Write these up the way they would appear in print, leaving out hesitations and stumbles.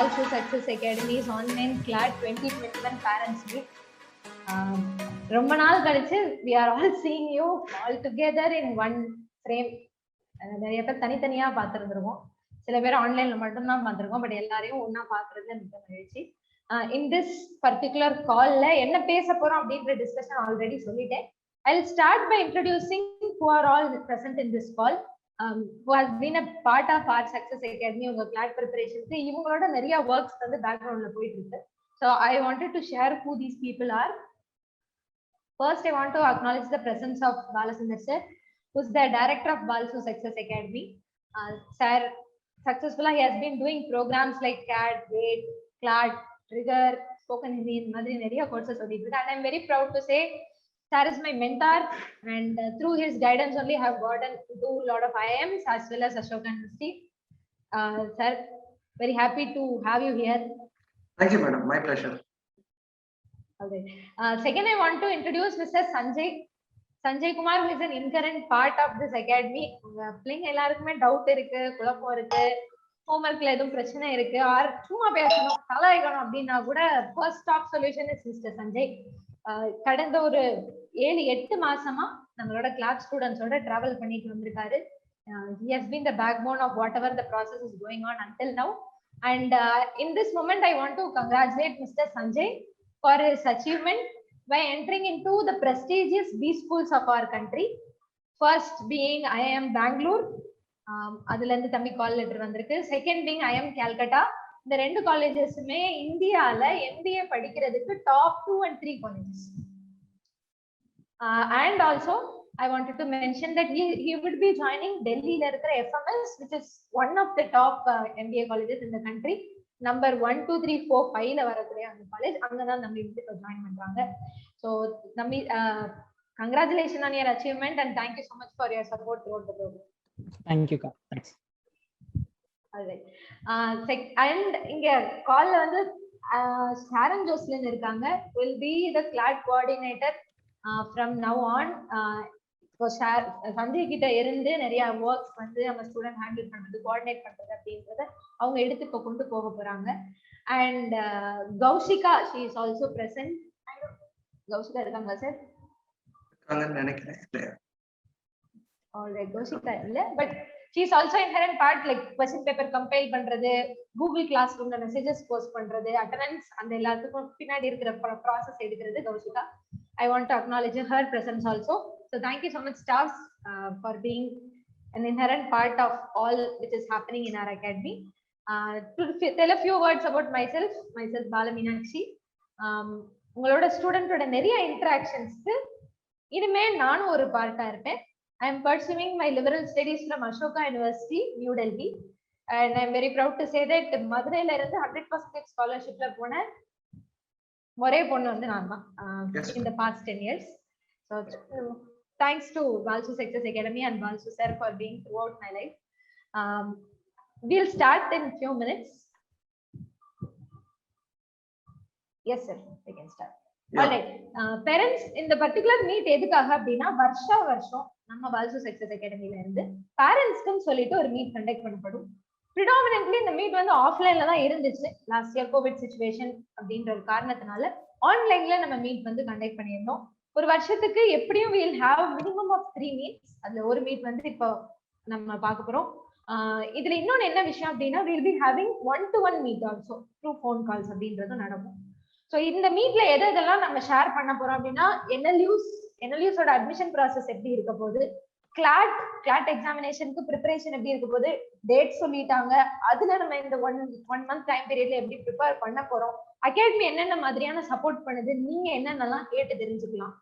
Balsu Success Academy's online CLAT 2021 Parents Meet. ரொம்ப நாள் கழிச்சு we are all seeing you all together in one frame. நிறைய பேர் தனித்தனியா பார்த்துருந்துருவோம், சில பேர் ஆன்லைன்ல மட்டும்தான் பார்த்துருக்கோம், பட் எல்லாரையும் ஒன்னா பார்க்கறது மிக மகிழ்ச்சி. In this particular call என்ன பேச போறோம் அப்படின்ற டிஸ்கஷன் ஆல்ரெடி சொல்லிட்டேன். I'll start by introducing who are all present in this call. Who has been a part of our Success Academy உங்க CLAT preparationக்கு இவங்களோட நிறைய ஒர்க்ஸ் வந்து பேக்ரவுண்ட்ல போயிட்டு இருக்கு. So I wanted to share who these people are. First, I want to acknowledge the presence of Balasundar sir, who's the director of Balsu Success Academy. Sir, successfully he has been doing programs like CAT, GATE, CLAT, Trigger, Spoken Hindi, மாதிரி நிறைய courses சொல்லிட்டு இருக்கு. And I'm very proud to say sir is my mentor, and through his guidance only I have gotten to do a lot of IIMs as well as Ashoka University. Sir, very happy to have you here. Thank you, madam. My pleasure. Okay. Second, I want to introduce Mr. Sanjay Kumar, who is an inherent part of this academy. பிள்ளைங்க எல்லாருக்குமே doubt இருக்கு, குழப்பம் இருக்கு, ஹோம்ஒர்க்ல எதுவும் பிரச்சனை இருக்கு, R சும்மா பேசணும் கலாய்க்கணும் அப்படின்னா கூட first top solution is mister Sanjay. கடந்த ஒரு 7-8 மாசமா நம்மளோட கிளாஸ் ஸ்டூடெண்ட்ஸோட டிராவல் பண்ணிட்டு வந்திருக்காரு. He has been the backbone of whatever the process is going on until now. And in this moment, I want to congratulate Mr. Sanjay for his achievement by entering into the prestigious B schools of our country. First being IIM Bangalore, அதுல இருந்து தம்பி call letter வந்திருக்கு. Second being IIM Calcutta. இந்த ரெண்டு காலேஜஸுமே இந்தியால MBA படிக்கிறதுக்கு top 2 and 3 colleges. And also I wanted to mention that he would be joining Delhi la irukra FMS, which is one of the top MBA colleges in the country. Number 1, 2, 3, 4, 5 ல வரக்கூடிய அந்த college அங்கதான் நம்ம இப்போ join பண்றாங்க. So நம்பி congratulations on your achievement and thank you so much for your support throughout the program. Thank you ka. Thanks. Alright. And இங்க கால்ல வந்து ஷாரன் ஜோஸ்லின் இருக்காங்க, will be the CLAT coordinator from now on. Sanjay கிட்ட இருந்து நிறைய works வந்து நம்ம student handle பண்றது, கோஆர்டினேட் பண்றது அப்படின்றத அவங்க எடுத்து இப்போ கொண்டு போக போறாங்க. And Kaushika, she is also present. Kaushika இருக்காங்களா சார்? நினைக்கிறேன். ஆல்ரைட், கௌஷிகா இல்ல, but she is also inherent part, like question paper compile பண்றது, கூகுள் கிளாஸ் ரூம்ல மெசேஜஸ் போஸ்ட் பண்றது, அட்டெண்டன்ஸ், அந்த எல்லாத்துக்கும் பின்னாடி இருக்கிற ப்ராசஸ் எடுக்கிறது Kaushika. I want to acknowledge her presence also. So thank you so much, staffs, for being an inherent part of all which is happening in our academy. To tell a few words about myself Bala Meenakshi. உங்களோட ஸ்டூடெண்டோட நிறைய இன்டராக்ஷன்ஸ்க்கு இனிமே நானும் ஒரு பார்ட்டா இருப்பேன். I am pursuing my liberal studies from Ashoka University, New Delhi, and I am very proud to say that மதுரையில இருந்து 100% ஸ்காலர்ஷிப்ல போன ஒரே பொண்ணு வந்து நான் தான் in the past 10 years. So thanks to Balsu Success Academy and Balsu sir for being throughout my life. We'll start in few minutes. Yes sir, we can start. Yeah. All right. Parents, இந்த particular meet எதுக்காக அப்படின்னா வருஷம் நம்ம Balsu Success Academyல இருந்து பேரண்ட்ஸ்க்கு சொல்லிட்டு ஒரு meet conduct பண்ணப்படும். predominantly இந்த மீட் வந்து ஆஃப்லைன்ல தான் இருந்துச்சு. லாஸ்ட் இயர் கோவிட் சிச்சுவேஷன் அப்படின்ற ஒரு காரணத்தினால ஆன்லைன்ல நம்ம மீட் வந்து கண்டக்ட் பண்ணியிருந்தோம். ஒரு வருஷத்துக்கு எப்படியும் we'll have minimum of 3 meets. அதுல ஒரு மீட் வந்து இப்போ நம்ம பார்க்க போறோம். இதுல இன்னொன்னு என்ன விஷயம் அப்படின்னா we'll be having 1-to-1 meet also through phone calls அப்படின்றதும் நடக்கும். ஸோ இந்த மீட்ல எதெல்லாம் நம்ம ஷேர் பண்ண போறோம் அப்படின்னா NLUSோட அட்மிஷன் ப்ராசஸ் எப்படி இருக்க போகுது, கிளாட் எக்ஸாமினேஷனுக்கு ப்ரிப்பரேஷன் எப்படி இருக்க போகுது, டேட் சொல்லிட்டாங்க, அதுல நம்ம இந்த ஒன் மந்த் டைம் பீரியட்ல எப்படி ப்ரிப்பேர் பண்ண போறோம், அகாடமி என்னென்ன மாதிரியான சப்போர்ட் பண்ணுது, நீங்க என்னென்னலாம் கேட்டு தெரிஞ்சுக்கலாம்,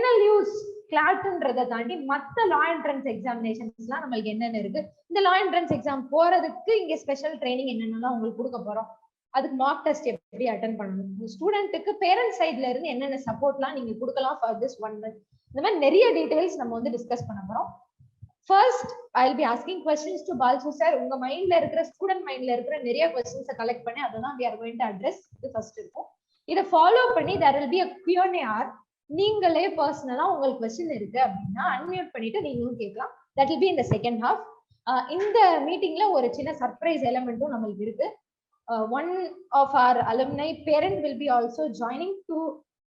NLUS கிளாட்ன்றதை தாண்டி மற்ற லா என்ட்ரன்ஸ் எக்ஸாமினேஷன்ஸ்லாம் நம்மளுக்கு என்னென்ன இருக்கு, இந்த லா என்ட்ரன்ஸ் எக்ஸாம் போறதுக்கு இங்க ஸ்பெஷல் ட்ரைனிங் என்னென்னலாம் உங்களுக்கு கொடுக்க போறோம், அதுக்கு மார்க் டெஸ்ட் எப்படி அட்டென்ட் பண்ணணும், ஸ்டூடெண்ட்டுக்கு பேரண்ட் சைட்ல இருந்து என்னென்ன சப்போர்ட்லாம் நீங்க கொடுக்கலாம் ஃபார் திஸ் 1 month, இந்த மாதிரி நிறைய டீடைல்ஸ் நம்ம வந்து டிஸ்கஸ் பண்ண போறோம். First I'll be asking questions to Balsu sir. உங்க மைண்ட்ல இருக்கிற ஸ்டூடெண்ட் மைண்ட்ல இருக்கிற நிறைய क्वेश्चंस கலெக்ட் பண்ணி அததான் we are going to address. இது ஃபர்ஸ்ட் இருக்கும். இத ஃபாலோ பண்ணி there will be a Q&A hour. நீங்களே பர்சனலா உங்களுக்கு क्वेश्चन இருக்கு அப்படினா அன்மியூட் பண்ணிட்டு நீங்களும் கேட்கலாம். that will be in the second half. இந்த மீட்டிங்ல ஒரு சின்ன சர்ப்ரைஸ் எலிமெண்ட்டும் நமக்கு இருக்கு. one of our alumni parent will be also joining to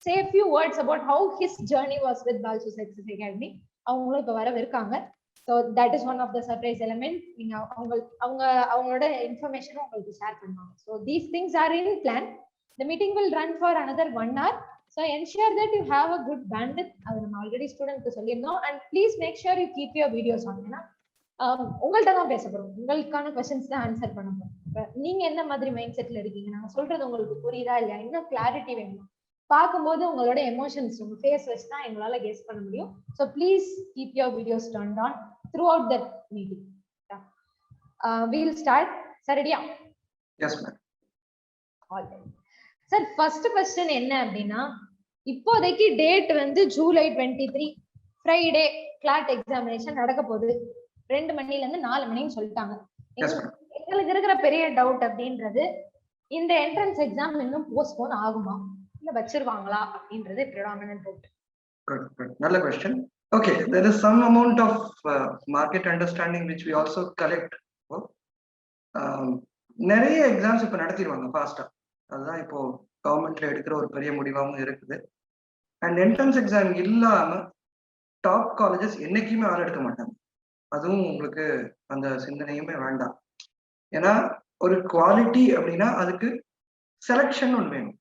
say a few words about how his journey was with Balsu Success Academy. அவங்களும் இப்ப வரவிருக்காங்க. So that is one of the surprise element. நீங்க அவங்களோட இன்ஃபர்மேஷனும் உங்களுக்கு share பண்ணுவாங்க. So these things are in plan. The meeting will run for another 1 hour. So ensure that you have a good bandwidth. அது நம்ம already ஸ்டூடெண்ட்க்கு சொல்லியிருந்தோம். And please make sure you keep your videos on. ஏன்னா உங்கள்கிட்ட தான் பேச போறோம், உங்களுக்கான questions தான் ஆன்சர் பண்ண போறோம். நீங்க என்ன மாதிரி மைண்ட் செட்ல இருக்கீங்க, நாங்க சொல்றது உங்களுக்கு புரியுதா இல்லையா, இன்னும் கிளாரிட்டி வேணும். பார்க்கும்போது உங்களோட எமோஷன்ஸ் உங்க ஃபேஸ் வச்சு தான் எங்களால கெஸ் பண்ண முடியும். So please keep your videos turned on throughout that meeting. We'll start. Sir ரெடியா? Yes ma'am. Alright sir, first question என்ன அப்படின்னா, இப்போதைக்கு டேட் வந்து ஜூலை 23 ஃப்ரைடே கிளாட் எக்ஸாமினேஷன் நடக்க போகுது. 2 மணில இருந்து 4 மணின்னு சொல்லிட்டாங்க. எங்களுக்கு இருக்கிற பெரிய டவுட் அப்படின்றது, இந்த என்ட்ரன்ஸ் எக்ஸாம் இன்னும் போஸ்ட்போன் ஆகுமா இல்ல வச்சிருவாங்களா அப்படின்றது predominant doubt. Good. நல்ல question. Okay, there is some amount of market understanding which we also collect. நிறைய எக்ஸாம்ஸ் இப்ப நடத்திடுவாங்க ஃபாஸ்டா. அதுதான் இப்போ கவர்மெண்ட்ல எடுக்கிற ஒரு பெரிய முடிவாகவும் இருக்குது. அண்ட் என்ட்ரன்ஸ் எக்ஸாம் இல்லாம டாப் காலேஜஸ் என்னைக்குமே ஆள் எடுக்க மாட்டாங்க. அதுவும் உங்களுக்கு அந்த சிந்தனையுமே வேண்டாம். ஏன்னா ஒரு குவாலிட்டி அப்படின்னா அதுக்கு செலக்ஷன் ஒன்று வேணும்.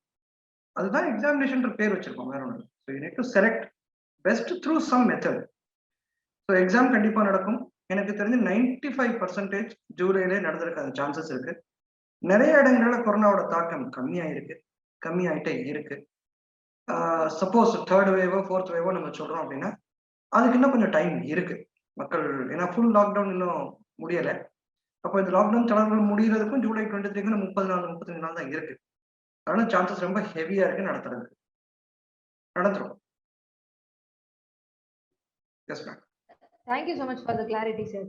அதுதான் எக்ஸாமினேஷன் பேர் வச்சிருக்கோம், வேற ஒன்று. So you need to select best through some method. So exam கண்டிப்பாக நடக்கும். எனக்கு தெரிஞ்சு 95% ஜூலைலே நடந்திருக்க சான்சஸ் இருக்கு. நிறைய இடங்கள்ல கொரோனாவோட தாக்கம் கம்மியாயிட்டே இருக்கு. சப்போஸ் 3rd வேவோ 4th வேவோ நம்ம சொல்றோம் அப்படின்னா அதுக்கு இன்னும் கொஞ்சம் டைம் இருக்கு. மக்கள் ஏன்னா ஃபுல் லாக்டவுன் இன்னும் முடியலை. அப்போ இந்த லாக்டவுன் தளர்வுகள் முடிகிறதுக்கும் ஜூலை 23 30 நாள் 35 நாள் தான் இருக்கு. அதனால சான்சஸ் ரொம்ப ஹெவியா இருக்கு நடந்துரும். Yes ma'am. Thank you so much for the clarity, sir.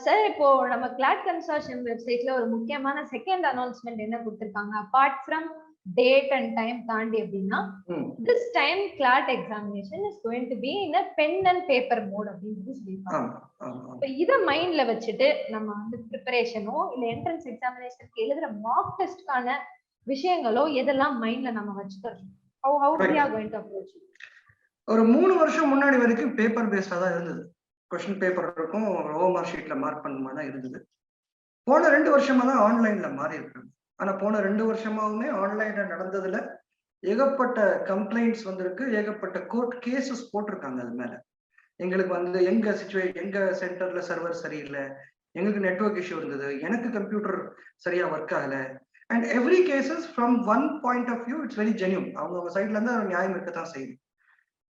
Sir, இப்போ நம்ம கிளாட் கன்சார்ஷியம் வெப்சைட்ல ஒரு முக்கியமான செகண்ட் அனௌன்ஸ்மெண்ட் என்ன கொடுத்திருக்காங்க, apart from date and time தாண்டி அப்படின்னா, this time CLAT examination is going to be in a pen and paper mode அப்படின்னு சொல்லியிருக்காங்க. இப்போ இதை மைண்ட்ல வச்சுட்டு நம்ம வந்து ப்ரிப்பரேஷனோ இல்ல என்ட்ரன்ஸ் எக்ஸாமினேஷனுக்கு எழுதுற மார்க் டெஸ்ட்கான விஷயங்களோ எதெல்லாம் மைண்ட்ல நம்ம வச்சுக்கிறோம்? how we are going to approach it? ஒரு 3 வருஷம் முன்னாடி வரைக்கும் பேப்பர் பேஸ்டா தான் இருந்தது. கொஸ்டின் பேப்பர் இருக்கும், ஓஎம்ஆர் ஷீட்ல மார்க் பண்ணுமா தான் இருந்தது. போன 2 வருஷமா தான் ஆன்லைன்ல மாறி இருக்காங்க. ஆனா போன 2 வருஷமாவுமே ஆன்லைன்ல நடந்ததுல ஏகப்பட்ட கம்ப்ளைண்ட்ஸ் வந்திருக்கு, ஏகப்பட்ட கோர்ட் கேசஸ் போட்டிருக்காங்க. அது மேல எங்களுக்கு வந்து எங்க சென்டர்ல சர்வர் சரியில்லை, எங்களுக்கு நெட்வொர்க் இஷ்யூ இருந்தது, எனக்கு கம்ப்யூட்டர் சரியா ஒர்க் ஆகல. And every cases from one point of view it's very genuine. அவங்க சைட்ல இருந்து நியாயம் இருக்கத்தான் செய்யுது.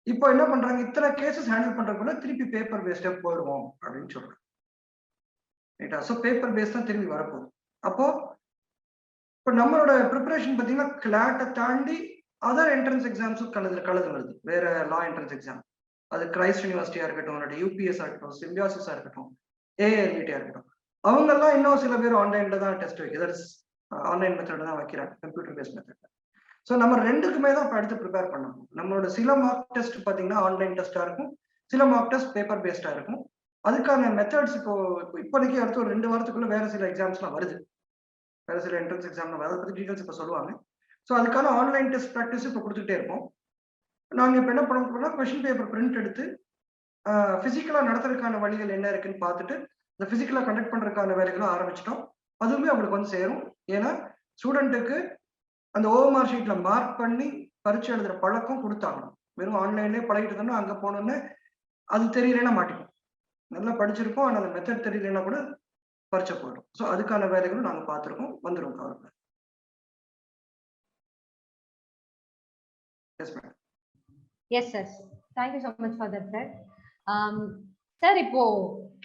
இப்போ என்ன பண்றாங்க, இத்தனை கேசஸ் ஹேண்டில் பண்றதுக்குள்ள திருப்பி பேப்பர் பேஸ்டா போயிடுவோம் அப்படின்னு சொல்றாங்க. ரைட்டா? ஸோ பேப்பர் பேஸ் தான் திரும்பி வரப்போகுது. அப்போ இப்போ நம்மளோட ப்ரிப்பரேஷன் பார்த்தீங்கன்னா கிளாட்டை தாண்டி அதர் என்ட்ரன்ஸ் எக்ஸாம்ஸும் கலந்து வருது. வேற லா என்ட்ரன்ஸ் எக்ஸாம், அது கிரைஸ்ட் யூனிவர்சிட்டியா இருக்கட்டும், யூபிஎஸ்ஆ இருக்கட்டும், சிம்பியாசிஸா இருக்கட்டும், ஏஎல்இடியா இருக்கட்டும், அவங்கெல்லாம் இன்னும் சில பேர் ஆன்லைன்ல தான் டெஸ்ட் வைக்கிறது, ஆன்லைன் மெத்தட் தான் வைக்கிறாங்க, கம்ப்யூட்டர் பேஸ்ட் மெத்தட். ஸோ நம்ம ரெண்டுக்குமே தான் இப்போ அடுத்து ப்ரிப்பேர் பண்ணணும். நம்மளோட சில மார்க் டெஸ்ட் பார்த்தீங்கன்னா ஆன்லைன் டெஸ்டா இருக்கும், சில மார்க் டெஸ்ட் பேப்பர் பேஸ்டா இருக்கும். அதுக்கான மெத்தட்ஸ் இப்போதைக்கு அடுத்து ஒரு 2 வாரத்துக்குள்ள வேற சில எக்ஸாம்ஸ்லாம் வருது, வேற சில என்ட்ரன்ஸ் எக்ஸாம்லாம் அதை பத்தி டீடைல்ஸ் இப்போ சொல்லுவாங்க. ஸோ அதுக்கான ஆன்லைன் டெஸ்ட் ப்ராக்டிஸ் இப்போ கொடுத்துட்டே இருப்போம். நாங்கள் இப்போ என்ன பண்ணோம்னா கொஸ்டின் பேப்பர் பிரிண்ட் எடுத்து பிசிக்கலா நடத்துறதுக்கான வழிகள் என்ன இருக்குன்னு பார்த்துட்டு இந்த பிசிக்கலா கண்டக்ட் பண்றதுக்கான வேலைகளும் ஆரம்பிச்சிட்டோம். அதுவுமே அவங்களுக்கு வந்து சேரும். ஏன்னா ஸ்டூடெண்ட்டுக்கு அந்த ஓஎம்ஆர் ஷீட்ல மார்க் பண்ணி பரீட்சை எழுதுற பழக்கம் கொடுத்தாகணும். வெறும் ஆன்லைன்லேயே பழகிட்டு இருந்தோம்னா அங்கே போனோன்னே அது தெரியலன்னா மாட்டிப்போம். நல்லா படிச்சிருப்போம், ஆனால் அந்த மெத்தட் தெரியலன்னா கூட பரீட்சை போயிடும். ஸோ அதுக்கான வேலைகளும் நாங்கள் பார்த்துருக்கோம், வந்துடும் government. Yes madam. Yes sir, thank you so much for that sir. Sir, இப்போ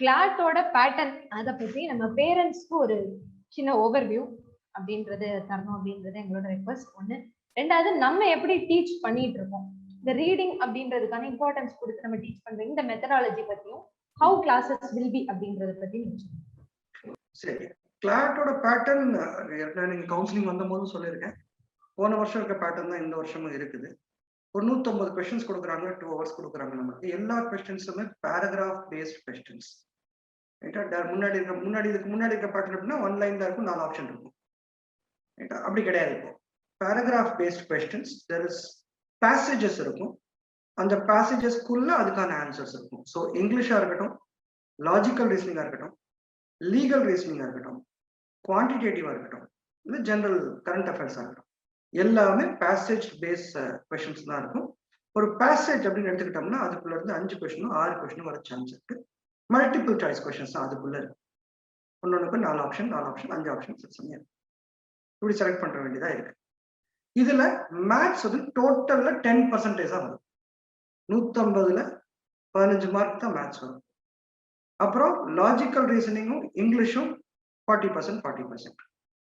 கிளாட்டோட பேட்டர்ன் அதை பற்றி நம்ம பேரண்ட்ஸ்க்கு ஒரு சின்ன ஓவர்வியூ அப்படின்றது தரணும் அப்படின்றது எங்களோட ரெக்வஸ்ட். ஒன்று. ரெண்டாவது, நம்ம எப்படி டீச் பண்ணிட்டு இருக்கோம், இந்த ரீடிங் அப்படின்றதுக்கான இம்பார்ட்டன்ஸ் கொடுத்து நம்ம டீச் பண்ற இந்த மெத்தடாலஜி பத்தியும், ஹவு கிளாஸஸ் வில் பி அப்படின்றத பத்தி நீங்க. சரி, கிளாட்டோட பேட்டர்ன் நீங்க கவுன்சிலிங் வந்த போது சொல்லியிருக்கேன். போன வருஷம் இருக்க பேட்டர்ன் தான் இந்த வருஷமும் இருக்குது. ஒரு 150 கொஸ்டின்ஸ் கொடுக்குறாங்க, 2 ஹவர்ஸ் கொடுக்குறாங்க. நமக்கு எல்லா கொஸ்டின்ஸுமே பேராகிராஃப் பேஸ்ட் கொஸ்டின்ஸ். முன்னாடி இதுக்கு முன்னாடி இருக்க பேட்டர்ன் எப்படின்னா 1 லைன் தான் இருக்கும், 4 ஆப்ஷன் இருக்கும். அப்படி கிடையாது. இப்போ paragraph paste questions there is passages இருக்கும், அந்த பேசேஜஸ்க்குள்ள அதுக்கான ஆன்சர்ஸ் இருக்கும். ஸோ இங்கிலீஷா இருக்கட்டும், லாஜிக்கல் ரீசனிங்கா இருக்கட்டும், லீகல் ரீசனிங்கா இருக்கட்டும், குவான்டிடேட்டிவா இருக்கட்டும், இல்லை ஜெனரல் கரண்ட் அஃபேர்ஸா இருக்கட்டும், எல்லாமே பேசேஜ் பேஸ் கொஸ்டின்ஸ் தான் இருக்கும். ஒரு பேசேஜ் அப்படின்னு எடுத்துக்கிட்டோம்னா அதுக்குள்ள இருந்து 5 கொஸ்டினும் 6 கொஸ்டினும் வர சான்ஸ் இருக்கு. மல்டிபிள் சாய்ஸ் கொஸ்டின்ஸ் தான் அதுக்குள்ள இருக்கு. ஒன்னொன்னுக்கு 4 ஆப்ஷன் 5 ஆப்ஷன் இப்படி செலக்ட் பண்ற வேண்டியதா இருக்கு. இதுல மேத்ஸ் வந்து டோட்டல்ல 10% வரும். 150ல 15 மார்க் தான் மேத்ஸ் வரும். அப்புறம் லாஜிக்கல் ரீசனிங்கும் இங்கிலீஷும் 40%.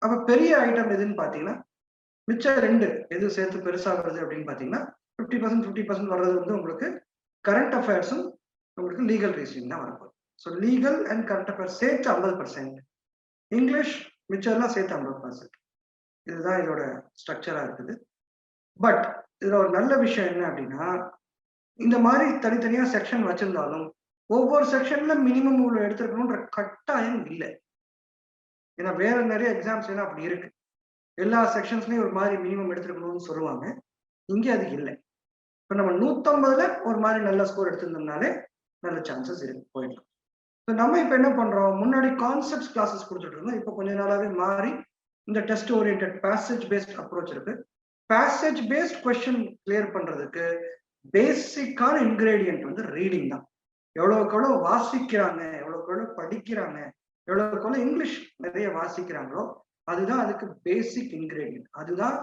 அப்ப பெரிய ஐட்டம் எதுன்னு பாத்தீங்கன்னா மிச்சம் 2 எது சேர்த்து பெருசா வருது அப்படின்னு பாத்தீங்கன்னா 50% வர்றது வந்து உங்களுக்கு கரண்ட் அஃபேர்ஸும் உங்களுக்கு லீகல் ரீசனிங் தான் வரப்போகுது. So legal and current affairs சேர்த்து 50%, இங்கிலீஷ் மிச்சம் எல்லாம் சேர்த்து 50%. இதுதான் இதோட ஸ்ட்ரக்சரா இருக்குது. பட் இதுல ஒரு நல்ல விஷயம் என்ன அப்படின்னா, இந்த மாதிரி தனித்தனியா செக்ஷன் வச்சிருந்தாலும் ஒவ்வொரு செக்ஷன்ல மினிமம் இவ்வளவு எடுத்துருக்கணும்ன்ற கட்டாயம் இல்லை. ஏன்னா வேற நிறைய எக்ஸாம்ஸ் எல்லாம் அப்படி இருக்கு, எல்லா செக்ஷன்ஸ்லயும் ஒரு மாதிரி மினிமம் எடுத்துருக்கணும்னு சொல்லுவாங்க. இங்கே அது இல்லை. இப்போ நம்ம 150ல ஒரு மாதிரி நல்ல ஸ்கோர் எடுத்திருந்தோம்னாலே நல்ல சான்சஸ் இருக்கு, போயிடலாம். ஸோ நம்ம இப்போ என்ன பண்றோம், முன்னாடி கான்செப்ட் கிளாஸஸ் கொடுத்துட்டு இருந்தோம். இப்போ கொஞ்ச நாளாவே மாறி இந்த test orient passage based approach இருக்கு. பேசேஜ் பேஸ்ட் கொஸ்டின் கிளியர் பண்றதுக்கு பேசிக்கான இன்கிரீடியன்ட் வந்து ரீடிங் தான். எவ்வளவுக்கு எவ்வளவு வாசிக்கிறாங்க, எவ்வளவுக்கு எவ்வளவு படிக்கிறாங்க, எவ்வளவுக்கு எவ்வளவு இங்கிலீஷ் நிறைய வாசிக்கிறாங்களோ அதுதான் அதுக்கு பேசிக் இன்கிரீடியன்ட். அதுதான்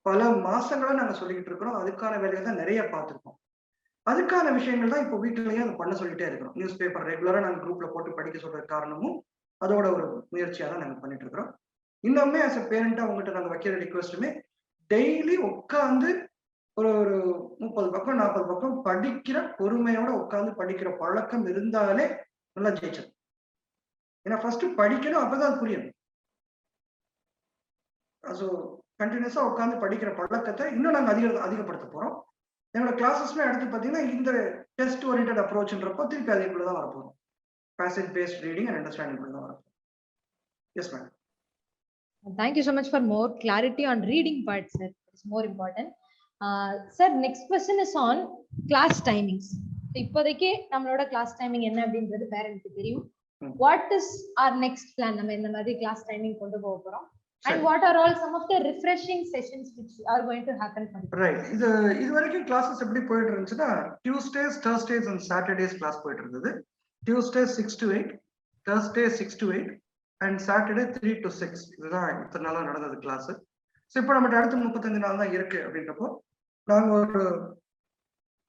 பல மாசங்களா நாங்க சொல்லிக்கிட்டு இருக்கிறோம். அதுக்கான வேலையை தான் நிறைய பார்த்துருக்கோம். அதுக்கான விஷயங்கள் தான் இப்போ வீட்டுலயே அதை பண்ண சொல்லிட்டே இருக்கிறோம். நியூஸ் பேப்பர் ரெகுலரா நாங்கள் குரூப்ல போட்டு படிக்க சொல்ற காரணமும் அதோட ஒரு முயற்சியா தான் நாங்கள் பண்ணிட்டு இருக்கிறோம். இன்னுமே ஆஸ் அ பேரண்டா உங்கள்கிட்ட நாங்கள் வைக்கிற ரிக்வெஸ்ட்டுமே டெய்லி உட்காந்து ஒரு 30 பக்கம் 40 பக்கம் படிக்கிற பொறுமையோட உட்காந்து படிக்கிற பழக்கம் இருந்தாலே நல்லா ஜெயிச்சது. ஏன்னா ஃபர்ஸ்ட் படிக்கணும், அப்பதான் அது புரியணும். ஸோ கண்டினியூஸா உட்காந்து படிக்கிற பழக்கத்தை இன்னும் நாங்கள் அதிகப்படுத்த போறோம். என்னோட கிளாஸஸ்மே அடுத்து பார்த்தீங்கன்னா இந்த டெஸ்ட் ஓரியன்ட் அப்ரோச்ன்றப்போ திருப்பி அதுக்குள்ள தான் வரப்போறோம். Passage based reading and understanding தான் வரப்போம். Yes ma'am. Thank you so much for more clarity on reading part, sir. It's more important. Sir, next question is on class timings. இப்போதைக்கு நம்மளோட கிளாஸ் டைமிங் என்ன அப்படின்றது பேரண்ட்க்கு தெரியும். What is our next plan? நம்ம இந்த மாதிரி கிளாஸ் டைமிங் கொண்டு போக போறோம். And what are all some of the refreshing sessions which are going to happen for you? Right. இது வரைக்கும் கிளாसेस எப்படி போயிட்டு இருந்துச்சுன்னா Tuesdays, Thursdays and Saturdays class போயிட்டு இருந்தது. Tuesday 6 to 8, Thursday 6 to 8 and Saturday 3 to 6. இதுதான் இத்தனை நாளா நடந்தது கிளாஸ். ஸோ இப்போ நம்மகிட்ட அடுத்து 35 நாள் தான் இருக்கு அப்படின்றப்போ நாங்கள் ஒரு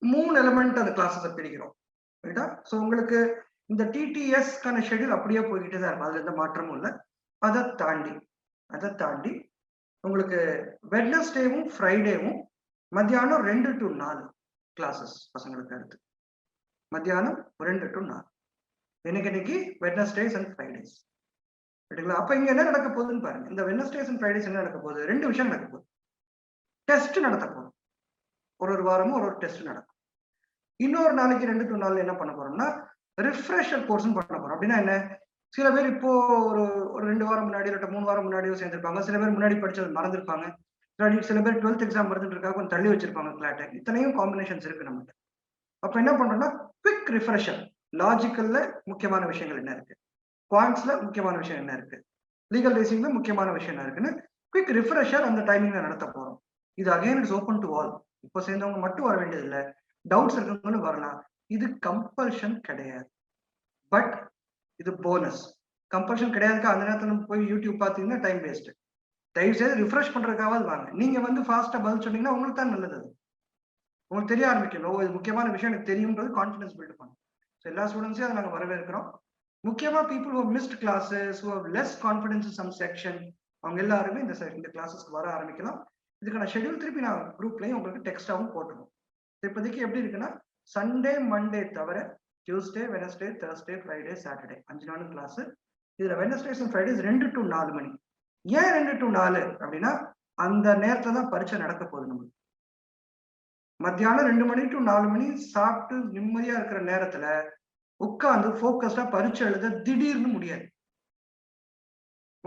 3 எலிமெண்ட் அந்த கிளாஸஸை பிரிக்கிறோம். ரைட்டா? ஸோ உங்களுக்கு இந்த டிடிஎஸ்க்கான ஷெட்யூல் அப்படியே போய்கிட்டே தான் இருக்கும், அதுல எந்த மாற்றமும் இல்லை. அதை தாண்டி உங்களுக்கு வெட்னஸ்டேவும் ஃப்ரைடேவும் மத்தியானம் 2 to 4 கிளாஸஸ் பசங்களுக்கு அடுத்து மத்தியானம் 2 to 4. இன்னைக்கு வெட்னஸ்டேஸ் அண்ட் ஃப்ரைடேஸ். ரைட்டுங்களா? அப்ப இங்க என்ன நடக்க போகுதுன்னு பாருங்க. இந்த வெட்னஸ்டேஸ் அண்ட் ஃப்ரைடேஸ் என்ன நடக்க போகுது? 2 விஷயம் நடக்க போகுது. டெஸ்ட் நடத்த போறோம். ஒரு வாரமும் ஒரு டெஸ்ட் நடக்கும். இன்னொரு நாளைக்கு 2 to 4 என்ன பண்ண போறோம்னா ரிஃப்ரெஷர் கோர்ஸ் பண்ண போறோம். அப்படின்னா என்ன, சில பேர் இப்போ ஒரு 2 வாரம் முன்னாடி 3 வாரம் முன்னாடியோ சேர்ந்திருப்பாங்க. சில பேர் முன்னாடி படிச்சது மறந்துருப்பாங்க. சில பேர் 12th எக்ஸாம் வருதுன்றதுக்காக கொஞ்சம் தள்ளி வச்சிருப்பாங்க கிளாட்டை. இத்தனையும் காம்பினேஷன்ஸ் இருக்கு நம்மகிட்ட. அப்ப என்ன பண்றோம்னா குவிக் ரிஃப்ரெஷர். லாஜிக்கல்ல முக்கியமான விஷயங்கள் என்ன இருக்கு, குவான்ட்ஸ்ல முக்கியமான விஷயம் என்ன இருக்கு, லீகல் ரீசனிங்ல முக்கியமான விஷயம் என்ன இருக்குன்னு குவிக் ரிஃப்ரெஷர் அந்த டைமிங்ல நடத்த போறோம். இது again it's open to all. இப்போ சேர்ந்தவங்க மட்டும் வர வேண்டியது இல்லை, டவுட்ஸ் இருக்கவங்களும் வரலாம். இது கம்பல்ஷன் கிடையாது, பட் இது போனஸ். கம்பல்ஷன் கிடையாதுக்கா அந்த நேரத்துல போய் யூடியூப் பார்த்தீங்கன்னா டைம் வேஸ்ட். தயவு செய்து ரிஃப்ரெஷ் பண்றதுக்காவது வாங்க. நீங்க வந்து ஃபாஸ்டா பதில் சொன்னீங்கன்னா உங்களுக்கு தான் நல்லது. அது உங்களுக்கு தெரிய ஆரம்பிக்கணும், இது முக்கியமான விஷயம் எனக்கு தெரியும்ன்றது கான்ஃபிடன்ஸ் பில்ட் பண்ணும். ஸோ எல்லா ஸ்டூடெண்ட்ஸையும் அதை நாங்கள் வரவேற்கிறோம். முக்கியமா people who missed classes, who have less confidence in some section, அவங்க எல்லாருமே இந்த கிளாஸஸ்க்கு வர ஆரம்பிக்கலாம். இதுக்கான ஷெட்யூல் திருப்பி நான் குரூப்லையும் உங்களுக்கு டெக்ஸ்டாவும் போட்டுருவோம். இப்போதைக்கு எப்படி இருக்குன்னா சண்டே மண்டே தவிர Tuesday, Wednesday, Thursday, Friday, Saturday 5 நாளும் கிளாஸ். இதுல வெனஸ்டேஸ் அண்ட் ஃப்ரைடேஸ் 2 to 4 மணி. ஏன் 2 to 4 அப்படின்னா அந்த நேரத்துல தான் பரீட்சை நடக்க போகுது. நம்மளுக்கு மத்தியானம் 2 மணி to 4 மணி சாப்பிட்டு நிம்மதியா இருக்கிற நேரத்துல உட்காந்து போக்கஸ்டா பரீட்சை எழுத திடீர்னு முடியாது.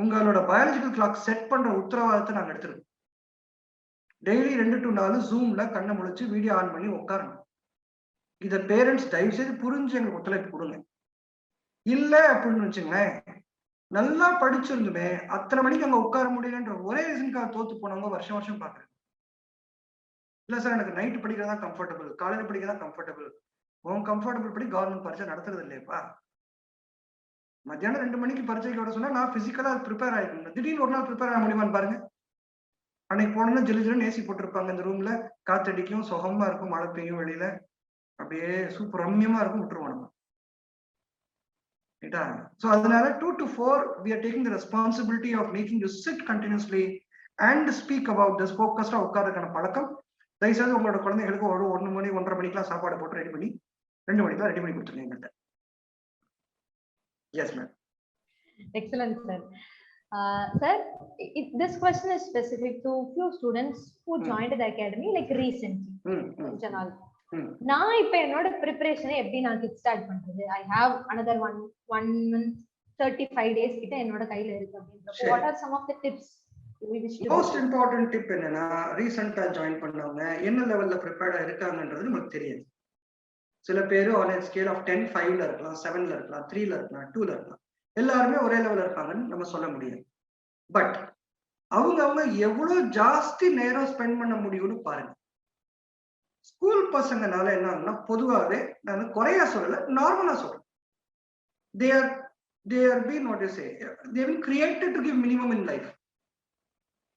உங்களோட பயாலஜிக்கல் கிளாக் செட் பண்ற உத்தரவாதத்தை நாங்க எடுத்துருக்கோம். டெய்லி 2 to 4 ஜூம்ல கண்ணை முழிச்சு வீடியோ ஆன் பண்ணி உட்காரணும். இத பேரண்ட்ஸ் தயவு செய்து புரிஞ்சு எங்களுக்கு ஒத்துழைப்பு கொடுங்க. இல்ல அப்படின்னு வச்சுங்களேன், நல்லா படிச்சிருந்துமே அத்தனை மணிக்கு அங்க உட்கார முடியலன்ற ஒரே ரீசனுக்காக தோத்து போனவங்க வருஷம் வருஷம் பாக்குறேன். இல்ல சார் எனக்கு நைட் படிக்கிறதா கம்ஃபர்டபுள், காலையில படிக்கிறதா கம்ஃபர்டபுள். உன் கம்ஃபர்டபுள் படி கவர்மெண்ட் பரீட்சை நடத்துறது இல்லையப்பா. மத்தியானம் 2 மணிக்கு பரீட்சைக்கு வர சொன்னா நான் பிசிக்கலா ப்ரிப்பேர் ஆயிருக்கணும். திடீர்னு ஒரு நாள் ப்ரிப்பேர் ஆக முடியுமான்னு பாருங்க. அன்னைக்கு போனோம்னா ஜிலு ஜிலுன்னு ஏசி போட்டிருப்பாங்க இந்த ரூம்ல, காத்தடிக்கும், சுகமா இருக்கும், மழை பெய்யும் வெளியில, அப்படியே சூப்பர் ரம்யமா இருக்கும், விட்டுருவோம் நம்ம. ரைட்டா? சோ அதனால 2 to 4 we are taking the responsibility of making you sit continuously and speak about this. focused உட்கார்றதுக்கான பழக்கம் தயவுசெய்து உங்களோட குழந்தைகளுக்கு ஒரு 1 மணி 1:30 மணிக்கெல்லாம் சாப்பாடு போட்டு ரெடி பண்ணி 2 மணிக்கெல்லாம் ரெடி பண்ணி கொடுத்துருங்க எங்கள்கிட்ட. Yes ma'am. Excellent, sir. Sir, this question is specific to few students who joined the academy like recently. கொஞ்ச நாள். நான் இப்ப என்னோட ப்ரிப்பரேஷனை எப்படி நான் கிக் ஸ்டார்ட் பண்றது? I have another one month 35 days கிட்ட என்னோட கையில இருக்கு அப்படின்றப்போ what are some of the tips we wish to most important tip என்னன்னா, ரீசெண்டா ஜாயின் பண்ணவங்க என்ன லெவல்ல ப்ரிப்பேர்டா இருக்காங்கன்றது நமக்கு தெரியாது. சில பேர் on a scale of 10 5ல இருக்கலாம், 7ல இருக்கலாம், 3ல இருக்கலாம், 2ல இருக்கலாம். எல்லாருமே ஒரே லெவல்ல இருப்பாங்கன்னு நம்ம சொல்ல முடியாது. பட் அவங்க எவ்வளவு ஜாஸ்தி நேரம் ஸ்பெண்ட் பண்ண முடியும்னு பாருங்க. ஸ்கூல் பசங்கனால என்ன ஆகும்னா, பொதுவாகவே நான் குறையா சொல்லல, நார்மலா சொல்றேன். they are being what you say, they have been created to give minimum in life.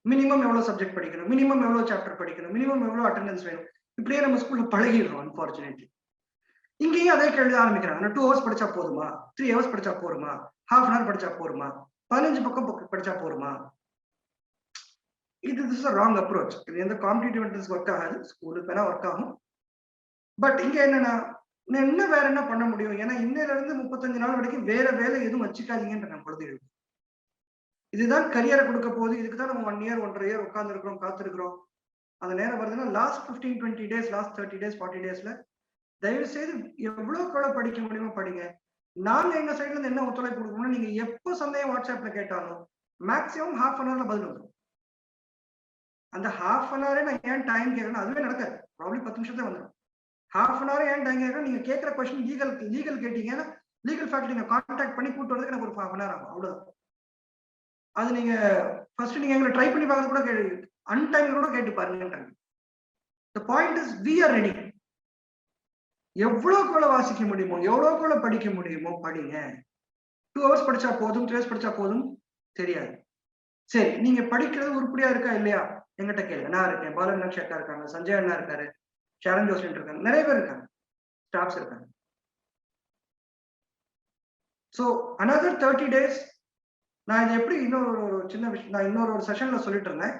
Minimum எவ்வளவு சப்ஜெக்ட் படிக்கணும், மினிமம் எவ்வளவு சாப்டர் படிக்கணும், மினிமம் எவ்வளவு அட்டெண்டன்ஸ் வேணும், இப்படியே நம்ம ஸ்கூல்ல பழகிடுறோம். அன்பார்ச்சுனேட்லி இங்கேயும் அதே கேள்வி ஆரம்பிக்கிறாங்க. 2 hours படிச்சா போதுமா, 3 hours படிச்சா போருமா, half an hour படிச்சா போருமா, 15 பக்கம் படிச்சா போருமா? இது இஸ் a wrong approach. இது எந்த காம்படிட்டிவ் என்ட்ரன்ஸ் ஒர்க் ஆகாது, ஸ்கூலுக்கு வேணா ஒர்க் ஆகும். பட் இங்க என்னன்னா, என்ன வேற என்ன பண்ண முடியும்? ஏன்னா இன்னையில இருந்து 35 நாள் வரைக்கும் வேற வேலை எதுவும் வச்சுக்காதீங்கன்ற நம்ம குழந்தைகளுக்கு. இதுதான் கரியரை கொடுக்க போகுது. இதுக்கு தான் நம்ம 1 year 1.5 year உட்கார்ந்து இருக்கிறோம், காத்திருக்கிறோம். அந்த நேரம் வருதுன்னா லாஸ்ட் 15 20 days, லாஸ்ட் 30 days 40 daysல தயவு செய்து எவ்வளவு படிக்க முடியுமோ படிங்க. நாங்க எங்க சைட்ல இருந்து என்ன ஒத்துழைப்பு கொடுக்கணும்னா, நீங்க எப்போ சந்தேகம் வாட்ஸ்அப்ல கேட்டாலும் மேக்ஸிமம் half an hourல பதில் வந்துடும். அந்த half an hour நான் ஏன் டைம் கேட்கணும், அதுவே நடக்காது. ப்ராப்ளி 10 நிமிஷத்துல வந்துடும். half an hour ஏன் டைம் கேட்கணும், நீங்க கேட்கிற கொஸ்டின் லீகல் கேட்டீங்கன்னா லீகல் ஃபேக்கல்டி நீங்க கான்டாக்ட் பண்ணி கூட்டு வரதுக்கு எனக்கு ஒரு half an hour ஆகும், அவ்வளவுதான். அது நீங்க ஃபர்ஸ்ட் நீங்க எங்களை ட்ரை பண்ணி பார்க்கறது கூட அன்டைம்ல கூட கேட்டு பாருங்கன்றாங்க. the point is we are ready. எவ்வளவுக்குள்ள வாசிக்க முடியுமோ, எவ்வளவுக்குள்ள படிக்க முடியுமோ படிங்க. 2 hours படிச்சா போதும், 3 hours படிச்சா போதும் தெரியாது. சரி, நீங்க படிக்கிறது உருப்படியா இருக்கா இல்லையா எங்கிட்ட கேளுங்க. நான் இருக்கேன், பாலமீனாட்சி அக்கா இருக்காங்க, சஞ்சய் அண்ணா இருக்காரு, ஷாரன் ஜோசன் இருக்காங்க, நிறைய பேர் இருக்காங்க, ஸ்டாஃப்ஸ் இருக்காங்க. சோ another 30 days நான் இது எப்படி இன்னொரு சின்ன விஷயம் நான் இன்னொரு செஷன்ல சொல்லிட்டு இருந்தேன்.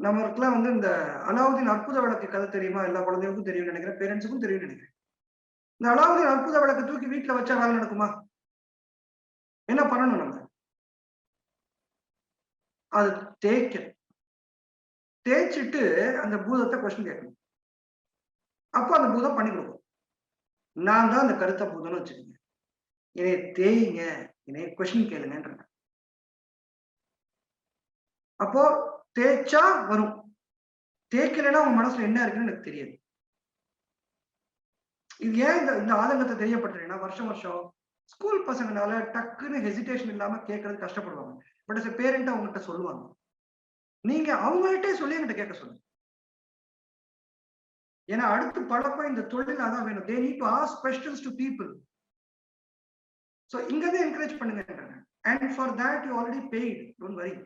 நம்மளுக்குலாம் வந்து இந்த அலாவுதீன் அற்புத விளக்கு கதை தெரியுமா? எல்லா குழந்தைகளுக்கும் தெரியும் நினைக்கிறேன், பேரண்ட்ஸுக்கும் தெரியும் நினைக்கிறேன். இந்த அலாவுதீன் அற்புத விளக்கு தூக்கி வீட்டுல வச்சா வேலை நடக்குமா? என்ன பண்ணணும்? நம்ம அது தேய்ச்சிட்டு அந்த பூதத்தை கொஸ்டின் கேட்கணும். அப்போ அந்த பூதம் பண்ணி கொடுக்கும். நான் தான் அந்த கருத்த பூதம்னு வச்சுக்கோங்க. என்னைய தேய்ங்க, என்னைய கொஸ்டின் கேளுங்கன்ற. அப்போ தேய்ச்சா வரும், தேய்க்கலைன்னா உங்க மனசுல என்ன இருக்குன்னு எனக்கு தெரியாது. இது ஏன் இந்த ஆதங்கத்தை தெரியப்பட்டதுன்னா, வருஷம் ஸ்கூல் பசங்கனால டக்குன்னு ஹெசிடேஷன் இல்லாம கேட்கறது கஷ்டப்படுவாங்க. பட் as a parent அவங்ககிட்ட சொல்லுவாங்க. நீங்க அவங்கள்ட்டே சொல்லி என்கிட்ட கேட்க சொல்லுங்க. ஏன்னா அடுத்து பழக்கம் இந்த தொழில் அதான் வேணும். they need to ask questions to people. so இங்கதான் என்கரேஜ் பண்ணுங்க. and for that you already paid, don't worry.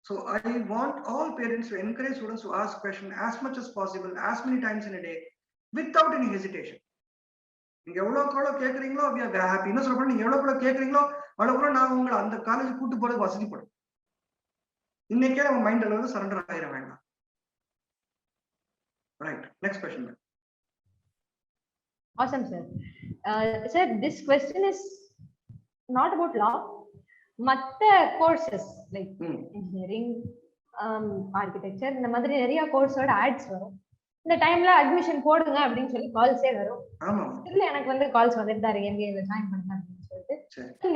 so I want all parents to encourage students to ask questions as much as possible, as many times in a day, without any hesitation. நீங்க எவ்வளவு கேக்குறீங்களோ we are happy. என்ன சொல்றேன், நீங்க எவ்வளவு கேக்குறீங்களோ அவ்வளவு நான் உங்களை அந்த காலேஜ் கூட்டு போறதுக்கு வசதிப்படும். இன்னைக்கே நம்ம மைண்ட் அளவு சரண்டர் ஆகிட வேண்டாம். Right, next question. Awesome, sir. Sir, this question is not about law. மத்த கோர்சஸ் லைக் இன்ஜினியரிங், ஆர்கிடெக்சர், இந்த மாதிரி நிறைய கோர்ஸோட ஆட்ஸ் வரும். இந்த டைம்ல அட்மிஷன் போடுங்க அப்படின்னு சொல்லி கால்ஸே வரும். ஆமா, இல்ல எனக்கு வந்து கால்ஸ் வந்துட்டு தான் இருக்கு, எம்பிஏல ஜாயின் பண்ணுங்க அப்படின்னு சொல்லிட்டு.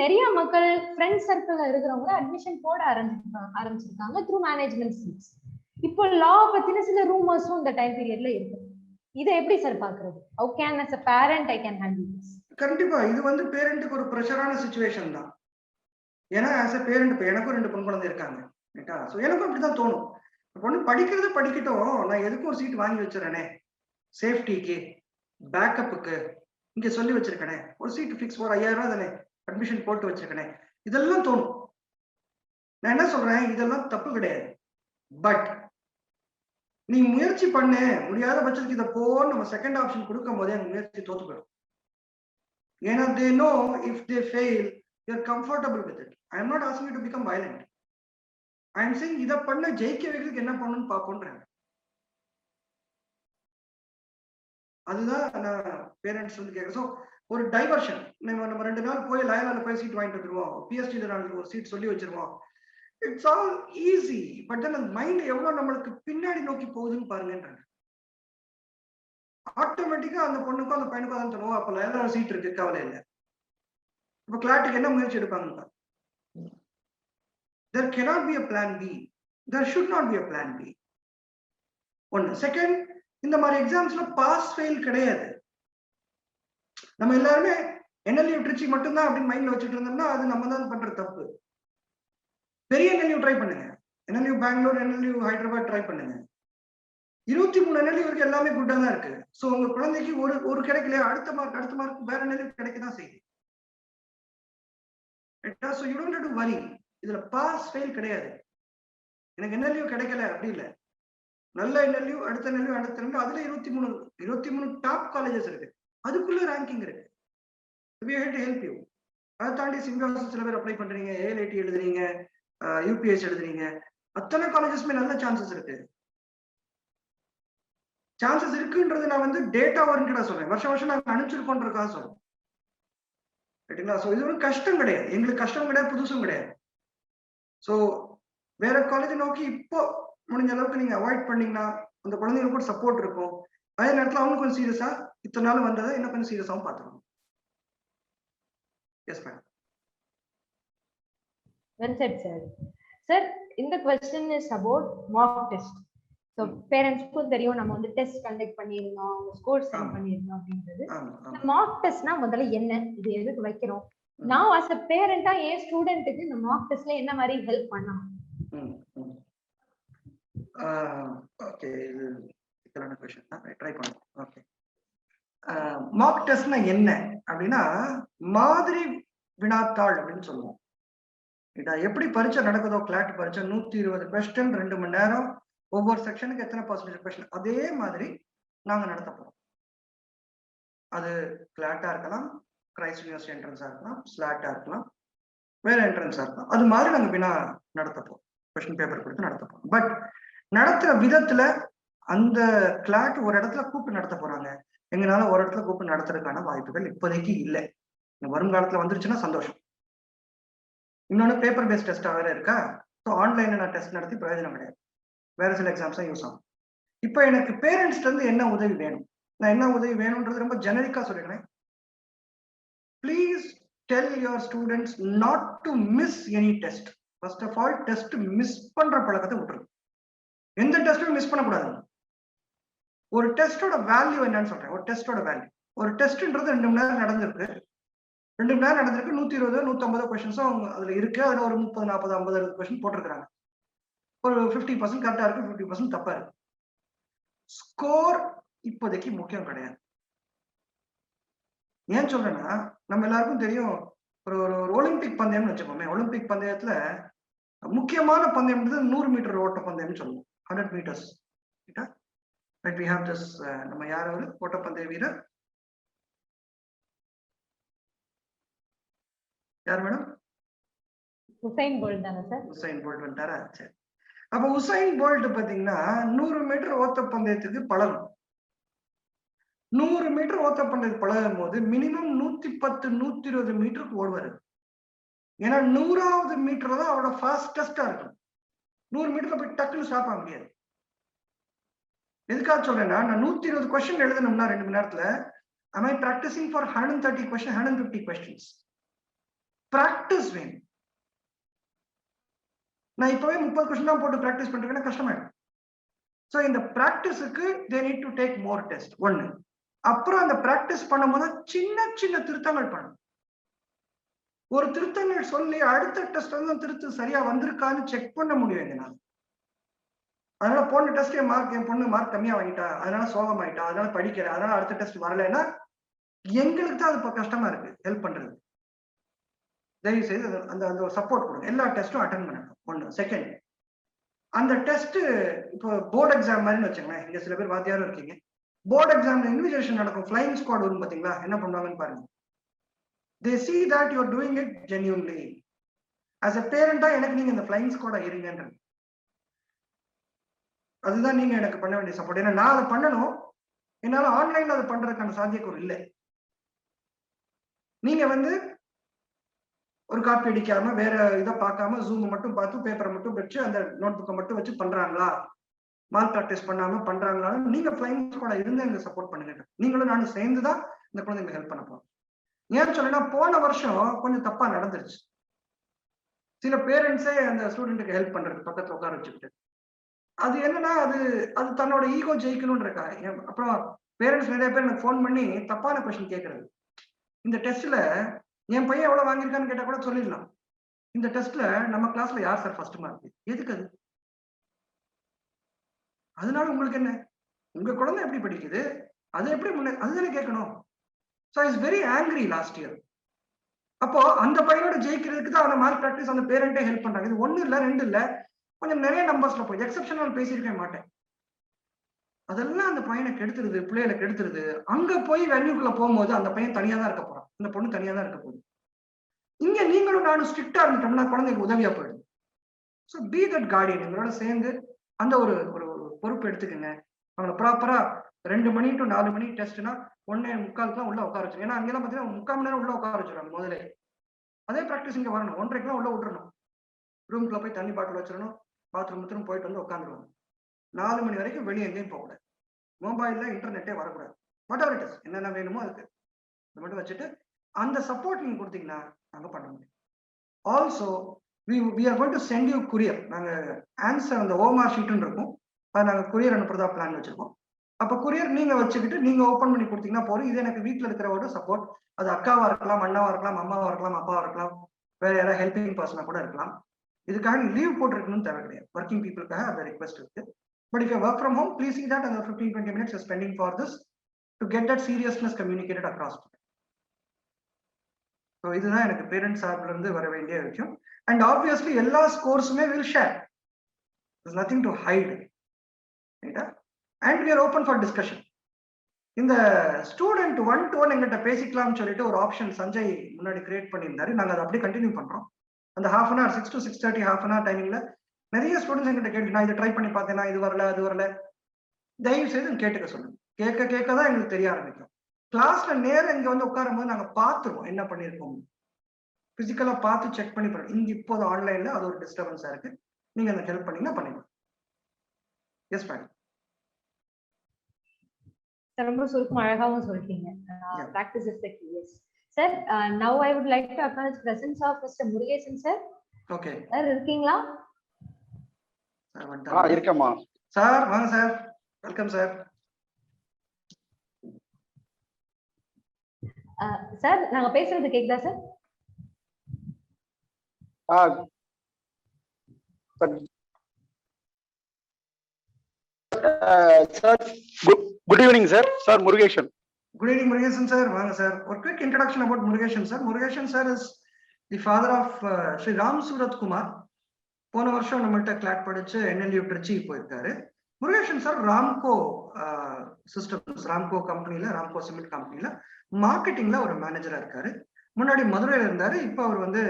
நிறைய மக்கள் ஃப்ரெண்ட் சர்க்கிள்ல இருக்கிறவங்க அட்மிஷன் போட ஆரம்பிச்சிருக்காங்க த்ரூ மேனேஜ்மெண்ட் சீட்ஸ். இப்போ லா பத்தின சில ரூமர்ஸும் இந்த டைம் பீரியட்ல இருக்கு. இதை எப்படி சார் பாக்குறது? How can as a parent I can handle this? கண்டிப்பா இது வந்து பேரண்ட்டுக்கு ஒரு ப்ரெஷரான சிச்சுவேஷன் தான். ஏன்னா ஆஸ் அ பேரண்ட் இப்போ எனக்கும் 2 பெண் குழந்தை இருக்காங்க ரைட்டா. ஸோ எனக்கும் அப்படிதான் தோணும், பொண்ணு படிக்கிறது படிக்கட்டும், நான் எதுக்கும் ஒரு சீட் வாங்கி வச்சிடறேனே, சேஃப்டிக்கு பேக்கப்புக்கு இங்க சொல்லி வச்சிருக்கேனே, ஒரு சீட் ஃபிக்ஸ் ஒரு 5000 ரூபாய் தானே அட்மிஷன் போட்டு வச்சிருக்கேனே, இதெல்லாம் தோணும். நான் என்ன சொல்றேன், இதெல்லாம் தப்பு கிடையாது. பட் நீ முயற்சி பண்ணு, முடியாத பட்சத்துக்கு இதை போன்னு நம்ம செகண்ட் ஆப்ஷன் கொடுக்கும் போதே அந்த முயற்சி தோத்து போயிடும். ஏன்னா they know if they fail you're comfortable with it. I am not asking you to become violent. I am saying இதை பண்ண ஜெயிக்க வைக்கிறதுக்கு என்ன பண்ணணும்னு பார்ப்போன்றேன். அதுதான் நான் பேரண்ட்ஸ் வந்து கேட்குறேன். ஸோ ஒரு டைவர்ஷன், நம்ம 2 நாள் போய் லயலால போய் சீட் வாங்கிட்டு வந்துருவோம், பிஎஸ்டியில் நாளைக்கு ஒரு சீட் சொல்லி வச்சிருவோம், it's all easy. But then அந்த மைண்ட் எவ்வளவு நம்மளுக்கு பின்னாடி நோக்கி போகுதுன்னு பாருங்கன்றாங்க. ஆட்டோமேட்டிக்கா அந்த பொண்ணுக்கும் அந்த பையனுக்கும் தான் தருவோம், அப்ப லயலால சீட் இருக்கு, கவலை இல்லை. இப்ப கிளாட்டுக்கு என்ன முயற்சி எடுப்பாங்க? There cannot be a plan B. There should not be a plan B. ஒன்னு. செகண்ட், இந்த மாதிரி எக்ஸாம்ஸ்ல பாஸ் ஃபெயில் கிடையாது. நம்ம எல்லாருமே என்எல்யூ ட்ரிச்சி மட்டும்தான் அப்படின்னு மைண்ட்ல வச்சுட்டு இருந்தோம்னா அது நம்ம தான் பண்ற தப்பு. பெரிய என்எல்யூ ட்ரை பண்ணுங்க, NLU Bangalore, NLU Hyderabad try பண்ணுங்க. 23 என்எல்யூ இருக்கு, எல்லாமே குட்டா தான் இருக்கு. ஸோ உங்க குழந்தைக்கு ஒரு கிடைக்கல, அடுத்த மார்க் வேற என்எல்யூ கிடைக்கதான் செய்யுது. So you don't have to வரி. இதுல பாஸ் ஃபெயில் கிடையாது. எனக்கு என்எல்யூ கிடைக்கல அப்படி இல்லை, நல்ல என்எல்யூ, அடுத்த என்எல்யூ, அடுத்த என்எல்யூ, அதுல 23 டாப் காலேஜஸ் இருக்கு, அதுக்குள்ள ரேங்கிங் இருக்கு. We are here to help you. அதை தாண்டி சிம்பிளாஸ் சில பேர் அப்ளை பண்றீங்க, ஏஎல்ஐடி எழுதுறீங்க, யூபிஎஸ் எழுதுறீங்க, அத்தனை காலேஜஸ்மே நல்ல சான்சஸ் இருக்கு. சான்சஸ் இருக்குன்றது நான் வந்து டேட்டா ஓரியன்டா சொல்றேன், வருஷம் நாங்க அனுப்பிச்சிருக்கோன்றதுக்காக சொல்றேன் ரைட்டுங்களா. ஸோ இது ஒரு கஷ்டம் கிடையாது, எங்களுக்கு கஷ்டம் கிடையாது, புதுசும் கிடையாது. ஸோ வேற காலேஜ் நோக்கி இப்போ முடிஞ்ச அளவுக்கு நீங்க அவாய்ட் பண்ணீங்கன்னா அந்த குழந்தைங்களுக்கு கூட சப்போர்ட் இருக்கும். அதே நேரத்தில் அவங்க கொஞ்சம் சீரியஸா இத்தனை நாள் வந்ததை இன்னும் கொஞ்சம் சீரியஸாகவும் பார்த்துக்கணும். Yes ma'am. Well set sir. Sir, இந்த question is about mock test. So பேரண்ட்ஸ்க்கும் தெரியும் நம்ம வந்து டெஸ்ட் கண்டக்ட் பண்ணியிருந்தோம், அவங்க ஸ்கோர் சென்ட் பண்ணியிருந்தோம் அப்படின்றது. இந்த மாக் டெஸ்ட்னா முதல்ல என்ன, இது எதுக்கு வைக்கிறோம், நான் as a பேரண்டா என் ஸ்டூடெண்ட்டுக்கு இந்த மாக் டெஸ்ட்ல என்ன மாதிரி ஹெல்ப் பண்ணலாம்? ஓகே, இது சிக்கலான क्वेश्चन தான், ட்ரை பண்ணுவோம். ஓகே, மாக் டெஸ்ட்னா என்ன அப்படின்னா மாதிரி வினாத்தாள் அப்படின்னு சொல்லுவோம். இதா எப்படி பரீட்சை நடக்குதோ, கிளாட் பரீட்சை 120 கொஸ்டின் 2 மணி நேரம், ஒவ்வொரு செக்ஷனுக்கு எத்தனை பர்சன்டேஜ் கொஸ்டின், அதே மாதிரி நாங்க நடத்த போறோம். அது கிளாட்டா இருக்கலாம், கிரைஸ்ட் யூனிவர்சிட்டி என்ட்ரன்ஸா இருக்கலாம், ஸ்லாட்டா இருக்கலாம், வேற என்ட்ரன்ஸா இருக்கலாம், அது மாதிரி நாங்க வினா நடத்த போறோம், கொஸ்டின் பேப்பர் கொடுத்து நடத்த போறோம். பட் நடத்துற விதத்துல அந்த கிளாட் ஒரு இடத்துல கூப்பிட்டு நடத்த போறாங்க, எங்களால ஒரு இடத்துல கூப்பிட்டு நடத்துறதுக்கான வாய்ப்புகள் இப்போதைக்கு இல்லை. வருங்காலத்துல வந்துருச்சுன்னா சந்தோஷம். இன்னொன்னு பேப்பர் பேஸ்ட் டெஸ்டா வேற இருக்கா, ஸோ ஆன்லைன்ல நான் டெஸ்ட் நடத்தி பிரயோஜனம் கிடையாது, வேற சில எக்ஸாம்ஸ் தான் யூஸ் ஆகும். இப்போ எனக்கு பேரண்ட்ஸ்ல இருந்து என்ன உதவி வேணும், நான் என்ன உதவி வேணும்ன்றது ரொம்ப ஜெனரிக்கா சொல்லிடுறேன். Please tell your students not to miss any test. First of all test miss பண்ற பழக்கத்தை விட்டுருங்க, எந்த டெஸ்ட்டும் மிஸ் பண்ணக்கூடாது. ஒரு டெஸ்டோட வேல்யூ என்னன்னு சொல்றேன். ஒரு டெஸ்டோட வேல்யூ, ஒரு டெஸ்ட்ன்றது 2 மணி நேரம் நடந்திருக்கு, 2 மணி நேரம் நடந்திருக்கு, 120 150 கொஸ்டின்ஸும் அதுல இருக்கு, அதுல ஒரு 30 40 50 60 கொஸ்டின் போட்டிருக்காங்க. ஒரு 50% கரெக்டா இருக்கு, 50% தப்பா இருக்கு. ஸ்கோர் இப்போதைக்கு முக்கியம் கிடையாது. ஏன் சொல்றேன்னா, நம்ம எல்லாருக்கும் தெரியும், ஒரு ஒலிம்பிக் பந்தயம்னு வச்சுக்கோமே, ஒலிம்பிக் பந்தயத்துல முக்கியமான பந்தயம்ன்றது 100 மீட்டர் ஓட்ட பந்தயம்னு சொல்லுவோம், 100 metres. But we have this, நம்ம யார் ஒரு ஓட்டப்பந்தய வீரர் யார் மேடம்? உசைன் போல்ட் தானே சார்? உசைன் போல்ட் வந்துட்டாரா? சரி. அப்ப உசைன் போல்ட் பாத்தீங்கன்னா 100 மீட்டர் ஓட்டப்பந்தயத்துக்கு பழகும். 100 மீட்டர் ஓட்டப்பந்தயத்துக்கு பழகும் போது மினிமம் 110 120 மீட்டருக்கு ஓடுவாரு. ஏன்னா 100வது மீட்டர் தான் அவரோட ஃபாஸ்டஸ்டா இருக்கும். 100 மீட்டர்ல போய் டக்குன்னு ஸ்டாப் ஆக முடியாது. எதுக்காக சொல்றேன்னா, நான் 120 கொஸ்டின் எழுதணும்னா 2 மணி நேரத்துல, am I practicing for 130 questions, 150 questions? Practice வேணும். நான் இப்பவே 30 கொஸ்டின் தான் போட்டு பிராக்டிஸ் பண்றேன்னா கஷ்டமாயிடும். ஸோ இந்த பிராக்டிஸுக்கு they need to take more test ஒன்னு. அப்புறம் அந்த பிராக்டிஸ் பண்ணும்போது சின்ன சின்ன திருத்தங்கள் பண்ணணும். ஒரு திருத்தங்கள் சொல்லி அடுத்த டெஸ்ட் வந்து திருத்து சரியா வந்திருக்கான்னு செக் பண்ண முடியும் எங்கனால. அதனால போன டெஸ்ட் என் பொண்ணு மார்க் கம்மியா வாங்கிட்டா, அதனால சோகமாயிட்டா, அதனால படிக்கல, அதனால அடுத்த டெஸ்ட் வரலைன்னா எங்களுக்கு தான் அது இப்போ கஷ்டமா இருக்கு ஹெல்ப் பண்றது. தயவு செய்து அந்த அந்த சப்போர்ட் கொடுங்க. எல்லா டெஸ்ட்டும் அட்டன் பண்ணணும். ஒன்று. செகண்ட், அந்த டெஸ்ட் இப்போ போர்டு எக்ஸாம் மாதிரின்னு வச்சுங்களேன். இங்க சில பேர் வாத்தியாரும் இருக்கீங்க. போர்டு எக்ஸாம்ல இன்விஜிலேஷன் நடக்கும், ஃபிளைங் ஸ்குவாட் வரும் பாத்தீங்களா, என்ன பண்ணுவாங்கன்னு பாருங்க. they see that you are doing it genuinely. as a parent எனக்கு நீங்க இந்த ஃபிளைங் ஸ்குவாடா இருங்கன்றது, அதுதான் நீங்க எனக்கு பண்ண வேண்டிய சப்போர்ட். ஏன்னா நான் அதை பண்ணணும், என்னால ஆன்லைன்ல அதை பண்றதுக்கான சாத்தியக்கூறு இல்லை. நீங்க வந்து ஒரு காப்பி அடிக்காம வேற இதை பார்க்காம ஜூம் மட்டும் பார்த்து பேப்பரை மட்டும் வச்சு அந்த நோட் புக்கை மட்டும் வச்சு பண்றாங்களா, மார்க் ப்ராக்டிஸ் பண்ணாம பண்றாங்களா, நீங்க ஃபிளைங் ஸ்குவாடா இருந்து எனக்கு சப்போர்ட் பண்ணுங்க. நீங்களும் நானும் சேர்ந்துதான் இந்த குழந்தைங்க ஹெல்ப் பண்ண போறோம். ஏன்னு சொன்னா போன வருஷம் கொஞ்சம் தப்பா நடந்துருச்சு. சில பேரண்ட்ஸே அந்த ஸ்டூடெண்ட்டுக்கு ஹெல்ப் பண்றது பக்கத்துல உட்கார வச்சுக்கிட்டு, அது என்னன்னா அது அது தன்னோட ஈகோ ஜெயிக்கணும்ன்றக்கா. அப்புறம் பேரண்ட்ஸ் நிறைய பேர் எனக்கு ஃபோன் பண்ணி தப்பான கொஸ்டின் கேட்கறது. இந்த டெஸ்ட்ல என் பையன் எவ்வளவு வாங்கியிருக்கான்னு கேட்டா கூட சொல்லிடலாம். இந்த டெஸ்ட்ல நம்ம கிளாஸ்ல யார் சார் ஃபர்ஸ்ட் மார்க், எதுக்கு அது? அதனால உங்களுக்கு என்ன, உங்க குழந்தை எப்படி படிக்குது, அது எப்படி அதுதானே கேட்கணும். So is very angry last year. அப்போ அந்த பையனோட ஜெயிக்கிறதுக்கு தான் அந்த மார்க் ப்ராக்டிஸ் அந்த பேரண்டே ஹெல்ப் பண்றாங்க. இது ஒண்ணு இல்ல, ரெண்டு இல்ல, கொஞ்சம் நிறைய நம்பர்ஸ்ல போய் எக்ஸப்ஷனல் பேசியிருக்க மாட்டேன். அதெல்லாம் அந்த பையனை கெடுத்துருது, பிள்ளைகளை கெடுத்துருது. அங்க போய் வென்யூக்குள்ள போகும்போது அந்த பையன் தனியா தான் இருக்க போறான், இந்த பொண்ணு தனியா தான் இருக்க போகுது. இங்க நீங்களும் நானும் ஸ்ட்ரிக்டா இருந்துட்டோம்னா குழந்தைக்கு உதவியா போயிடும். ஸோ பி தட் கார்டியன், எங்களோட சேர்ந்து அந்த ஒரு ஒரு பொறுப்பு எடுத்துக்கங்க. அவங்களை ப்ராப்பரா 2 மணி டு 4 மணி டெஸ்ட்னா 1:45 உள்ள உட்கார வச்சு. ஏன்னா அங்கெல்லாம் பாத்தீங்கன்னா 3/4 மணி நேரம் உள்ள உட்கார வச்சிருவாங்க முதல்ல. அதே ப்ராக்டிஸ் இங்க வரணும். 1:30 உள்ள விட்டுறணும். ரூம்குள்ள போய் தண்ணி பாட்டில் வச்சிடணும், பாத்ரூம் போயிட்டு வந்து உட்காந்துருவாங்க. 4 மணி வரைக்கும் வெளியே எங்கேயும் போகக்கூடாது. மொபைல்ல இன்டர்நெட்டே வரக்கூடாது. வாட் எவர் இட் இஸ், என்னென்ன வேணுமோ அதுக்கு இதை மட்டும் வச்சுட்டு அந்த சப்போர்ட் நீங்க கொடுத்தீங்கன்னா நாங்க பண்ண முடியும். Also we are going to send you courier. நாங்க ஆன்சர் அந்த ஓமார் ஷீட்னு இருக்கும், அதை நாங்க கொரியர் அனுப்புறதா பிளான் வச்சிருக்கோம். அப்ப கொரியர் நீங்க வச்சுக்கிட்டு நீங்க ஓபன் பண்ணி கொடுத்தீங்கன்னா போதும். இது எனக்கு வீட்டுல இருக்கிறவோட சப்போர்ட். அது அக்காவா இருக்கலாம், அண்ணாவா இருக்கலாம், அம்மாவா இருக்கலாம், அப்பாவா இருக்கலாம், வேற யாராவது ஹெல்பிங் பர்சனா கூட இருக்கலாம். இதுக்காக லீவ் போட்டுருக்கணும்னு தேவை கிடையாது. ஒர்க்கிங் பீப்புளுக்காக அந்த ரிக்வெஸ்ட் இருக்கு. But if you work from home, please see that அந்த 15-20 minutes you're spending for this to get that seriousness communicated across. So இதுதான் எனக்கு பேரண்ட்ஸ் சார்பில் இருந்து வர வேண்டிய விஷயம். அண்ட் ஆப்வியஸ்லி எல்லா ஸ்கோர்ஸுமே will share, there's nothing to hide. ரைட்டா? And we are open for discussion. இந்த ஸ்டூடெண்ட் 1-to-1 எங்கிட்ட பேசிக்கலாம்னு சொல்லிட்டு ஒரு ஆப்ஷன் சஞ்சய் முன்னாடி கிரியேட் பண்ணியிருந்தாரு. நாங்கள் அதை அப்படியே கண்டினியூ பண்றோம். அந்த half an hour 6 to 6:30 half an hour டைமிங்ல நிறைய ஸ்டூடெண்ட்ஸ் எங்கிட்ட கேட்டு, நான் இதை ட்ரை பண்ணி பார்த்தேன்னா இது வரல அது வரல. தயவு செய்து கேட்டுக்க சொல்லுங்க. கேட்க தான் எங்களுக்கு தெரிய ஆரம்பிக்கும். கிளாஸ்ல நேரம் இங்க வந்து உட்காரும் போது நாங்க பார்த்துருவோம் என்ன பண்ணிருக்கோம், பிசிக்கலா பார்த்து செக் பண்ணி பண்ணுவோம். இங்க இப்போது ஆன்லைன்ல அது ஒரு டிஸ்டர்பன்ஸா இருக்கு, நீங்க அந்த ஹெல்ப் பண்ணீங்கன்னா பண்ணிக்கலாம். Yes madam. ரொம்ப சுருக்கமா அழகாவும் சொல்லிட்டீங்க. Practice is the key. Yes sir. Now I would like to acknowledge presence of Mr. Murugesan sir. Okay sir, இருக்கீங்களா? இருக்கேம்மா சார். வாங்க சார், வெல்கம் சார். சார் நாங்க பேசுறது கேக்குதா sir? Sir good evening sir. Sir Murugesan. Good evening Murugesan sir. வாங்க sir. ஒரு quick introduction about Murugesan sir. Murugesan sir is the father of Sri Ram Surat Kumar. போன வருஷம் நம்மள்ட்ட Claude படிச்சு NLU Trichy போயிருக்காரு. முருகேசன் சார் ராம்கோ சிஸ்டம்ஸ், ராம்கோ கம்பெனில, ராம்கோ சிமெண்ட் கம்பெனில மார்க்கெட்டிங்ல ஒரு மேனேஜரா இருக்காரு. முன்னாடி மதுரையில இருந்தாரு, இப்போ அவர் வந்து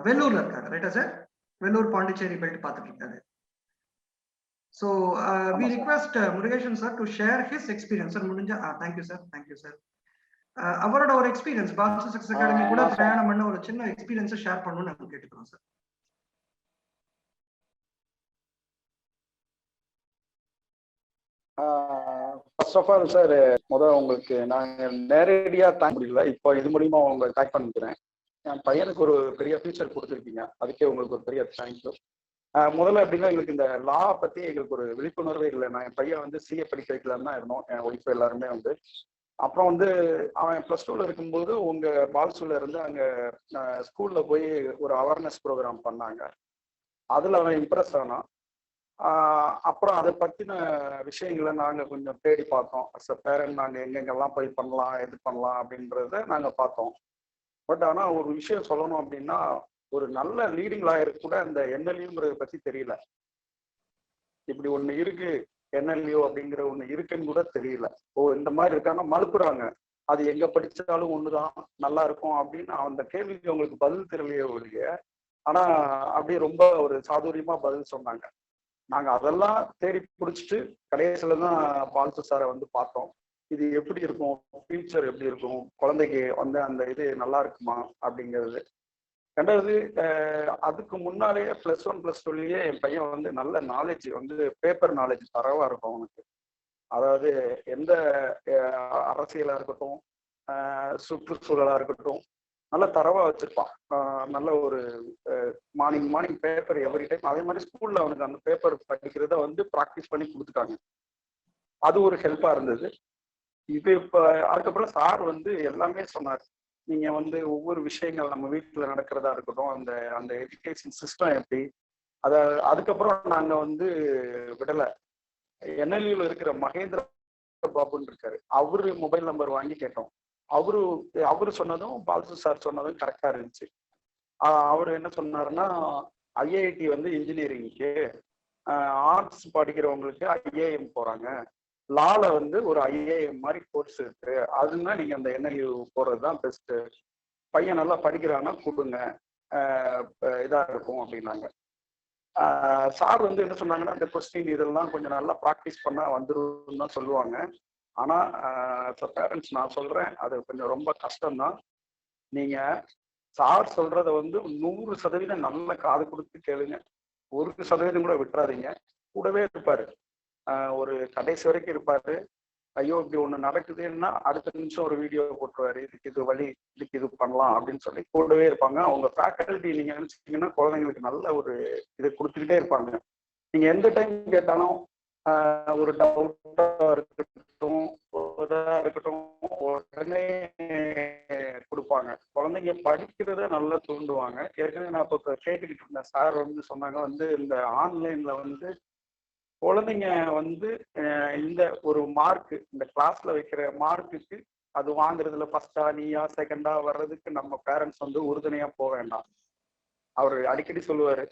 வெள்ளூர்ல இருக்காரு. ரைட்டா சார்? வெள்ளூர் பாண்டிச்சேரி பெல்ட் பார்த்துட்டு இருக்காரு. So we request Murugesan sir to share his experience. Sir முடிஞ்சா thank you sir. அவரோட ஒரு எக்ஸ்பீரியன்ஸ் பால்ஸ் சக்சஸ் அகாடமி கூட பிரயாணம் பண்ண ஒரு சின்ன எக்ஸ்பீரியன்ஸை ஷேர் பண்ணணும்னு நாங்க கேட்டுக்கிறோம் sir. First of all sir, முதல்ல உங்களுக்கு நான் நேரடியாக தேங்க் முடியல, இப்போ இது மூலியமா உங்களை தேங்க் பண்ணிக்கிறேன். என் பையனுக்கு ஒரு பெரிய ஃபியூச்சர் கொடுத்துருக்கீங்க. அதுக்கே உங்களுக்கு ஒரு பெரிய தேங்க்யூ. முதல்ல எப்படின்னா எங்களுக்கு இந்த லா பத்தி எங்களுக்கு ஒரு விழிப்புணர்வே இல்லை. நான் என் பையன் வந்து சிஏ படிக்க வைக்கலான்னு தான் இருந்தோம், என் ஒய்ஃப் எல்லாருமே வந்து. அப்புறம் வந்து அவன் +2ல இருக்கும்போது உங்க பால்சூல இருந்து அங்க ஸ்கூல்ல போய் ஒரு அவேர்னஸ் ப்ரோக்ராம் பண்ணாங்க. அதுல அவன் இம்ப்ரெஸ் ஆனான். அப்புறம் அதை பத்தின விஷயங்களை நாங்க கொஞ்சம் தேடி பார்த்தோம். அஸ் அ பேரண்ட் நாங்க எங்கெங்கெல்லாம் போய் பண்ணலாம், எது பண்ணலாம் அப்படின்றத நாங்க பார்த்தோம். பட் ஆனா ஒரு விஷயம் சொல்லணும் அப்படின்னா, ஒரு நல்ல லீடிங் லாயருக்கு கூட இந்த என்எல்யூங்கிறத பத்தி தெரியல. இப்படி ஒண்ணு இருக்கு, என்எல்யூ அப்படிங்கிற ஒண்ணு இருக்குன்னு கூட தெரியல. இந்த மாதிரி இருக்காங்க, மறுப்புறாங்க. அது எங்க படிச்சாலும் ஒண்ணுதான், நல்லா இருக்கும் அப்படின்னு அந்த கேள்விக்கு அவங்களுக்கு பதில் தெரியலையே ஒழிய, ஆனா அப்படியே ரொம்ப ஒரு சாதுரியமா பதில் சொன்னாங்க. நாங்க அதெல்லாம் தேடி பிடிச்சிட்டு கடைசியில தான் பால்சு சாரை வந்து பார்த்தோம். இது எப்படி இருக்கும், ஃபியூச்சர் எப்படி இருக்கும், குழந்தைக்கு வந்து அந்த இது நல்லா இருக்குமா அப்படிங்கிறது. ரெண்டாவது, அதுக்கு முன்னாலேயே +1 +2லயே என் பையன் வந்து நல்ல நாலேஜ் வந்து பேப்பர் நாலேஜ் தரவா இருக்கும் அவனுக்கு. அதாவது எந்த அரசியலா இருக்கட்டும், சுற்றுச்சூழலா இருக்கட்டும், நல்ல தரவா வச்சிருப்பான். நல்ல ஒரு மார்னிங் பேப்பர் எவ்ரி டைம். அதே மாதிரி ஸ்கூல்ல அவனுக்கு அந்த பேப்பர் படிக்கிறத வந்து ப்ராக்டிஸ் பண்ணி கொடுத்துட்டாங்க. அது ஒரு ஹெல்ப்பா இருந்தது. இது இப்ப அதுக்கப்புறம் சார் வந்து எல்லாமே சொன்னார். நீங்க வந்து ஒவ்வொரு விஷயங்கள் நம்ம வீட்டுல நடக்கிறதா இருக்கட்டும், அந்த அந்த எஜுகேஷன் சிஸ்டம் எப்படி, அதுக்கப்புறம் நாங்க வந்து விடல. என்எல்யூல இருக்கிற மகேந்திர பாபுன்னு இருக்காரு, அவரு மொபைல் நம்பர் வாங்கி கேட்டோம். அவரு சொன்னதும் பால்சு சார் சொன்னதும் கரெக்டா இருந்துச்சு. அவரு என்ன சொன்னாருன்னா, ஐஐடி வந்து இன்ஜினியரிங்க்கு, ஆர்ட்ஸ் படிக்கிறவங்களுக்கு ஐஏஎம் போறாங்க, லால வந்து ஒரு ஐஏஎம் மாதிரி கோர்ஸ் இருக்கு, அதுன்னா நீங்க அந்த என்எல்யூ போறதுதான் பெஸ்ட். பையன் நல்லா படிக்கிறான்னா கூப்பிடுங்க, இதா இருக்கும் அப்படின்னாங்க. சார் வந்து என்ன சொன்னாங்கன்னா, இந்த கொஸ்டின் இதெல்லாம் கொஞ்சம் நல்லா ப்ராக்டிஸ் பண்ணா வந்துடும் தான் சொல்லுவாங்க. ஆனா பேரண்ட்ஸ் நான் சொல்றேன், அது கொஞ்சம் ரொம்ப கஷ்டம்தான். நீங்க சார் சொல்றத வந்து 100% நல்ல காது கொடுத்து கேளுங்க. 1% கூட விட்டுறாதீங்க. கூடவே இருப்பாரு, ஒரு கடைசி வரைக்கும் இருப்பாரு. ஐயோ இப்படி ஒண்ணு நடக்குதுன்னா அடுத்த நிமிஷம் ஒரு வீடியோ போட்டுருவாரு, இதுக்கு இது வழி, இதுக்கு இது பண்ணலாம் அப்படின்னு சொல்லி கூடவே இருப்பாங்க. அவங்க ஃபேக்கல்ட்டி நீங்க நினைச்சீங்கன்னா குழந்தைங்களுக்கு நல்ல ஒரு இது கொடுத்துக்கிட்டே இருப்பாங்க. நீங்க எந்த டைம் கேட்டாலும் ஒரு டவுட்டா இருக்கட்டும், இருக்கட்டும், உடனே கொடுப்பாங்க. குழந்தைங்க படிக்கிறத நல்லா தூண்டுவாங்க. ஏற்கனவே நான் இப்போ கேட்டுக்கிட்டு இருந்தேன், சார் வந்து சொன்னாங்க வந்து இந்த ஆன்லைன்ல வந்து குழந்தைங்க வந்து இந்த ஒரு மார்க், இந்த கிளாஸ்ல வைக்கிற மார்க்குக்கு அது வாங்குறதுல ஃபர்ஸ்டா நீயா செகண்டா வர்றதுக்கு நம்ம பேரண்ட்ஸ் வந்து உறுதுணையா போக வேண்டாம். அவர் அடிக்கடி சொல்லுவாரு,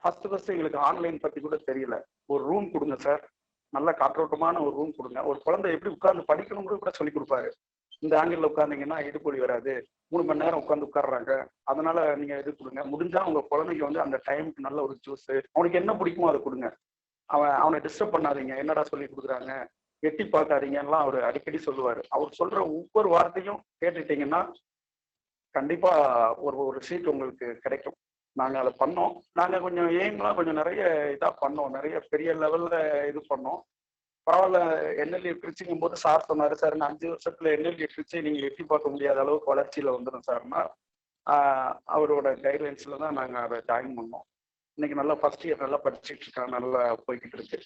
ஃபர்ஸ்ட் எங்களுக்கு ஆன்லைன் பத்தி கூட தெரியல, ஒரு ரூம் கொடுங்க சார், நல்ல காற்றோட்டமான ஒரு ரூம் கொடுங்க, ஒரு குழந்தை எப்படி உட்கார்ந்து படிக்கணும்னு கூட சொல்லி கொடுப்பாரு. இந்த ஆங்கிள் உட்கார்ந்தீங்கன்னா இடுப்பொலி வராது, 3 மணி நேரம் உட்கார்றாங்க, அதனால நீங்க இது கொடுங்க. முடிஞ்சா உங்க குழந்தைக்கு வந்து அந்த டைமுக்கு நல்ல ஒரு ஜூஸ், அவனுக்கு என்ன பிடிக்குமோ அதை கொடுங்க. அவனை டிஸ்டர்ப் பண்ணாதீங்க, என்னடா சொல்லி கொடுக்குறாங்க, எட்டி பார்க்காதீங்க எல்லாம் அவர் அடிக்கடி சொல்லுவாரு. அவர் சொல்ற ஒவ்வொரு வார்த்தையும் கேட்டுட்டீங்கன்னா கண்டிப்பா ஒரு சீட் உங்களுக்கு கிடைக்கும். நாங்க அதை பண்ணோம். நாங்க கொஞ்சம் எய்ம்லாம் கொஞ்சம் நிறைய இதா பண்ணோம், நிறைய பெரிய லெவல்ல இது பண்ணோம். பரவாயில்ல, என்எல்ஏ திருச்சிங்கும் போது சார் சொன்னாரு, சார் நான் 5 வருஷத்துல என்எல்ஏ திருச்சி நீங்க எட்டி பார்க்க முடியாத அளவுக்கு வளர்ச்சியில வந்துடும் சார்னா, அவரோட கைட்லைன்ஸ்ல தான் நாங்க அதை ஜாயின் பண்ணோம். இன்னைக்கு நல்லா ஃபர்ஸ்ட் இயர் நல்லா படிச்சுட்டு இருக்கான், நல்லா போய்கிட்டு இருக்கு.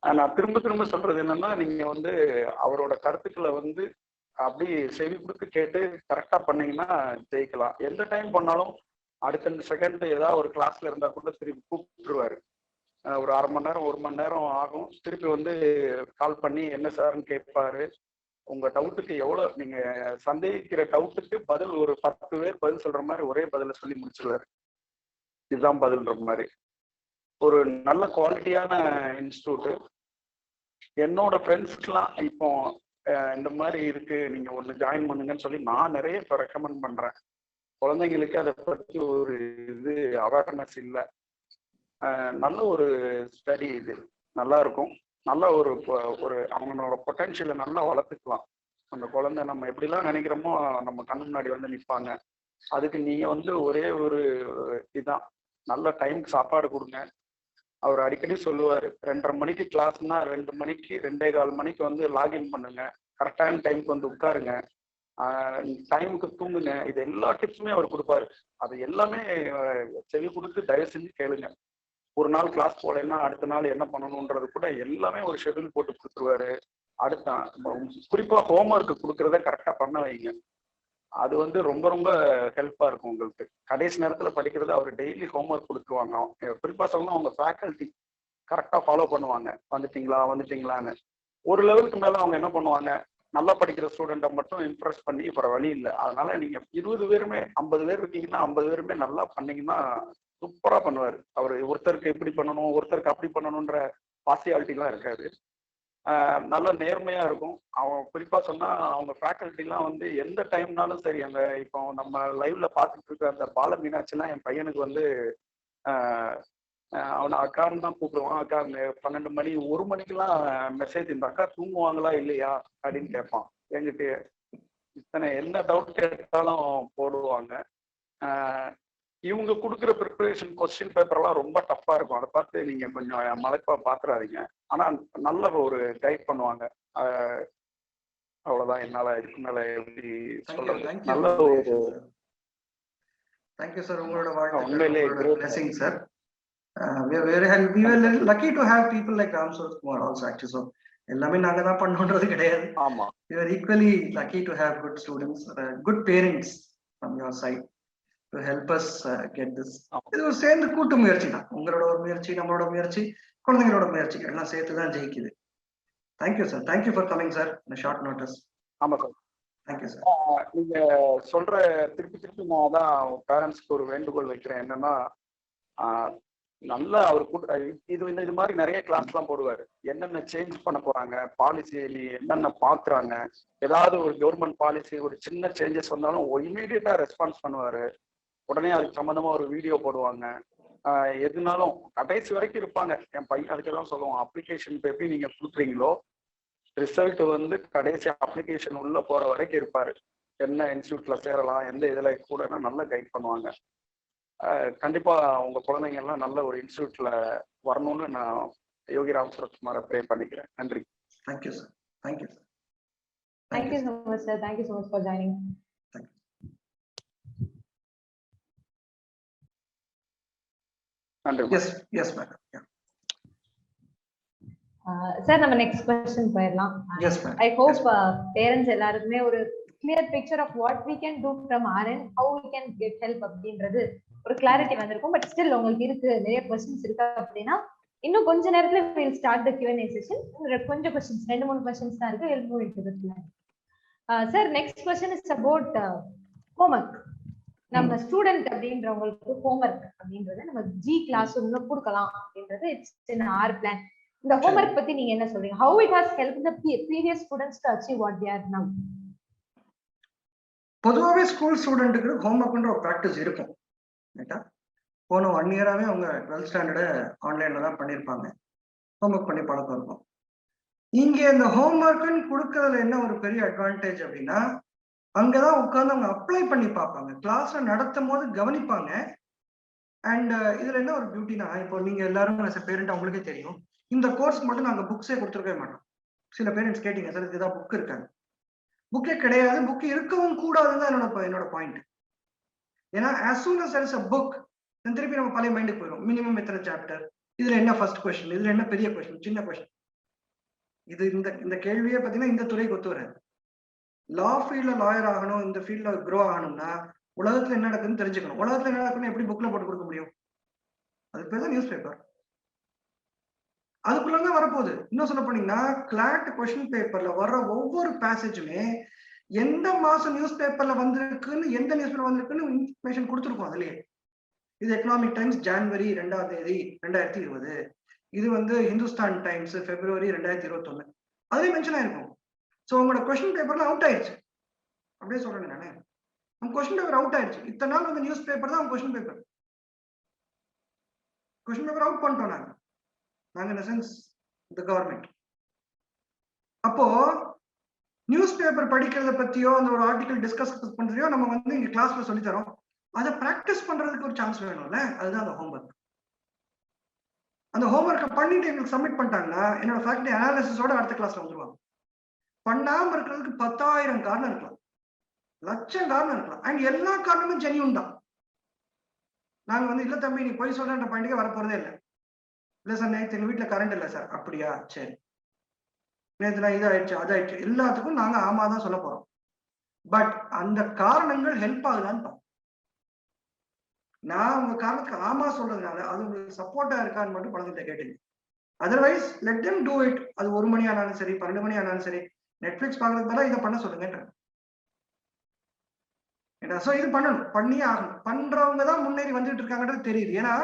நான் திரும்ப சொல்றது என்னன்னா, நீங்க வந்து அவரோட கருத்துக்களை வந்து அப்படி செவி கொடுத்து கேட்டு கரெக்டா பண்ணீங்கன்னா ஜெயிக்கலாம். எந்த டைம் பண்ணாலும் அடுத்த செகண்ட் ஏதாவது ஒரு கிளாஸ்ல இருந்தா கூட திருப்பி கூப்பிட்டுருவாரு. ஒரு அரை மணி நேரம் 1 மணி நேரம் ஆகும், திருப்பி வந்து கால் பண்ணி என்ன சார்ன்னு கேட்பாரு. உங்க டவுட்டுக்கு எவ்வளவு நீங்க சந்தேகிக்கிற டவுட்டுக்கு பதில் ஒரு 10 பேர் பதில் சொல்ற மாதிரி ஒரே பதில சொல்லி முடிச்சிருவாரு. இதுதான் பதில்ன்ற மாதிரி ஒரு நல்ல குவாலிட்டியான இன்ஸ்டியூட். என்னோட ஃப்ரெண்ட்ஸ்க்குலாம் இப்போ இந்த மாதிரி இருக்கு, நீங்க ஒன்று ஜாயின் பண்ணுங்கன்னு சொல்லி நான் நிறைய இப்போ ரெக்கமெண்ட் பண்றேன். குழந்தைங்களுக்கு அதை பற்றி ஒரு இது அவேர்னஸ் இல்லை. நல்ல ஒரு ஸ்டடி, இது நல்லா இருக்கும். நல்ல ஒரு அவங்களோட பொட்டன்ஷியலை நல்லா வளர்த்துக்கலாம். அந்த குழந்தை நம்ம எப்படிலாம் நினைக்கிறோமோ நம்ம கண்ணு முன்னாடி வந்து நிற்பாங்க. அதுக்கு நீங்க வந்து ஒரே ஒரு இதுதான், நல்ல டைமுக்கு சாப்பாடு கொடுங்க. அவர் அடிக்கடி சொல்லுவார், 2:30 மணிக்கு கிளாஸ்னா 2 மணிக்கு 2:15 மணிக்கு வந்து லாகின் பண்ணுங்க, கரெக்டான டைமுக்கு வந்து உட்காருங்க. டைமுக்கு தூங்குங்க, இது எல்லா டிப்ஸுமே அவர் கொடுப்பாரு. அது எல்லாமே செவி கொடுத்து தயவு செஞ்சு கேளுங்க. ஒரு நாள் கிளாஸ் போகலைன்னா அடுத்த நாள் என்ன பண்ணணுன்றது கூட எல்லாமே ஒரு ஷெட்யூல் போட்டு கொடுத்துருவாரு. அடுத்த குறிப்பா ஹோம்ஒர்க் கொடுக்கறத கரெக்டா பண்ண வைங்க. அது வந்து ரொம்ப ரொம்ப ஹெல்ப்பா இருக்கும் உங்களுக்கு. கடைசி நேரத்துல படிக்கிறது அவர் டெய்லி ஹோம்ஒர்க் கொடுத்துருவாங்க. குறிப்பா சொல்லணும், அவங்க ஃபேக்கல்ட்டி கரெக்டா ஃபாலோ பண்ணுவாங்க. வந்துட்டீங்களான்னு. ஒரு லெவலுக்கு மேல அவங்க என்ன பண்ணுவாங்க, நல்லா படிக்கிற ஸ்டூடெண்ட்டை மட்டும் இம்ப்ரெஸ் பண்ணி இப்போ வழி இல்லை. அதனால நீங்க 20 பேருமே 50 பேர் இருக்கீங்கன்னா 50 பேருமே நல்லா பண்ணீங்கன்னா சூப்பரா பண்ணுவாரு. அவர் ஒருத்தருக்கு இப்படி பண்ணணும், ஒருத்தருக்கு அப்படி பண்ணணும்ன்ற பார்சியாலிட்டிலாம் இருக்காது. நல்ல நேர்மையா இருக்கும். அவன் குறிப்பா சொன்னா அவங்க ஃபேக்கல்ட்டிலாம் வந்து எந்த டைம்னாலும் சரி, அந்த இப்போ நம்ம லைவ்ல பார்த்துட்டு இருக்க அந்த பால மீனாட்சிலாம் என் பையனுக்கு வந்து அவனை அக்கான்னு தான் கூப்பிடுவான். அக்கா 12 மணி 1 மணிக்கெல்லாம் மெசேஜ், இந்த அக்கா தூங்குவாங்களா இல்லையா அப்படின்னு கேட்பான் என்கிட்ட. இத்தனை என்ன டவுட் கேட்டாலும் போடுவாங்க. இவங்க கொடுக்குற ப்ரிப்பரேஷன் கொஸ்டின் பேப்பர்லாம் ரொம்ப டஃப்பா இருக்கும். அதை பார்த்து நீங்க கொஞ்சம் மலைப்பா பாத்துறாதீங்க. ஆனா நல்ல ஒரு கைட் பண்ணுவாங்க. அவ்வளவுதான் என்னால இதுக்கு மேல எப்படி சொல்றது. நல்ல ஒரு தேங்க்யூ சார். உங்களோட வாழ்த்துக்கள் sir. We were lucky to have people like Ram Surat Kumar also actually. So எல்லாமே நாங்க தான் பண்ணோன்றது கிடையாது. ஆமா, we are equally lucky to have good students, good parents from your side to help us get this. இது ஒரு சேர்ந்து கூட்டு முயற்சி தான். உங்களோட ஒரு முயற்சி, நம்மளோட முயற்சி, குழந்தைங்களோட முயற்சி எல்லாம் சேர்த்து தான் ஜெயிக்குது. Thank you sir. Thank you for coming sir in short notice. ஆமா சார். Thank you sir. நீங்க சொல்ற திருப்பி நான் தான் பேரண்ட்ஸ்க்கு ஒரு வேண்டுகோள் வைக்கிறேன். என்னன்னா, நல்லா அவர் இது மாதிரி நிறைய கிளாஸ் எல்லாம் போடுவாரு. என்னென்ன சேஞ்ச் பண்ண போறாங்க, பாலிசி என்னென்ன பாக்குறாங்க, ஏதாவது ஒரு கவர்மெண்ட் பாலிசி ஒரு சின்ன சேஞ்சஸ் வந்தாலும் இமீடியட்டா ரெஸ்பான்ஸ் பண்ணுவாரு. உடனே அதுக்கு சம்பந்தமா ஒரு வீடியோ போடுவாங்க. எதுனாலும் கடைசி வரைக்கும் இருப்பாங்க. என் பையன் அதுக்கெல்லாம் சொல்லுவான், அப்ளிகேஷன் எப்படி நீங்க கொடுக்குறீங்களோ ரிசல்ட் வந்து கடைசி அப்ளிகேஷன் உள்ள போற வரைக்கும் இருப்பாரு. என்ன இன்ஸ்டியூட்ல சேரலாம், எந்த இதுல கூட நல்லா கைட் பண்ணுவாங்க. கண்டிப்பா உங்க குழந்தைங்க எல்லாம் நல்ல ஒரு இன்ஸ்டியூட்ல வரணும்னு நான் யோகி ராம் சுரத் குமாரை ப்ரே பண்ணிக்கிறேன். நன்றி. Thank you sir. Thank you sir. Thank you so much sir. Thank you so much for joining. நன்றி. Yes madam. சார் நம்ம நெக்ஸ்ட் क्वेश्चन போயிடலாம். Yes madam. I hope parents எல்லாருக்குமே ஒரு clear picture of what we can do from our end, how we can get help அப்படின்றது ஒரு clarity வந்திருக்கும். But still உங்களுக்கு இருக்கு, நிறைய क्वेश्चंस இருக்கு அப்படின்னா இன்னும் கொஞ்ச நேரத்துல we'll start the Q&A session. கொஞ்சம் क्वेश्चंस 2-3 क्वेश्चंस தான் இருக்கு. we'll move into the plan. Sir next question is about homework. நம்ம ஸ்டூடெண்ட் அப்படின்றவங்களுக்கு homework அப்படின்றது நம்ம G கிளாஸ் ரூம்ல கொடுக்கலாம் அப்படின்றது it's in our plan. இந்த homework பத்தி நீங்க என்ன சொல்றீங்க? How it has helped the previous students to achieve what they are now? பொதுவாகவே ஸ்கூல் ஸ்டூடெண்ட்டுக்கு ஹோம்ஒர்க்ன்ற ஒரு ப்ராக்டிஸ் இருக்கும். போன 1 இயராகவே அவங்க 12th ஸ்டாண்டர்டு ஆன்லைன்ல தான் பண்ணியிருப்பாங்க. ஹோம்ஒர்க் பண்ணி பழக்கம் இருக்கும். இங்கே இந்த ஹோம்ஒர்க்குன்னு கொடுக்கறதுல என்ன ஒரு பெரிய அட்வான்டேஜ் அப்படின்னா, அங்கதான் உட்காந்து அவங்க அப்ளை பண்ணி பார்ப்பாங்க. கிளாஸ்ல நடத்தும் போது கவனிப்பாங்க. அண்ட் இதுல என்ன ஒரு பியூட்டினா, இப்போ நீங்க எல்லாரும் பேரண்ட் அவங்களுக்கே தெரியும், இந்த கோர்ஸ் மட்டும் நாங்க புக்ஸே கொடுத்துருக்கவே மாட்டோம். சில பேரண்ட்ஸ் கேட்டீங்க சார் இதுதான் புக் இருக்காங்க. புக்கே கிடையாது, புக் இருக்கவும் கூடாதுன்னு தான் என்னோட பாயிண்ட். ஏன்னா as soon as there is a book, திருப்பி நம்ம பழைய மைண்டுக்கு போயிடும். மினிமம் எத்தனை சாப்டர், இதுல என்ன ஃபர்ஸ்ட் கொஸ்டின், இதுல என்ன பெரிய கொஸ்டின், சின்ன கொஸ்டின். இது இந்த கேள்வியே பார்த்தீங்கன்னா இந்த துறைக்கு ஒத்து வராது. லா ஃபீல்ட்ல லாயர் ஆகணும், இந்த ஃபீல்ட்ல க்ரோ ஆகணும்னா உலகத்துல என்ன நடக்குதுன்னு தெரிஞ்சுக்கணும். உலகத்துல என்ன நடக்குன்னு எப்படி புக்ல போட்டு கொடுக்க முடியும்? அது பேர் தான் நியூஸ் பேப்பர். அதுக்குள்ள வரப்போகுது. இன்னும் சொல்ல போனீங்கன்னா கிளாட் கொஸ்டின் பேப்பர்ல வர்ற ஒவ்வொரு பேசேஜுமே எந்த மாசம் நியூஸ் பேப்பர்ல வந்திருக்குன்னு, எந்த நியூஸ் பேப்பர் வந்திருக்குன்னு இன்ஃபர்மேஷன் கொடுத்துருக்கோம். அதுலயே இது எக்கனாமிக் டைம்ஸ் ஜனவரி 2ஆம் தேதி 2020, இது ஹிந்துஸ்தான் டைம்ஸ் பிப்ரவரி 2021, அதுலயே மென்ஷன் ஆயிருக்கும். ஸோ உங்களோட கொஸ்டின் பேப்பர்ல அவுட் ஆயிடுச்சு. அப்படியே சொல்றேன் நானே, நம்ம கொஸ்டின் பேப்பர் அவுட் ஆயிடுச்சு. இத்தனை நாள் நியூஸ் பேப்பர் தான் கொஸ்டின் பேப்பர் அவுட் பண்ணிட்டோம் நாங்க in a sense the government. அப்போ நியூஸ் பேப்பர் படிக்கிறத பத்தியோ அந்த ஒரு ஆர்டிகல் டிஸ்கஸ் பண்றதையோ நம்ம இங்க கிளாஸ்ல சொல்லி தரோம். அதை பிராக்டிஸ் பண்றதுக்கு ஒரு சான்ஸ் வேணும்ல, அதுதான் அந்த ஹோம்ஒர்க். அந்த ஹோம்ஒர்க்கை பண்ணிட்டு எங்களுக்கு சப்மிட் பண்ணிட்டாங்கன்னா என்னோட ஃபேக்டரி அனாலிசிஸோட அடுத்த கிளாஸ்ல வந்துருவாங்க. பண்ணாம இருக்கிறதுக்கு 10,000 காரணம் இருக்கலாம். லட்சம் காரணம் இருக்கலாம். அண்ட் எல்லா காரணமும் ஜென்யூன் தான். நாங்க வந்து இல்ல தம்பி நீ போய் சொல்றன்ற பாயிண்ட்டுக்கே வரப்போறதே இல்லை. இல்ல சார் நேற்று எங்க வீட்டுல கரண்ட் இல்லை சார். அப்படியா, சரி. நேற்று நான் இதாயிடுச்சு அதாயிடுச்சு எல்லாத்துக்கும் நாங்க ஆமா தான் சொல்ல போறோம். பட் அந்த காரணங்கள் ஹெல்ப் ஆகுதான்னு பாருங்க. நான் உங்க காரணத்துக்கு ஆமா சொல்றதுனால அது உங்களுக்கு சப்போர்ட்டா இருக்கான்னு மட்டும் குழந்தைகிட்ட கேட்டுங்க. Otherwise let them do it. அது 1 மணி ஆனாலும் சரி 12 மணி ஆனாலும் சரி நெட்ஃபிளிக்ஸ் பாக்குறதுக்கு பதிலாக இதை பண்ண சொல்லுங்க. சோ இது பண்ணணும், பண்ணியே ஆகணும். பண்றவங்க தான் முன்னேறி வந்துட்டு இருக்காங்கன்றது தெரியுது. ஏன்னா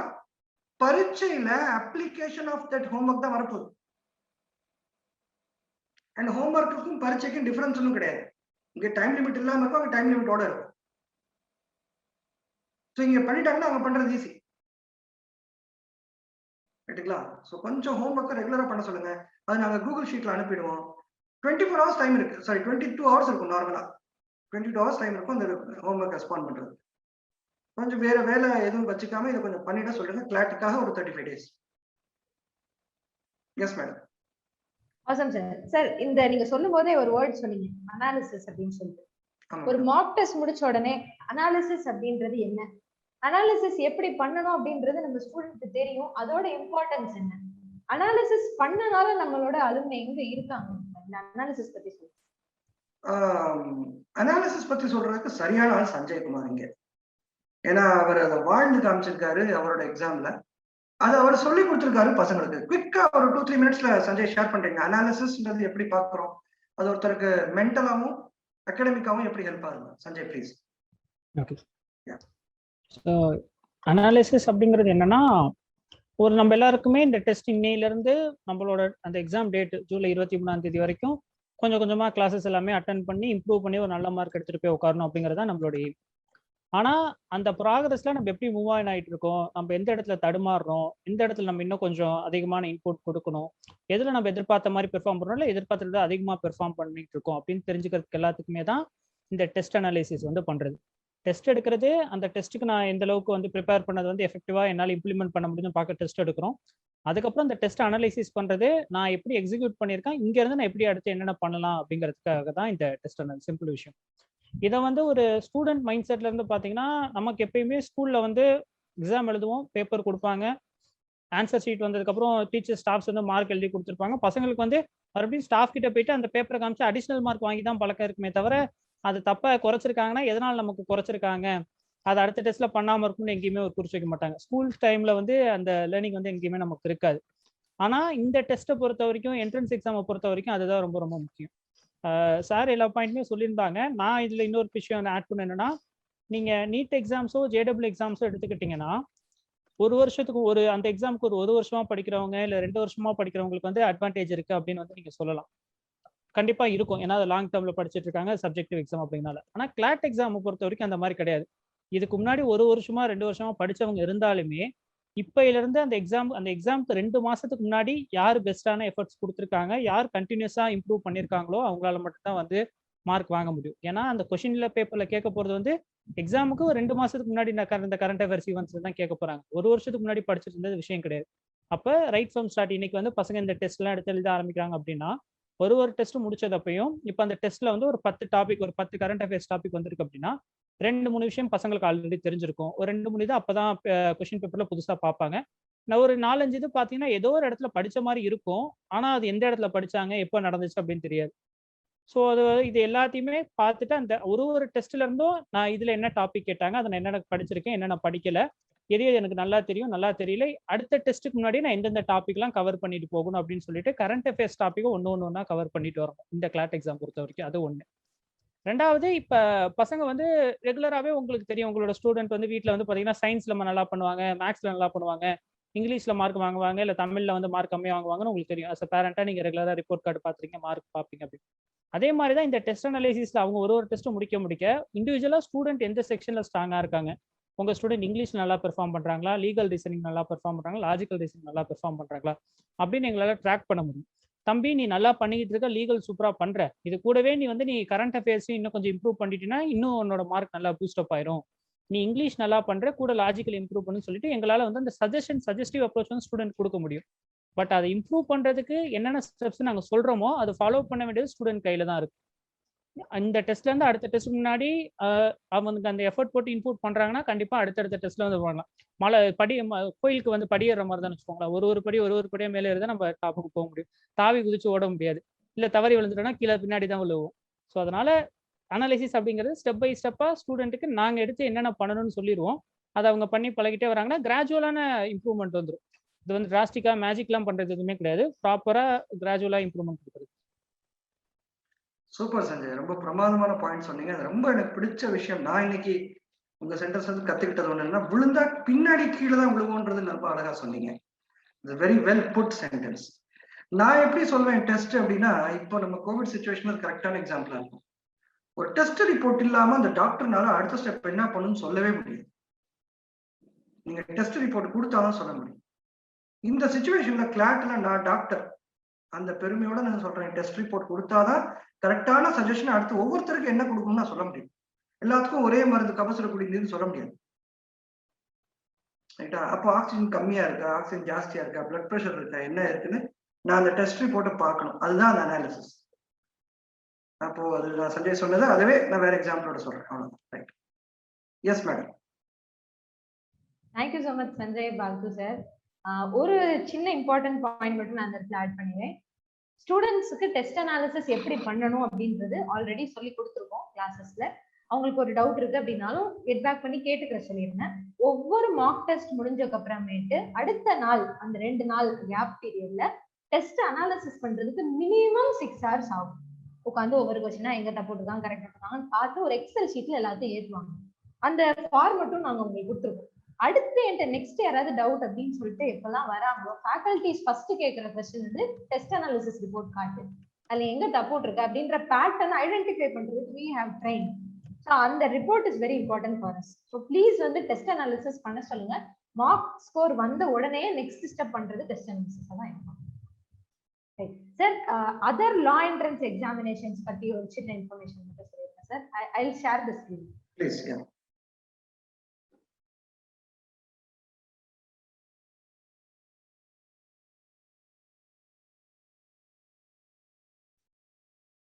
பரீட்சையில அப்ளிகேஷன் ஆஃப் தட் ஹோம்ஒர்க் தான் வரப்போகுது. அண்ட் ஹோம்ஒர்க்குக்கும் பரீட்சைக்கும் டிஃபரன்ஸ் ஒன்றும் கிடையாது. இங்க டைம் லிமிட் இல்லாம இருக்கும், அங்க டைம் லிமிட்டோட இருக்கும். ஸோ இங்க பண்ணிட்டாங்கன்னா அவங்க பண்றது ஈஸி. ரைட்டுங்களா? ஸோ கொஞ்சம் ஹோம்ஒர்க்கை ரெகுலரா பண்ண சொல்லுங்க. அது நாங்க கூகுள் ஷீட்ல அனுப்பிடுவோம். 24 hours டைம் இருக்கு. சாரி 22 hours இருக்கும். நார்மலா 22 hours டைம் இருக்கும் அந்த ஹோம்ஒர்க் ரெஸ்பாண்ட் பண்றது. கொஞ்சம் வேற வேலை எதுவும் வச்சுக்காம இதை கொஞ்சம் பண்ணிட சொல்லுங்க. கிளாட்டுக்காக ஒரு 35 days. Yes madam. Awesome sir. Sir இந்த நீங்க சொல்லும் போதே ஒரு வேர்ட் சொன்னீங்க, அனாலிசிஸ் அப்படின்னு சொல்லிட்டு. ஒரு மாக் டெஸ்ட் முடிச்ச உடனே அனாலிசிஸ் அப்படின்றது என்ன, அனாலிசிஸ் எப்படி பண்ணணும் அப்படின்றது நம்ம ஸ்டூடெண்ட்க்கு தெரியும். அதோட இம்பார்ட்டன்ஸ் என்ன, அனாலிசிஸ் பண்ணனால நம்மளோட அலுமினி எங்க இருக்காங்க, இந்த அனாலிசிஸ் பத்தி சொல்லுங்க. அனாலிசிஸ் பத்தி சொல்றதுக்கு சரியான ஆள் சஞ்சய் குமார் இங்க. ஏன்னா அவர் அதை வாழ்ந்து காமிச்சிருக்காரு அவரோட எக்ஸாம்ல. அது அவர் சொல்லி கொடுத்திருக்காரு பசங்களுக்கு. குவிக்கா ஒரு 2-3 minutesல சஞ்சய் ஷேர் பண்றீங்க. அனாலிசிஸ்ன்றது எப்படி பாக்குறோம், அது ஒருத்தருக்கு மென்டலாவும் அகாடமிக்காவும் எப்படி ஹெல்ப் ஆகுது Sanjay please. Okay. So analysis அப்படிங்கிறது என்னன்னா, ஒரு நம்ம எல்லாருக்குமே இந்த டெஸ்ட் இன்னையிலேருந்து நம்மளோட அந்த எக்ஸாம் டேட் ஜூலை 23 வரைக்கும் கொஞ்சம் கொஞ்சமாக கிளாஸஸ் எல்லாமே அட்டன் பண்ணி இம்ப்ரூவ் பண்ணி ஒரு நல்ல மார்க் எடுத்துகிட்டு போய் உட்காரணும் அப்படிங்கிறதா நம்மளோட எய்ம். ஆனால் அந்த ப்ராக்ரஸில் நம்ம எப்படி மூவ் ஆன் ஆகிட்டு இருக்கோம், நம்ம எந்த இடத்துல தடுமாறுறோம், எந்த இடத்துல நம்ம இன்னும் கொஞ்சம் அதிகமான இன்புட் கொடுக்கணும், எதில் நம்ம எதிர்பார்த்த மாதிரி பெர்ஃபார்ம் பண்ணுறோம் இல்லை எதிர்பார்த்தது அதிகமாக பெர்ஃபார்ம் பண்ணிட்டு இருக்கோம் அப்படின்னு தெரிஞ்சுக்கிறதுக்கு எல்லாத்துக்குமே தான் இந்த டெஸ்ட் அனாலிசிஸ் வந்து பண்ணுறது. டெஸ்ட் எடுக்கிறது, அந்த டெஸ்ட்டுக்கு நான் எந்த அளவுக்கு வந்து ப்ரிப்பேர் பண்ணது வந்து எஃபெக்டிவாக என்னால் இம்ப்ளிமெண்ட் பண்ண முடியும்னு பார்க்க டெஸ்ட் எடுக்கிறோம். அதுக்கப்புறம் இந்த டெஸ்ட் அனலைசிஸ் பண்ணுறது, நான் எப்படி எக்ஸிக்யூட் பண்ணியிருக்கேன், இங்கேருந்து நான் எப்படி அடுத்து என்னென்ன பண்ணலாம் அப்படிங்கிறதுக்காக தான் இந்த டெஸ்ட் அனலைசிஸ். சிம்பிள் விஷயம். இதை வந்து ஒரு ஸ்டூடெண்ட் மைண்ட் செட்ல இருந்து பார்த்தீங்கன்னா, நமக்கு எப்பயுமே ஸ்கூலில் வந்து எக்ஸாம் எழுதுவோம், பேப்பர் கொடுப்பாங்க, ஆன்சர் ஷீட் வந்ததுக்கப்புறம் டீச்சர் ஸ்டாஃப்ஸ் வந்து மார்க் எழுதி கொடுத்துருப்பாங்க. பசங்களுக்கு வந்து மறுபடியும் ஸ்டாஃப் கிட்ட போயிட்டு அந்த பேப்பரை காமிச்சு அடிஷ்னல் மார்க் வாங்கி தான் பழக்கம் இருக்குமே தவிர, அது தப்பா குறைச்சிருக்காங்கன்னா எதனால் நமக்கு குறைச்சிருக்காங்க, அது அடுத்த டெஸ்ட்ல பண்ணாமல் இருக்கும்னு எங்கேயுமே ஒரு குறிச்சு வைக்க மாட்டாங்க. ஸ்கூல் டைம்ல வந்து அந்த லேர்னிங் வந்து எங்கேயுமே நமக்கு இருக்காது. ஆனால் இந்த டெஸ்ட்டை பொறுத்த வரைக்கும், என்ட்ரன்ஸ் எக்ஸாமை பொறுத்த வரைக்கும் அதுதான் ரொம்ப ரொம்ப முக்கியம். சார் எல்லா பாயிண்ட்டுமே சொல்லியிருந்தாங்க. நான் இதில் இன்னொரு விஷயம் ஆட் பண்ண என்னன்னா, நீங்கள் நீட் எக்ஸாம்ஸோ ஜேடபிள்யூ எக்ஸாம்ஸோ எடுத்துக்கிட்டிங்கன்னா, ஒரு வருஷத்துக்கு அந்த எக்ஸாமுக்கு ஒரு வருஷமா படிக்கிறவங்க இல்லை 2 வருஷமா படிக்கிறவங்களுக்கு வந்து அட்வான்டேஜ் இருக்கு அப்படின்னு வந்து நீங்கள் சொல்லலாம். கண்டிப்பா இருக்கும். ஏன்னா அது லாங் டேர்ம்ல படிச்சுட்டு இருக்காங்க, சப்ஜெக்டிவ் எக்ஸாம் அப்படின்னால. ஆனா கிளாட் எக்ஸாம் பொறுத்த வரைக்கும் அந்த மாதிரி கிடையாது. இதுக்கு முன்னாடி 1 வருஷமா 2 வருஷமா படிச்சவங்க இருந்தாலுமே இப்பையில இருந்து அந்த எக்ஸாமுக்கு 2 மாசத்துக்கு முன்னாடி யார் பெஸ்டான எஃபர்ட்ஸ் கொடுத்துருக்காங்க, யார் கண்டினியூஸா இம்ப்ரூவ் பண்ணியிருக்காங்களோ அவங்களால மட்டும்தான் வந்து மார்க் வாங்க முடியும். ஏன்னா அந்த கொஸ்டின்ல பேப்பர்ல கேட்க போறது வந்து எக்ஸாமுக்கு 2 மாசத்துக்கு முன்னாடி இந்த கரண்ட் அஃபேர்ஸ் ஈவெண்ட்ஸ் தான் கேட்க போறாங்க. 1 வருஷத்துக்கு முன்னாடி படிச்சுட்டு இருந்தது விஷயம் கிடையாது. அப்ப ரைட் ஃப்ரம் ஸ்டார்ட் இன்னைக்கு வந்து பசங்க இந்த டெஸ்ட் எல்லாம் எடுத்து எழுத ஆரம்பிக்கிறாங்க அப்படின்னா, ஒரு டெஸ்ட் முடிச்சதப்பையும் இப்போ அந்த டெஸ்ட்ல வந்து ஒரு 10 டாபிக், ஒரு 10 கரண்ட் அஃபேர்ஸ் டாபிக் வந்திருக்கு அப்படின்னா 2-3 விஷயம் பசங்களுக்கு ஆல்ரெடி தெரிஞ்சிருக்கும். ஒரு 2-3 இது அப்பதான் கொஸ்டின் பேப்பர்ல புதுசா பார்ப்பாங்க. நான் ஒரு 4-5 இது பார்த்தீங்கன்னா ஏதோ ஒரு இடத்துல படிச்ச மாதிரி இருக்கும், ஆனா அது எந்த இடத்துல படிச்சாங்க, எப்போ நடந்துச்சு அப்படின்னு தெரியாது. ஸோ அது இது எல்லாத்தையுமே பார்த்துட்டு அந்த ஒரு டெஸ்ட்ல இருந்தும் நான் இதுல என்ன டாபிக் கேட்டாங்க, அதை நான் என்னென்ன படிச்சிருக்கேன், என்னென்ன படிக்கல, எது எனக்கு நல்லா தெரியும், நல்லா தெரியல, அடுத்த டெஸ்ட்டுக்கு முன்னாடி நான் எந்தெந்த டாபிக்லாம் கவர் பண்ணிட்டு போகணும் அப்படின்னு சொல்லிட்டு கரண்ட் அஃபேர்ஸ் டாப்பிக்கும் ஒன்று கவர் பண்ணிட்டு வரணும் இந்த கிளாட் எக்ஸாம் பொறுத்த வரைக்கும். அது ஒன்று. ரெண்டாவது, இப்போ பசங்க வந்து ரெகுலராகவே உங்களுக்கு தெரியும், உங்களோட ஸ்டூடெண்ட் வந்து வீட்டில் வந்து பார்த்தீங்கன்னா சயின்ஸ்ல நல்லா பண்ணுவாங்க, மேக்ஸ்ல நல்லா பண்ணுவாங்க, இங்கிலீஷ்ல மார்க் வாங்குவாங்க, இல்லை தமிழ்ல வந்து மார்க் கம்மியாக வாங்குவாங்கன்னு உங்களுக்கு தெரியும். அஸ் அ பேரண்டா நீங்கள் ரெகுலராக ரிப்போர்ட் கார்டு பார்த்துருக்கீங்க, மார்க் பார்ப்பீங்க அப்படின்னு. அதே மாதிரி தான் இந்த டெஸ்ட் அனாலிசிஸ்ல அவங்க ஒரு டெஸ்ட்டும் முடிக்க இண்டிவிஜுவலா ஸ்டூடெண்ட் எந்த செக்ஷன்ல ஸ்ட்ராங்கா இருக்காங்க, உங்க ஸ்டூடெண்ட் இங்கிலீஷ் நல்லா பெர்ஃபார்ம் பண்றாங்களா, லீகல் ரீசனிங் நல்லா பெர்ஃபார்ம் பண்றாங்களா, லாஜிக்கல் ரீசனிங் நல்லா பெர்ஃபார்ம் பண்றாங்களா அப்படின்னு எங்களால ட்ராக் பண்ண முடியும். தம்பி நீ நல்லா பண்ணிக்கிட்டு இருக்க, லீகல் சூப்பரா பண்ற, இது கூடவே நீ கரண்ட் அஃபேர்ஸ் இன்னும் கொஞ்சம் இம்ப்ரூவ் பண்ணிட்டீங்கன்னா இன்னும் உன்னோட மார்க் நல்லா பூஸ்டப் ஆயிரும், நீ இங்கிலீஷ் நல்லா பண்ற, கூட லாஜிக்கல் இம்ப்ரூவ் பண்ணு சொல்லிட்டு எங்களால வந்து அந்த சஜஸ்டிவ் அப்ரோச் வந்து ஸ்டூடெண்ட் கொடுக்க முடியும். பட் அதை இம்ப்ரூவ் பண்றதுக்கு என்னென்ன ஸ்டெப்ஸ் நாங்கள் சொல்றோமோ அதை ஃபாலோ பண்ண வேண்டியது ஸ்டூடெண்ட் கையில தான் இருக்கு. இந்த டெஸ்ட்ல இருந்து அடுத்த டெஸ்ட் முன்னாடி அவங்க அந்த எஃபர்ட் போட்டு இன்புட் பண்றாங்கன்னா கண்டிப்பா அடுத்தடுத்த டெஸ்ட்ல வந்து பண்ணலாம். மலை படி கோயிலுக்கு வந்து படியேற மாதிரி தான் வச்சுக்கோங்களேன். ஒரு படியா மேலே இருந்தால் நம்ம டாப்புக்கு போக முடியும். தாவி குதிச்சு ஓட முடியாது. இல்லை தவறி விழுந்துட்டோம்னா கீழே பின்னாடி தான் விழுவோம். ஸோ அதனால அனாலிசிஸ் அப்படிங்கிறது ஸ்டெப் பை ஸ்டெப்பா ஸ்டூடெண்ட்டுக்கு நாங்கள் எடுத்து என்னென்ன பண்ணணும்னு சொல்லிடுவோம். அதை அவங்க பண்ணி பழகிட்டே வராங்கன்னா கிராஜுவலான இம்ப்ரூவ்மெண்ட் வந்துடும். இது வந்து டிராஸ்டிக்கா மேஜிக்லாம் பண்றது எதுவுமே கிடையாது. ப்ராப்பரா கிராஜுவலா இம்ப்ரூவ்மெண்ட் கொடுக்குறது. சூப்பர் சஞ்சய், ரொம்ப பிரமாதமான பாயிண்ட் சொன்னீங்க. அது ரொம்ப எனக்கு பிடிச்ச விஷயம். நான் இன்னைக்கு உங்க சென்டென்ஸ் வந்து கத்துக்கிட்டது ஒண்ணுன்னா, விழுந்தா பின்னாடி கீழே தான் விழுவோன்றது ரொம்ப அழகா சொன்னீங்க. Very well put sentence. நான் எப்படி சொல்வேன் டெஸ்ட் அப்படின்னா, இப்போ நம்ம கோவிட் சிச்சுவேஷன் கரெக்டான எக்ஸாம்பிளா இருக்கும். ஒரு டெஸ்ட் ரிப்போர்ட் இல்லாம அந்த டாக்டர்னால அடுத்த ஸ்டெப் என்ன பண்ணணும்னு சொல்லவே முடியாது. நீங்க டெஸ்ட் ரிப்போர்ட் கொடுத்தாதான் சொல்ல முடியும். இந்த சிச்சுவேஷன்ல கிளாட்ல நான் டாக்டர் அந்த பெருமையோட நான் சொல்றேன், டெஸ்ட் ரிப்போர்ட் கொடுத்தாதான் கரெக்டான சஜஷன் அடுத்து ஒவ்வொருத்தருக்கு என்ன கொடுக்கணும்னு நான் சொல்ல முடியும். எல்லாத்துக்கும் ஒரே மருந்து கபசுர குடிநீர்னு சொல்ல முடியாது. ரைட்டா? அப்போ ஆக்சிஜன் கம்மியா இருக்கா, ஆக்சிஜன் ஜாஸ்தியா இருக்கா, பிளட் ப்ரெஷர் இருக்கா, என்ன இருக்குன்னு நான் அந்த டெஸ்ட் ரிப்போர்ட்டை பார்க்கணும். அதுதான் அந்த அனாலிசிஸ். அப்போ அது நான் சஞ்சய் சொன்னது, அதுவே நான் வேற எக்ஸாம்பிளோட சொல்றேன். அவ்வளவுதான். Right. Yes madam. Thank you so much Sanjay பாகு சார். ஒரு சின்ன இம்பார்ட்டன்ட் பாயிண்ட் மட்டும் நான் அந்த இடத்துல ஆட் பண்ணுவேன். ஸ்டூடெண்ட்ஸுக்கு டெஸ்ட் அனாலிசிஸ் எப்படி பண்ணணும் அப்படின்றது ஆல்ரெடி சொல்லி கொடுத்துருக்கோம் கிளாஸஸ்ல. அவங்களுக்கு ஒரு டவுட் இருக்கு அப்படின்னாலும் கெட் பேக் பண்ணி கேட்டுக்கிற சொல்லியிருந்தேன். ஒவ்வொரு மார்க் டெஸ்ட் முடிஞ்சதுக்கு அப்புறமேட்டு அடுத்த நாள் அந்த 2 நாள் கேப் பீரியட்ல டெஸ்ட் அனாலிசிஸ் பண்றதுக்கு மினிமம் 6 hours ஆகும். உட்காந்து ஒவ்வொரு கொஸ்டினா எங்க தப்பு இருக்காங்க கரெக்ட் இருக்காங்கன்னு பார்த்து ஒரு எக்ஸல் ஷீட்ல எல்லாத்தையும் ஏற்றுவாங்க. அந்த ஃபார்மட்டும் நாங்க உங்களுக்கு கொடுத்துருக்கோம். அடுத்து என்கிட்ட நெக்ஸ்ட் யாராவது டவுட் அப்படின்னு சொல்லிட்டு எப்பெல்லாம் வராங்களோ ஃபேக்கல்டிஸ் ஃபர்ஸ்ட் கேட்கிற கொஸ்டின் வந்து டெஸ்ட் அனாலிசிஸ் ரிப்போர்ட் காட்டு, அதுல எங்க தப்பு இருக்கு அப்படின்ற பேட்டர்ன் ஐடென்டிஃபை பண்றதுக்கு we have trained. ஸோ அந்த report is very important for us. So please வந்து டெஸ்ட் அனாலிசிஸ் பண்ண சொல்லுங்க. மார்க் ஸ்கோர் வந்த உடனே நெக்ஸ்ட் ஸ்டெப் பண்றது டெஸ்ட் அனாலிசிஸ் தான் இருக்கும். சார், அதர் லா என்ட்ரன்ஸ் எக்ஸாமினேஷன்ஸ் பத்தி ஒரு சின்ன இன்ஃபர்மேஷன் மட்டும் சொல்லிருக்கேன் sir. I will share the screen please.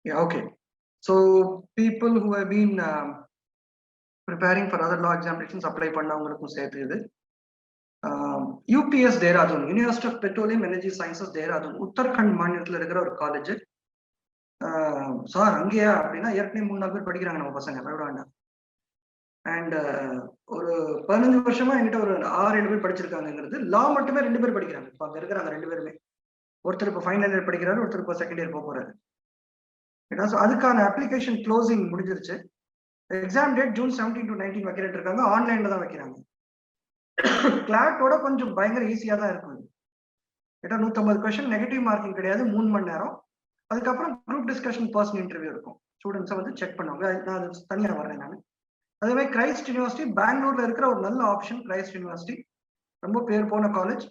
Yeah, okay. So people who have been preparing for other law examinations apply பண்ணவங்களுக்கும் சேர்த்து இது. UPS Dehradun, university of petroleum energy sciences Dehradun, Uttarakhand மாநிலத்தில் இருக்கிற ஒரு காலேஜ். சார் அங்கேயா அப்படின்னா ஏற்கனவே 3-4 பேர் படிக்கிறாங்க நம்ம பசங்க, விட வேண்டாம். அண்ட் ஒரு 15 வருஷமா என்கிட்ட ஒரு 6-7 பேர் படிச்சிருக்காங்கிறது. லா மட்டுமே 2 பேர் படிக்கிறாங்க. இப்போ அங்க இருக்கிறாங்க 2 பேருமே. ஒருத்தர் இப்போ ஃபைனல் இயர் படிக்கிறாரு, ஒருத்தர் இப்போ செகண்ட் இயர் போக போறாரு. அதுக்கான அப்ளிகேஷன் க்ளோசிங் முடிஞ்சிருச்சு. எக்ஸாம் டேட் June 17 to 19 வைக்கிறேன் இருக்காங்க. ஆன்லைன்ல தான் வைக்கிறாங்க. கிளாட்டோட கொஞ்சம் பயங்கர ஈஸியா தான் இருக்கும். 150 கொஸ்டின், நெகட்டிவ் மார்க்கிங் கிடையாது, 3 மணி நேரம். அதுக்கப்புறம் குரூப் டிஸ்கஷன், பர்சனல் இன்டர்வியூ இருக்கும். ஸ்டூடெண்ட்ஸை வந்து செக் பண்ணுவாங்க. நான் அது தனியாக வர்றேன் நான். அதே மாதிரி கிரைஸ்ட் யூனிவர்சிட்டி பெங்களூர்ல இருக்கிற ஒரு நல்ல ஆப்ஷன். கிரைஸ்ட் யூனிவர்சிட்டி ரொம்ப பேர் போன காலேஜ்.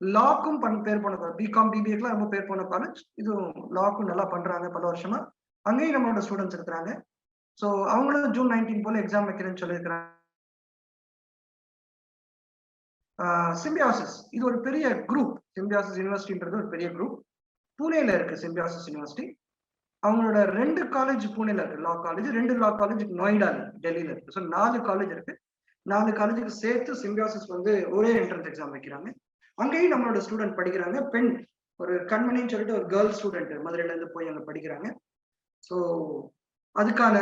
லாக்கும் பேர் போன காலேஜ். பிகாம் பிபிஏக்கெல்லாம் ரொம்ப பேர் போன காலேஜ். இதுவும் லாக்கும் நல்லா பண்றாங்க பல வருஷமா. அங்கேயும் நம்மளோட ஸ்டூடெண்ட்ஸ் இருக்கிறாங்க. ஸோ அவங்களும் June 19 போல எக்ஸாம் வைக்கிறேன்னு சொல்லியிருக்கிறாங்க. சிம்பியாசிஸ் இது ஒரு பெரிய குரூப். சிம்பியாசிஸ் யூனிவர்சிட்டின்றது ஒரு பெரிய குரூப். பூனேல இருக்கு சிம்பியாசிஸ் யூனிவர்சிட்டி. அவங்களோட 2 காலேஜ் பூனேல இருக்கு, லா காலேஜ். 2 லா காலேஜ் நொய்டால, டெல்லியில இருக்கு. ஸோ 4 காலேஜ் இருக்கு. 4 காலேஜுக்கு சேர்த்து சிம்பியாசிஸ் வந்து ஒரே என்ட்ரன்ஸ் எக்ஸாம் வைக்கிறாங்க. அங்கேயும் நம்மளோட ஸ்டூடெண்ட் படிக்கிறாங்க. பெண் ஒரு கண்மணின்னு சொல்லிட்டு ஒரு கேர்ள் ஸ்டூடெண்ட் மதுரையில இருந்து போய் அங்க படிக்கிறாங்க. ஸோ அதுக்கான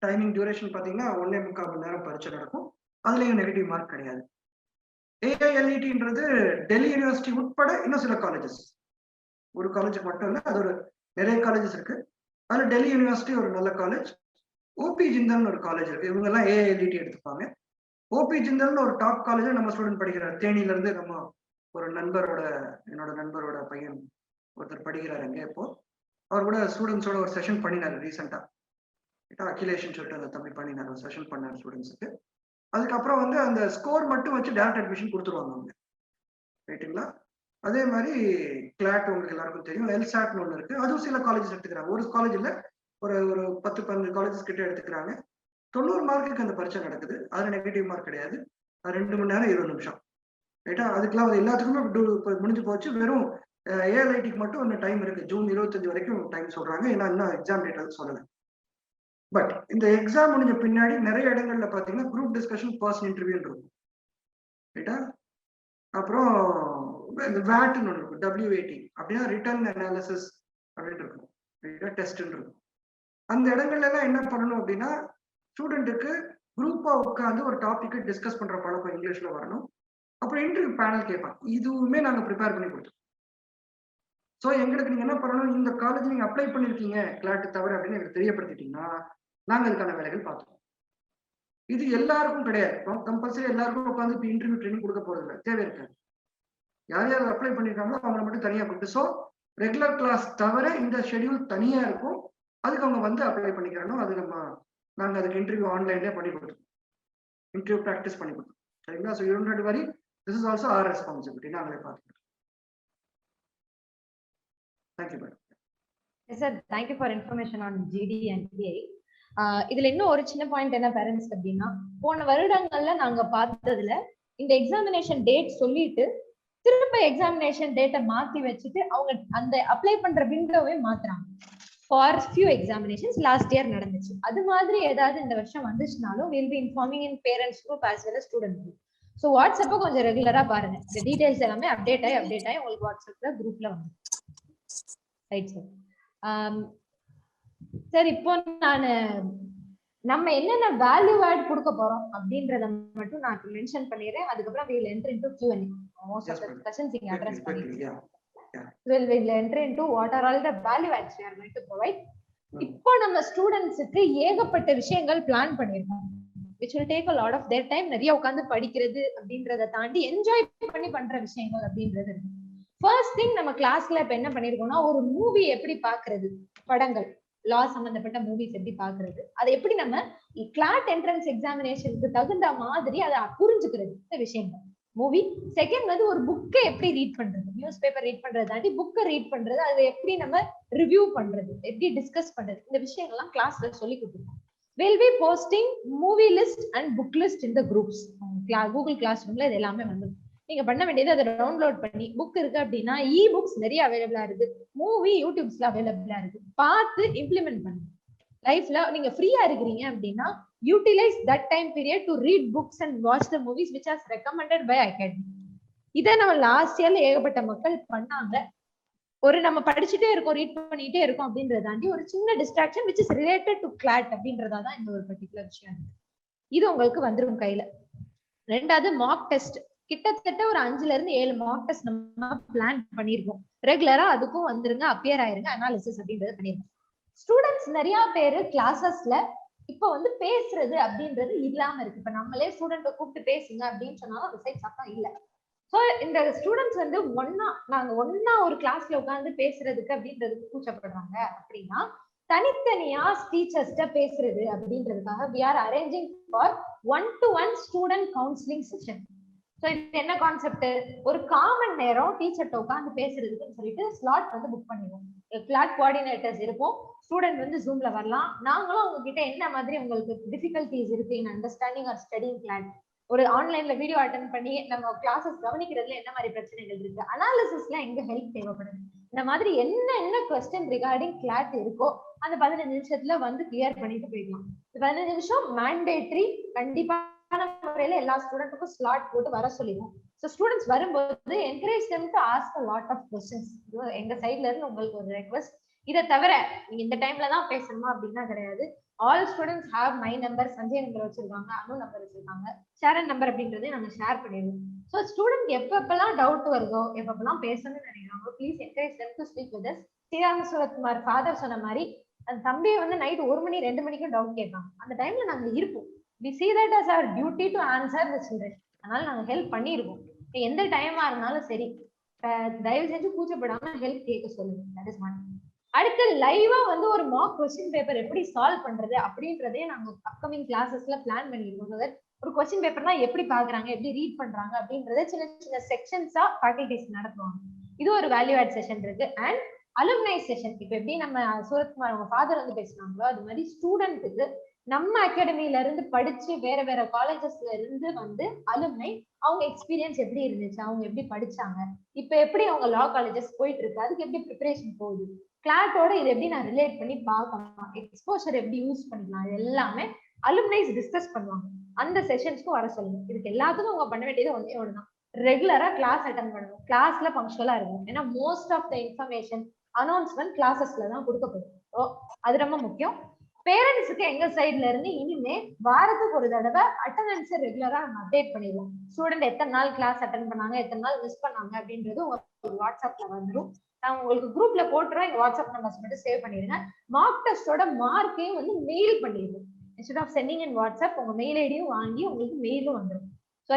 டைமிங் டியூரேஷன் பார்த்தீங்கன்னா 1.25 மணி நேரம் பரீட்சை நடக்கும். அதுலயும் நெகட்டிவ் மார்க் கிடையாது. AILETன்றது டெல்லி யூனிவர்சிட்டி உட்பட இன்னும் சில காலேஜஸ், ஒரு காலேஜுக்கு மட்டும் இல்லை, அது ஒரு நிறைய காலேஜஸ் இருக்கு. அதுல டெல்லி யூனிவர்சிட்டி ஒரு நல்ல காலேஜ். OP ஜிந்தல்னு ஒரு காலேஜ் இருக்கு. இவங்க எல்லாம் AILET எடுத்துப்பாங்க. OP ஜிந்தல்னு ஒரு டாப் காலேஜ் நம்ம ஸ்டூடெண்ட் படிக்கிறார். தேனியில இருந்து நம்ம ஒரு என்னோட நண்பரோட பையன் ஒருத்தர் படிக்கிறாரு அங்கே. இப்போ அவர் கூட ஸ்டூடெண்ட்ஸோட ஒரு செஷன் பண்ணினாரு ரீசெண்டா. அகிலேஷன் சொல்லிட்டு அந்த தம்பி பண்ணினார், ஒரு செஷன் பண்ணார் ஸ்டூடெண்ட்ஸுக்கு. அதுக்கப்புறம் வந்து அந்த ஸ்கோர் மட்டும் வச்சு டைரக்ட் அட்மிஷன் கொடுத்துருவாங்க அவங்க. ரைட்டுங்களா? அதே மாதிரி கிளாட் உங்களுக்கு எல்லாருக்கும் தெரியும். எல்சாட்னு ஒன்று இருக்கு. அதுவும் சில காலேஜஸ் எடுத்துக்கிறாங்க. ஒரு காலேஜில் ஒரு 10-15 காலேஜஸ் கிட்ட எடுத்துக்கிறாங்க. 90 மார்க்குக்கு அந்த பரீட்சை நடக்குது. அதுல நெகட்டிவ் மார்க் கிடையாது. 2 மணி நேரம் 20 நிமிஷம். ரைட்டா? அதுக்கெல்லாம் எல்லாத்துக்குமே முடிஞ்சு போச்சு. வெறும் AILETக்கு மட்டும் இன்னும் டைம் இருக்கு. June 25 வரைக்கும் டைம் சொல்றாங்க. ஏன்னா இன்னும் எக்ஸாம் டேட் அது சொல்லலை. பட் இந்த எக்ஸாம் முடிஞ்ச பின்னாடி நிறைய இடங்கள்ல பாத்தீங்கன்னா குரூப் டிஸ்கஷன், பர்சனல் இன்டர்வியூ இருக்கும், ரைட்டா? அப்புறம் இந்த வேட்னு ஒன்று இருக்கும், WAT அப்படின்னா ரிட்டர்ன் அனாலிசிஸ் அப்படின்னு இருக்கும், ரைட்டா? டெஸ்ட்னு இருக்கும். அந்த இடங்கள்ல எல்லாம் என்ன பண்ணணும் அப்படின்னா ஸ்டூடெண்ட்டுக்கு குரூப்பா உட்காந்து ஒரு டாபிக்கை டிஸ்கஸ் பண்ற பழக்கம் இங்கிலீஷ்ல வரணும். அப்புறம் இன்டர்வியூ பேனல் கேட்பாங்க. இதுவுமே நாங்க ப்ரிப்பேர் பண்ணி கொடுத்தோம். ஸோ எங்களுக்கு நீங்க என்ன பண்ணணும், இந்த காலேஜ் நீங்க அப்ளை பண்ணிருக்கீங்க கிளாட் தவிர அப்படின்னு எங்களுக்கு தெரியப்படுத்திட்டீங்கன்னா நாங்க அதுக்கான வேலைகள் பார்த்தோம். இது எல்லாருக்கும் கிடையாது, கம்பல்சரி எல்லாருக்கும் உட்காந்து இப்போ இன்டர்வியூ ட்ரைனிங் கொடுக்க போறது இல்லை, தேவை இருக்காது. யார் யார் அப்ளை பண்ணிருக்காங்களோ அவங்களை மட்டும் தனியா கொடுத்து, ஸோ ரெகுலர் கிளாஸ் தவிர இந்த ஷெடியூல் தனியா இருக்கும், அதுக்கு அவங்க வந்து அப்ளை பண்ணிக்கிறோம். அது நாங்க அதுக்கு இன்டர்வியூ ஆன்லைன்லேயே பண்ணி கொடுத்தோம், இன்டர்வியூ ப்ராக்டிஸ் பண்ணி கொடுத்தோம், சரிங்களா? So you don't have to worry, this is also our responsibility, நாங்களே பார்த்துக்கிறோம். Thank you madam. Sir, thank you for information on GD and PI. இதுல இன்னும் ஒரு சின்ன பாயிண்ட் என்ன பேரண்ட்ஸ் அப்படின்னா, போன வருடங்கள்ல நாங்க பார்த்ததுல இந்த எக்ஸாமினேஷன் டேட் சொல்லிட்டு திரும்ப எக்ஸாமினேஷன் டேட்டை மாத்தி வச்சுட்டு அவங்க அந்த அப்ளை பண்ற விண்டோவே மாத்துறாங்க. For few examinations last year நடந்துச்சு. அது மாதிரி ஏதாவது இந்த வருஷம் வந்துச்சுனாலும் will be informing in parents group as well as student group. So வாட்ஸ்அப்பை கொஞ்சம் ரெகுலரா பாருங்க, இந்த டீடைல்ஸ் எல்லாமே அப்டேட் ஆகி உங்களுக்கு வாட்ஸ்அப்ல குரூப்ல வந்து ரைட் சார். சார், இப்போ நம்ம என்னென்ன வேல்யூ ஆட் கொடுக்க போறோம் அப்படின்றத மட்டும் நான் மென்ஷன் பண்ணிடுறேன். அதுக்கப்புறம் we'll enter into Q&A. Most of the questions நீங்க அட்ரஸ் பண்ணிருக்கீங்க. We'll enter into what are all the value adds we are going to provide. இப்போ நம்ம ஸ்டூடெண்ட்ஸுக்கு ஏகப்பட்ட விஷயங்கள் பிளான் பண்ணிருக்கோம், which will take a lot of their time. நிறைய உட்கார்ந்து படிக்கிறது அப்படின்றத தாண்டி என்ஜாய் பண்ணி பண்ற விஷயங்கள் அப்படின்றது இருக்கு. ஃபர்ஸ்ட் திங், நம்ம கிளாஸ்ல இப்ப என்ன பண்ணிருக்கோம்னா, ஒரு மூவி எப்படி பாக்குறது, படங்கள் லா சம்பந்தப்பட்ட மூவிஸ் எப்படி பாக்குறது, அதை எப்படி நம்ம கிளாட் என்ட்ரன்ஸ் எக்ஸாமினேஷனுக்கு தகுந்த மாதிரி அதை புரிஞ்சுக்கிறது, இந்த விஷயங்கள் மூவி. செகண்ட் வந்து ஒரு புக்கை எப்படி ரீட் பண்றது, நியூஸ் பேப்பர் ரீட் பண்றது தாண்டி புக்கை ரீட் பண்றது, அதை எப்படி நம்ம ரிவ்யூ பண்றது, எப்படி டிஸ்கஸ் பண்றது, இந்த விஷயங்கள்லாம் கிளாஸ்ல சொல்லி கொடுத்துருக்கோம். We'll be posting movie list and book list in the groups. Google Classroomல இது எல்லாமே வந்து நீங்க பண்ண வேண்டியது அதை டவுன்லோட் பண்ணி, புக் இருக்கு அப்படின்னா புக்ஸ் நிறைய அவைலபிளா இருக்கு, மூவி யூடியூப்ஸ்ல அவைலபிளா இருக்கு, பார்த்து இம்ப்ளிமெண்ட் பண்ணுங்க. லைஃப்ல நீங்க ஃப்ரீயா இருக்கிறீங்க அப்படின்னா utilise that time period to read books and watch the movies which are recommended by academy. இதை நம்ம லாஸ்ட் இயர்ல ஏகப்பட்ட மக்கள் பண்ணாங்க. ஒரு நம்ம படிச்சுட்டே இருக்கோம், ரீட் பண்ணிட்டே இருக்கோம் அப்படின்றத தாண்டி ஒரு சின்ன distraction which is related to CLAT அப்படின்றதான் இந்த ஒரு பர்டிகுலர் விஷயம் இருக்கு. இது உங்களுக்கு வந்துடும் கையில. ரெண்டாவது, மார்க் டெஸ்ட். கிட்டத்தட்ட ஒரு 5ல இருந்து 7 மார்க் டெஸ்ட் நம்ம பிளான் பண்ணிருக்கோம். ரெகுலரா அதுக்கும் வந்துருங்க, அப்பியர் ஆயிருங்க, அனாலிசிஸ் அப்படின்றது பண்ணிருக்கோம். ஸ்டூடெண்ட்ஸ் நிறைய பேரு கிளாஸஸ்ல இப்ப வந்து பேசுறது அப்படின்றது இல்லாம இருக்கு. இப்ப நம்மளே ஸ்டூடெண்ட்டை கூப்பிட்டு பேசுங்க அப்படின்னு சொன்னாலும் அந்த சைட் சத்தம் இல்ல. சோ இந்த ஸ்டூடெண்ட்ஸ் வந்து நாங்க ஒன்னா ஒரு கிளாஸ்ல உட்கார்ந்து பேசுறதுக்கு அப்படின்றதுக்கு கூச்சப்படுறாங்க அப்படின்னா, தனித்தனியா டீச்சர்ஸ்ட பேசுறது அப்படின்றதுக்காக we are arranging for 1-to-1 student counselling session. So இது என்ன கான்செப்ட், ஒரு காமன் நேரம் டீச்சர்ட்ட உட்கார்ந்து பேசுறதுக்குன்னு சொல்லிட்டு ஸ்லாட் வந்து புக் பண்ணிடுவோம். கிளாட் கோஆர்டினேட்டர்ஸ் இருக்கும், ஸ்டூடெண்ட் வந்து ஜூம்ல வரலாம். நாங்களும் உங்ககிட்ட என்ன மாதிரி உங்களுக்கு டிஃபிகல்டிஸ் இருக்கு in understanding or studying CLAT, ஒரு ஆன்லைன்ல வீடியோ அட்டென்ட் பண்ணி நம்ம கிளாஸஸ் கவனிக்கிறதுல என்ன மாதிரி பிரச்சனைகள் இருக்கு, அனாலிசிஸ்ல எங்க ஹெல்ப் தேவைப்படுது, இந்த மாதிரி என்ன கொஸ்டின் ரிகார்டிங் கிளாட் இருக்கோ அந்த 15 நிமிஷத்துல வந்து கிளியர் பண்ணிட்டு போயிடலாம். 15 நிமிஷம் மேண்டேட்ரி, கண்டிப்பான முறையில எல்லா ஸ்டூடெண்ட்டுக்கும் ஸ்லாட் போட்டு வர சொல்லிடுவோம். ஸோ ஸ்டூடெண்ட்ஸ் வரும்போது encourage them to ask a lot of questions. எங்க சைட்ல இருந்து உங்களுக்கு ஒரு ரெக்வஸ்ட். இதை தவிர நீங்க இந்த டைம்ல தான் பேசணுமா அப்படின்னா கிடையாது. All students have my number, Sanjay number வச்சிருக்காங்க, அனு நம்பர் வச்சிருக்காங்க, ஷேரன் நம்பர் அப்படின்றதே நாங்க ஷேர் பண்ணிடுவோம். ஸோ ஸ்டூடெண்ட் எப்பப்பெல்லாம் டவுட் வருதோ, எப்பப்பெல்லாம் பேசணும்னு நினைக்கிறாங்களோ, please encourage them to speak with us. Srirama Surathkumar father சொன்ன மாதிரி அந்த தம்பியை வந்து நைட் 1 மணி 2 மணிக்கும் டவுட் கேட்பாங்க. அந்த டைம்ல நாங்க இருப்போம். We see that as our duty to answer the children. அதனால நாங்க ஹெல்ப் பண்ணிருக்கோம். எந்த டைமா இருந்தாலும் சரி, தயவு செஞ்சு கூச்சப்படாம ஹெல்ப் கேட்க சொல்லுங்க. That is one. அடுத்து லைவா வந்து ஒரு மார்க் கொஸ்டின் பேப்பர் எப்படி சால்வ் பண்றது அப்படின்றதே நாங்க அப்கமிங் கிளாஸஸ்ல பிளான் பண்ணிருக்கோம். ஒரு கொஸ்டின் பேப்பர்னா எப்படி பாக்குறாங்க, எப்படி ரீட் பண்றாங்க அப்படின்றத சின்ன சின்ன செக்ஷன்ஸா ஃபேக்கல்டிஸ் நடத்துவாங்க. இது ஒரு வேல்யூ ஆட் செஷன் இருக்கு. And அலுமினை session. இப்ப எப்படி நம்ம சூரத்குமார் உங்க ஃபாதர் வந்து பேசுனாங்களோ அது மாதிரி ஸ்டூடெண்ட்டுக்கு நம்ம அகாடமில இருந்து படிச்சு வேற வேற காலேஜஸ்ல இருந்து வந்து அலுமினை அவங்க எக்ஸ்பீரியன்ஸ் எப்படி இருந்துச்சு, அவங்க எப்படி படிச்சாங்க, இப்ப எப்படி அவங்க லா காலேஜஸ் போயிட்டு இருக்கு, அதுக்கு எப்படி ப்ரிப்பரேஷன் போகுது, கிளாட்டோட இது எப்படி நான் ரிலேட் பண்ணி பார்க்கலாம், எக்ஸ்போஷர் எப்படி யூஸ் பண்ணிக்கலாம், இது எல்லாமே அலுமினைஸ் டிஸ்கஸ் பண்ணுவாங்க. அந்த செஷன்ஸ்க்கு வர சொல்லுங்க. இதுக்கு எல்லாத்துக்கும் அவங்க பண்ண வேண்டியது ஒன்னே ஒண்ணுதான், ரெகுலரா கிளாஸ் அட்டன் பண்ணணும், கிளாஸ்ல பங்க்சுவலா இருக்கணும். ஏன்னா most of the information announcement கிளாஸஸ்ல தான் கொடுக்கப்படும். அது ரொம்ப முக்கியம். பேரண்ட்ஸுக்கு எங்க சைட்ல இருந்து இனிமே வாரத்துக்கு ஒரு தடவை அட்டெண்டன்ஸ் ரெகுலரா நம்ம அப்டேட் பண்ணிடுவோம். ஸ்டூடெண்ட் எத்தனை நாள் கிளாஸ் அட்டன் பண்ணாங்க, எத்தனை நாள் மிஸ் பண்ணாங்க அப்படின்றது உங்களுக்கு வாட்ஸ்அப்ல வந்துடும். நான் உங்களுக்கு குரூப்ல போட்டுறேன், எங்க வாட்ஸ்அப் நம்பர்ஸ் மட்டும் சேவ் பண்ணிடுங்க. மார்க் டெஸ்டோட மார்க்கையும் வந்து மெயில் பண்ணிடுங்க. Instead of sending in WhatsApp உங்க மெயில் ஐடியும் வாங்கி உங்களுக்கு மெயிலும் வந்துடும். ஸோ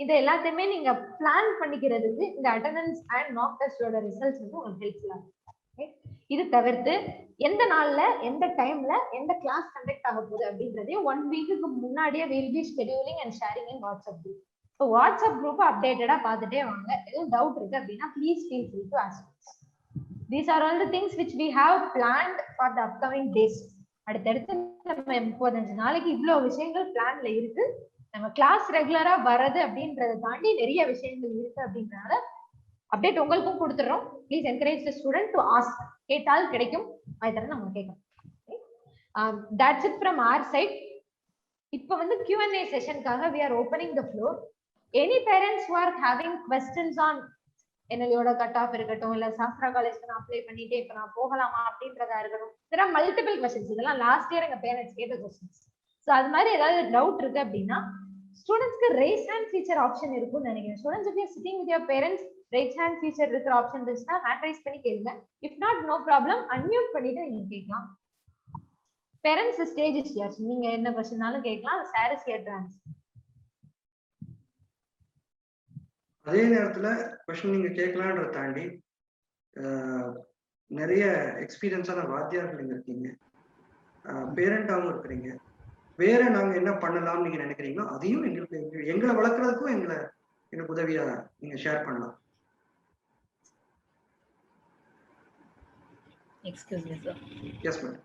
இது எல்லாத்தையுமே நீங்க பிளான் பண்ணிக்கிறதுக்கு இந்த அட்டெண்டன்ஸ் அண்ட் மார்க் டெஸ்டோட ரிசல்ட்ஸ் வந்து உங்களுக்கு ஹெல்ப்ஃபுல்லா இருக்கும். இது தவிர்த்து எந்த நாள்ல எந்த டைம்ல எந்த கிளாஸ் கண்டக்ட் ஆக போகுது அப்படின்றதையும் 1 வீக்குக்கு முன்னாடியே will be scheduling and sharing in WhatsApp group. So WhatsApp group அப்டேட்டடா பார்த்துட்டே வாங்க. எதுவும் டவுட் இருக்கு அப்படின்னா please feel free to ask. These are all the things which we have planned for the upcoming days. அடுத்தடுத்து நம்ம 35 நாளைக்கு இவ்வளவு விஷயங்கள் பிளான்ல இருக்கு. நம்ம கிளாஸ் ரெகுலரா வர்றது அப்படின்றத தாண்டி நிறைய விஷயங்கள் இருக்கு அப்படின்றனால அப்டேட் உங்களுக்கும் கொடுத்துறோம். Please encourage the student to ask. கேட்டால் கிடைக்கும், அதுதான் நம்ம கேட்கணும். That's it from our side. இப்போ வந்து Q&A செஷனுக்காக we are opening the floor. Any parents who are having questions on என்னோட கட் ஆஃப் இருக்கட்டும், இல்ல சாஸ்திரா காலேஜ்க்கு நான் அப்ளை பண்ணிட்டே இப்ப நான் போகலாமா அப்படின்றதா இருக்கட்டும், there are multiple questions. இதெல்லாம் லாஸ்ட் இயர் எங்க பேரண்ட்ஸ் கேட்ட கொஸ்டின்ஸ். ஸோ அது மாதிரி ஏதாவது டவுட் இருக்கு அப்படின்னா ஸ்டூடெண்ட்ஸ்க்கு ரேஸ் ஹேண்ட் ஃபீச்சர் ஆப்ஷன் இருக்கும்னு நினைக்கிறேன். Students if you are sitting with your parents, raise hand feature இருக்கிற ஆப்ஷன் இருந்துச்சுன்னா ஹேண்ட் ரைஸ் பண்ணி கேளுங்க. If not no problem, unmute பண்ணிட்டு நீங்க கேட்கலாம். Parents stage is yours. நீங்க என்ன கொஸ்டின்னாலும் கேட்கலாம். Sir is here to answer. அதே நேரத்துல கொஸ்டின் நீங்க கேட்கலான்றத தாண்டி நிறைய எக்ஸ்பீரியன்ஸான வாத்தியார்கள் இங்க இருக்கீங்க, பேரண்டாவும் இருக்கிறீங்க. வேற நாங்க என்ன பண்ணலாம்னு நீங்க நினைக்கிறீங்களோ அதையும் எங்களை வளர்க்கறதுக்கும் எங்களுக்கு உதவியா நீங்க ஷேர் பண்ணலாம். Excuse me sir. Yes madam.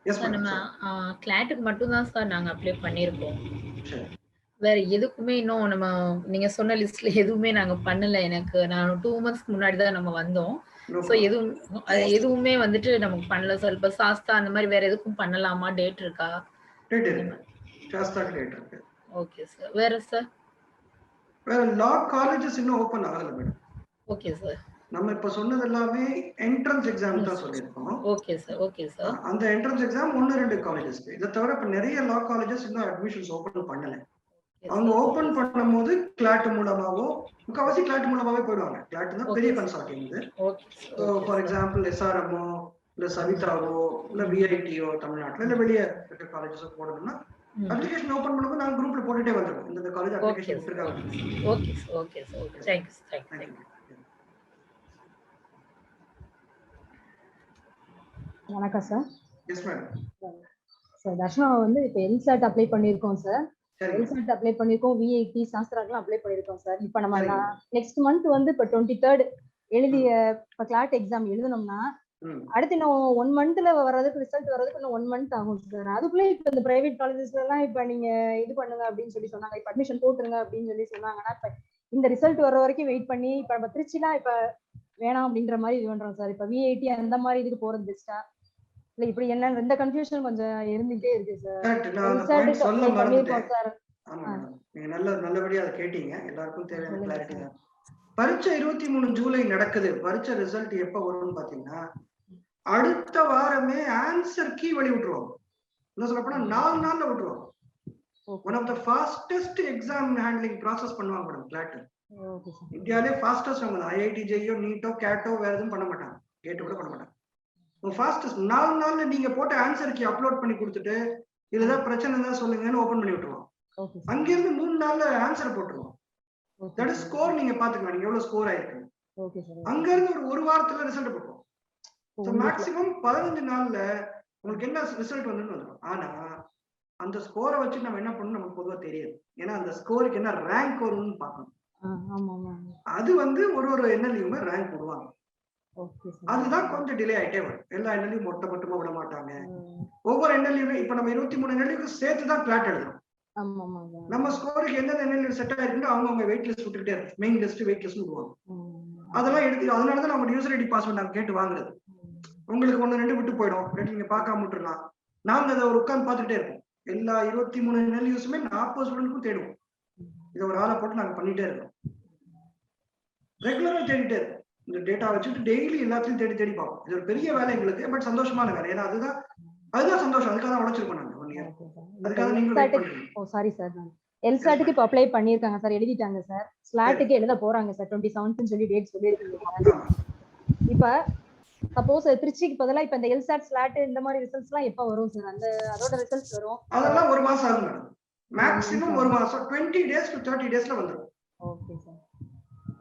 Yes sir, madam. நம்ம கிளாட்டுக்கு மட்டும் தான் சார் நாங்க அப்ளை பண்ணியிருக்கோம். சரி. வேற எதுக்குமே இன்னும் நம்ம நீங்க சொன்ன லிஸ்ட்ல எதுவுமே நாங்க பண்ணல. நான் 2 months முன்னாடி தான் நம்ம வந்தோம். சோ எதுவுமே வந்துட்டு நமக்கு பண்ணல சார். இப்ப சாஸ்தா அந்த மாதிரி வேற எதுக்கும் பண்ணலாமா? டேட் இருக்கா? டேட் இருக்கு. சாஸ்தாக்கு டேட் இருக்கு. Okay sir. வேற சார்? வேற லா காலேஜஸ் இன்னும் ஓபன் ஆகல மேடம். Okay sir. நம்ம இப்ப சொன்னது எல்லாமே என்ட்ரன்ஸ் எக்ஸாம் தான் சொல்லியிருக்கோம். Okay sir. Okay sir. அந்த என்ட்ரன்ஸ் எக்ஸாம் 1-2 காலேஜஸ்க்கு. இதை தவிர இப்ப நிறைய லா காலேஜஸ் இன்னும் அட்மிஷன்ஸ் ஓபன் பண்ணல. அவங்க ஓபன் பண்ணும்போது கிளாட் மூலமாவோ, முக்காவாசி கிளாட் மூலமாவே போயிடுவாங்க. கிளாட் தான் பெரிய கன்சார்டியம் இது. ஃபார் எக்ஸாம்பிள் SRMஓ இல்ல சவிதாவோ இல்ல VITஓ தமிழ்நாட்டுல இல்ல வெளியே இருக்க காலேஜஸ் போடணும்னா அப்ளிகேஷன் ஓபன் பண்ணும்போது நாங்க குரூப்ல போட்டுட்டே வந்துருவோம். இந்த காலேஜ் அப்ளிகேஷன் விட்டுருக்காங்க. Okay sir. Okay sir. Okay. Thanks. Thanks. வணக்கம் sir. Yes madam. Sir Darshana வந்து இப்போ எல்சாட் அப்ளை பண்ணியிருக்கோம் சார். எல்சாட் அப்ளை பண்ணியிருக்கோம், VIT சாஸ்திராக்கெல்லாம் அப்ளை பண்ணியிருக்கோம் சார். இப்போ நம்ம நெக்ஸ்ட் மந்த் வந்து இப்போ 23rd எழுதிய இப்போ கிளாட் எக்ஸாம் எழுதணும்னா அடுத்து இன்னும் 1 monthல வர்றதுக்கு ரிசல்ட் வர்றதுக்கு இன்னும் 1 month ஆகும் சார். அதுக்குள்ளே இப்போ இந்த பிரைவேட் காலேஜஸ்ல எல்லாம் இப்போ நீங்க இது பண்ணுங்க அப்படின்னு சொல்லி சொன்னாங்க, இப்போ அட்மிஷன் போட்டுருங்க அப்படின்னு சொல்லி சொன்னாங்கன்னா இப்போ இந்த ரிசல்ட் வர்ற வரைக்கும் வெயிட் பண்ணி இப்போ நம்ம திருச்சிலாம் இப்போ வேணாம் அப்படின்ற மாதிரி இது பண்றோம் சார். இப்போ VIT அந்த மாதிரி இதுக்கு போறது பெஸ்டா இல்ல இப்படி என்ன இந்த கன்ஃபியூஷன் கொஞ்சம் இருந்துட்டே இருக்கு சார். சொல்ல மறந்துட்டேன். ஆமா மேடம், நீங்க நல்லபடியா அதை கேட்டீங்க. எல்லாருக்கும் தேவையான கிளாரிட்டி தான். பரீட்சை 23 ஜூலை நடக்குது. பரீட்சை ரிசல்ட் எப்ப வரும்னு பாத்தீங்கன்னா அடுத்த வாரமே ஆன்சர் கீ வெளி விட்டுருவாங்க. என்ன சொல்ல போனா 4 நாள்ல விட்டுருவாங்க. One of the fastest exam handling process பண்ணுவாங்க மேடம் கிளாட். இந்தியாவிலே ஃபாஸ்டஸ்ட் அவங்க IIT JEE நீட்டோ கேட்டோ வேற எதுவும் பண்ண மாட்டாங்க, கேட்டு கூட பண்ண மாட்டாங்க. ஃபாஸ்டஸ்ட் 4 நாள்ல நீங்க போட்டு ஆன்சர் கீ அப்லோட் பண்ணி கொடுத்துட்டு இதுதான் பிரச்சனை தான் சொல்லுங்கன்னு ஓபன் பண்ணி விட்டுருவோம். அங்கிருந்து 3 நாள்ல ஆன்சர் போட்டுருவோம். That is score. நீங்க பாத்துக்கலாம் நீங்க எவ்வளவு ஸ்கோர் ஆயிருக்கு. அங்க இருந்து ஒரு வாரத்துல ரிசல்ட் போட்டுருவோம். மேக்ஸிமம் 15 நாள்ல உங்களுக்கு என்ன ரிசல்ட் வந்துடும். ஆனா அந்த ஸ்கோரை வச்சு நம்ம என்ன பண்ணணும் நமக்கு பொதுவா தெரியாது. ஏன்னா அந்த ஸ்கோருக்கு என்ன ரேங்க் வரும்னு பார்க்கணும். அது வந்து ஒரு NLUமே ரேங்க் போடுவாங்க. Okay sir. அதுதான் கொஞ்சம் டிலே ஆயிட்டே வரும். எல்லா எண்ணெயும் மொட்டமா விட மாட்டாங்க. ஒவ்வொரு எண்ணெயுமே இப்ப நம்ம 23 எண்ணெய்க்கு சேர்த்து தான் பிளாட் எழுதுறோம். ஆமா ஆமா ஆமா. நம்ம ஸ்கோருக்கு எந்தெந்த எண்ணெய் செட் ஆயிருக்குன்னு அவங்க வெயிட் லிஸ்ட் விட்டுக்கிட்டே இருக்கும். மெயின் லிஸ்ட், வெயிட் லிஸ்ட் விடுவாங்க. அதெல்லாம் எடுத்து அதனாலதான் நம்ம யூசர் ஐடி பாஸ்வேர்ட் நாங்க கேட்டு வாங்குறது. உங்களுக்கு 1 2 விட்டு போயிடும், நீங்க பார்க்காம விட்டுறலாம். நாங்க அதை ஒரு உட்கார்ந்து பார்த்துக்கிட்டே இருப்போம். எல்லா 23 எண்ணெய் யூஸுமே 40 ஸ்டூடெண்ட்க்கும் தேடுவோம். இதை ஒரு ஆளை போட்டு நாங்க பண்ணிட்டே இருக்கோம். ரெகுலரா தேடிட்டே இருக்கோம். இந்த டேட்டா வச்சுட்டு டெய்லி எல்லாத்தையும் தேடி தேடி பார்ப்போம். இது ஒரு பெரிய வேலை எங்களுக்கு, பட் சந்தோஷமான வேலை. ஏன்னா அதுதான் சந்தோஷம். அதுக்காக தான் உழைச்சிருக்கோம் நாங்க 1 year. அதுக்காக நீங்க ஓ சாரி சார், நான் எல்சாட்டுக்கு இப்ப அப்ளை பண்ணிருக்காங்க சார், எழுதிட்டாங்க சார். ஸ்லாட்டுக்கு எழுத போறாங்க சார், 27th சொல்லி டேட் சொல்லிருக்கீங்க. இப்ப சப்போஸ் திருச்சிக்கு பதிலா இப்ப இந்த எல்சாட் ஸ்லாட் இந்த மாதிரி ரிசல்ட்ஸ் எல்லாம் எப்ப வரும் சார்? அதோட ரிசல்ட்ஸ் வரும்? அதெல்லாம் 1 மாசம் ஆகும் மேடம். மேக்ஸிமம் 1 மாசம், 20 days to 30 daysல வந்துரும். Okay sir.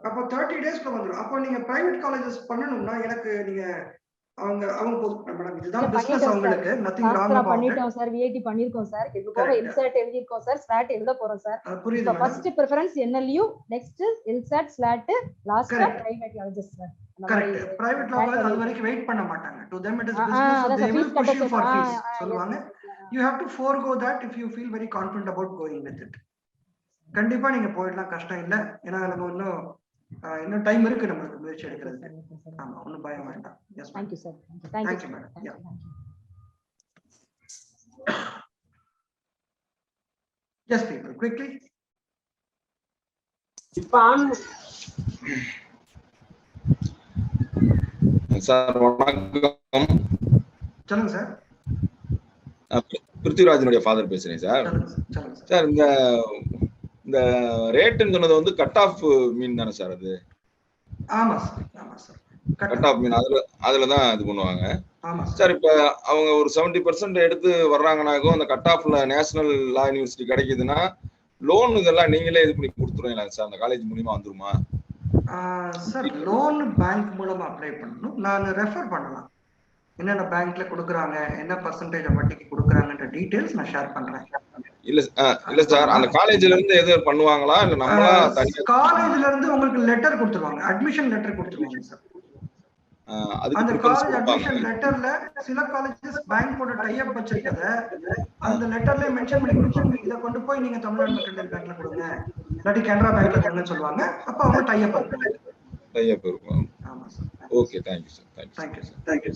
அப்போ 30 daysல வந்துரும். அப்போ நீங்க பிரைவேட் காலேजेस பண்ணனும்னா எனக்கு நீங்க அவங்க மேடம் இதுதான் பிசினஸ். அவங்களுக்கு நதிங் ராங் அபௌட். பண்ணிட்டோம் சார், விஐடி பண்ணிருக்கோம் சார். இது போக எல்சாட் எழுதிருக்கோம் சார், ஸ்லாட் எழுத போறோம் சார். புரியுது. First preference NLU, next LSAT, SLAT, லாஸ்டா private colleges sir. Correct. Private college அது வரைக்கும் வெயிட் பண்ண மாட்டாங்க. to them it is business, they will push you for fees சொல்லுவாங்க. you have to forego that if you feel very confident about going with it. கண்டிப்பா நீங்க போயிடலாம், கஷ்டம் இல்ல. ஏன்னா நம்ம இன்னும் டைம் இருக்கு நமக்கு முயற்சி எடுக்கிறதுக்கு. ஆமா, ஒண்ணும் பயம் வேண்டாம். Yes, thank you sir. thank you madam. Yeah. Yes people, quickly. Sir வணக்கம். சொல்லுங்க சார். பிருத்திவிராஜனுடைய ஃபாதர் பேசுறேன் சார். சார் இந்த ரேட்னு சொன்னது வந்து கட் ஆஃப் மீன் தானே சார்? அது ஆமா சார், ஆமா சார். கட் ஆஃப் மீன் அதுல தான் இது பண்ணுவாங்க. ஆமா சார். இப்ப அவங்க ஒரு 70% எடுத்து வர்றாங்கனாக்கும் அந்த கட் ஆஃப்ல நேஷனல் லா யூனிவர்சிட்டி கிடைக்குதுன்னா லோன் இதெல்லாம் நீங்களே இது பண்ணி கொடுத்துருவீங்களா சார்? அந்த காலேஜ் மூலியமா வந்துருமா சார்? லோன் பேங்க் மூலமா அப்ளை பண்ணணும். நான் ரெஃபர் பண்ணலாம். என்னென்ன பேங்க்ல கொடுக்குறாங்க, என்ன பர்சன்டேஜ் வட்டிக்கு கொடுக்குறாங்கன்ற டீடைல்ஸ் நான் ஷேர் பண்றேன். இல்ல சார், அந்த காலேஜ்ல இருந்து எது பண்ணுவாங்களா இல்ல நம்மளா தனியா? காலேஜ்ல இருந்து உங்களுக்கு லெட்டர் கொடுத்துருவாங்க, அட்மிஷன் லெட்டர் கொடுத்துருவாங்க சார். அந்த காலேஜ் அட்மிஷன் லெட்டர்ல சில காலேஜஸ் பேங்கோட டை அப் வச்சிருக்கத அந்த லெட்டர்ல மென்ஷன் பண்ணி கொடுப்பாங்க. இத கொண்டு போய் நீங்க தமிழ்நாடு மெர்கன்டைல் பேங்க்ல கொடுங்க, இல்லாட்டி கனரா பேங்க்ல கொடுங்கன்னு சொல்லுவாங்க. அப்ப அவங்க டை அப் பண்ணுவாங்க. டை அப் இருக்கும். ஆமா sir. Okay, thank you sir. Thank you sir. Thank you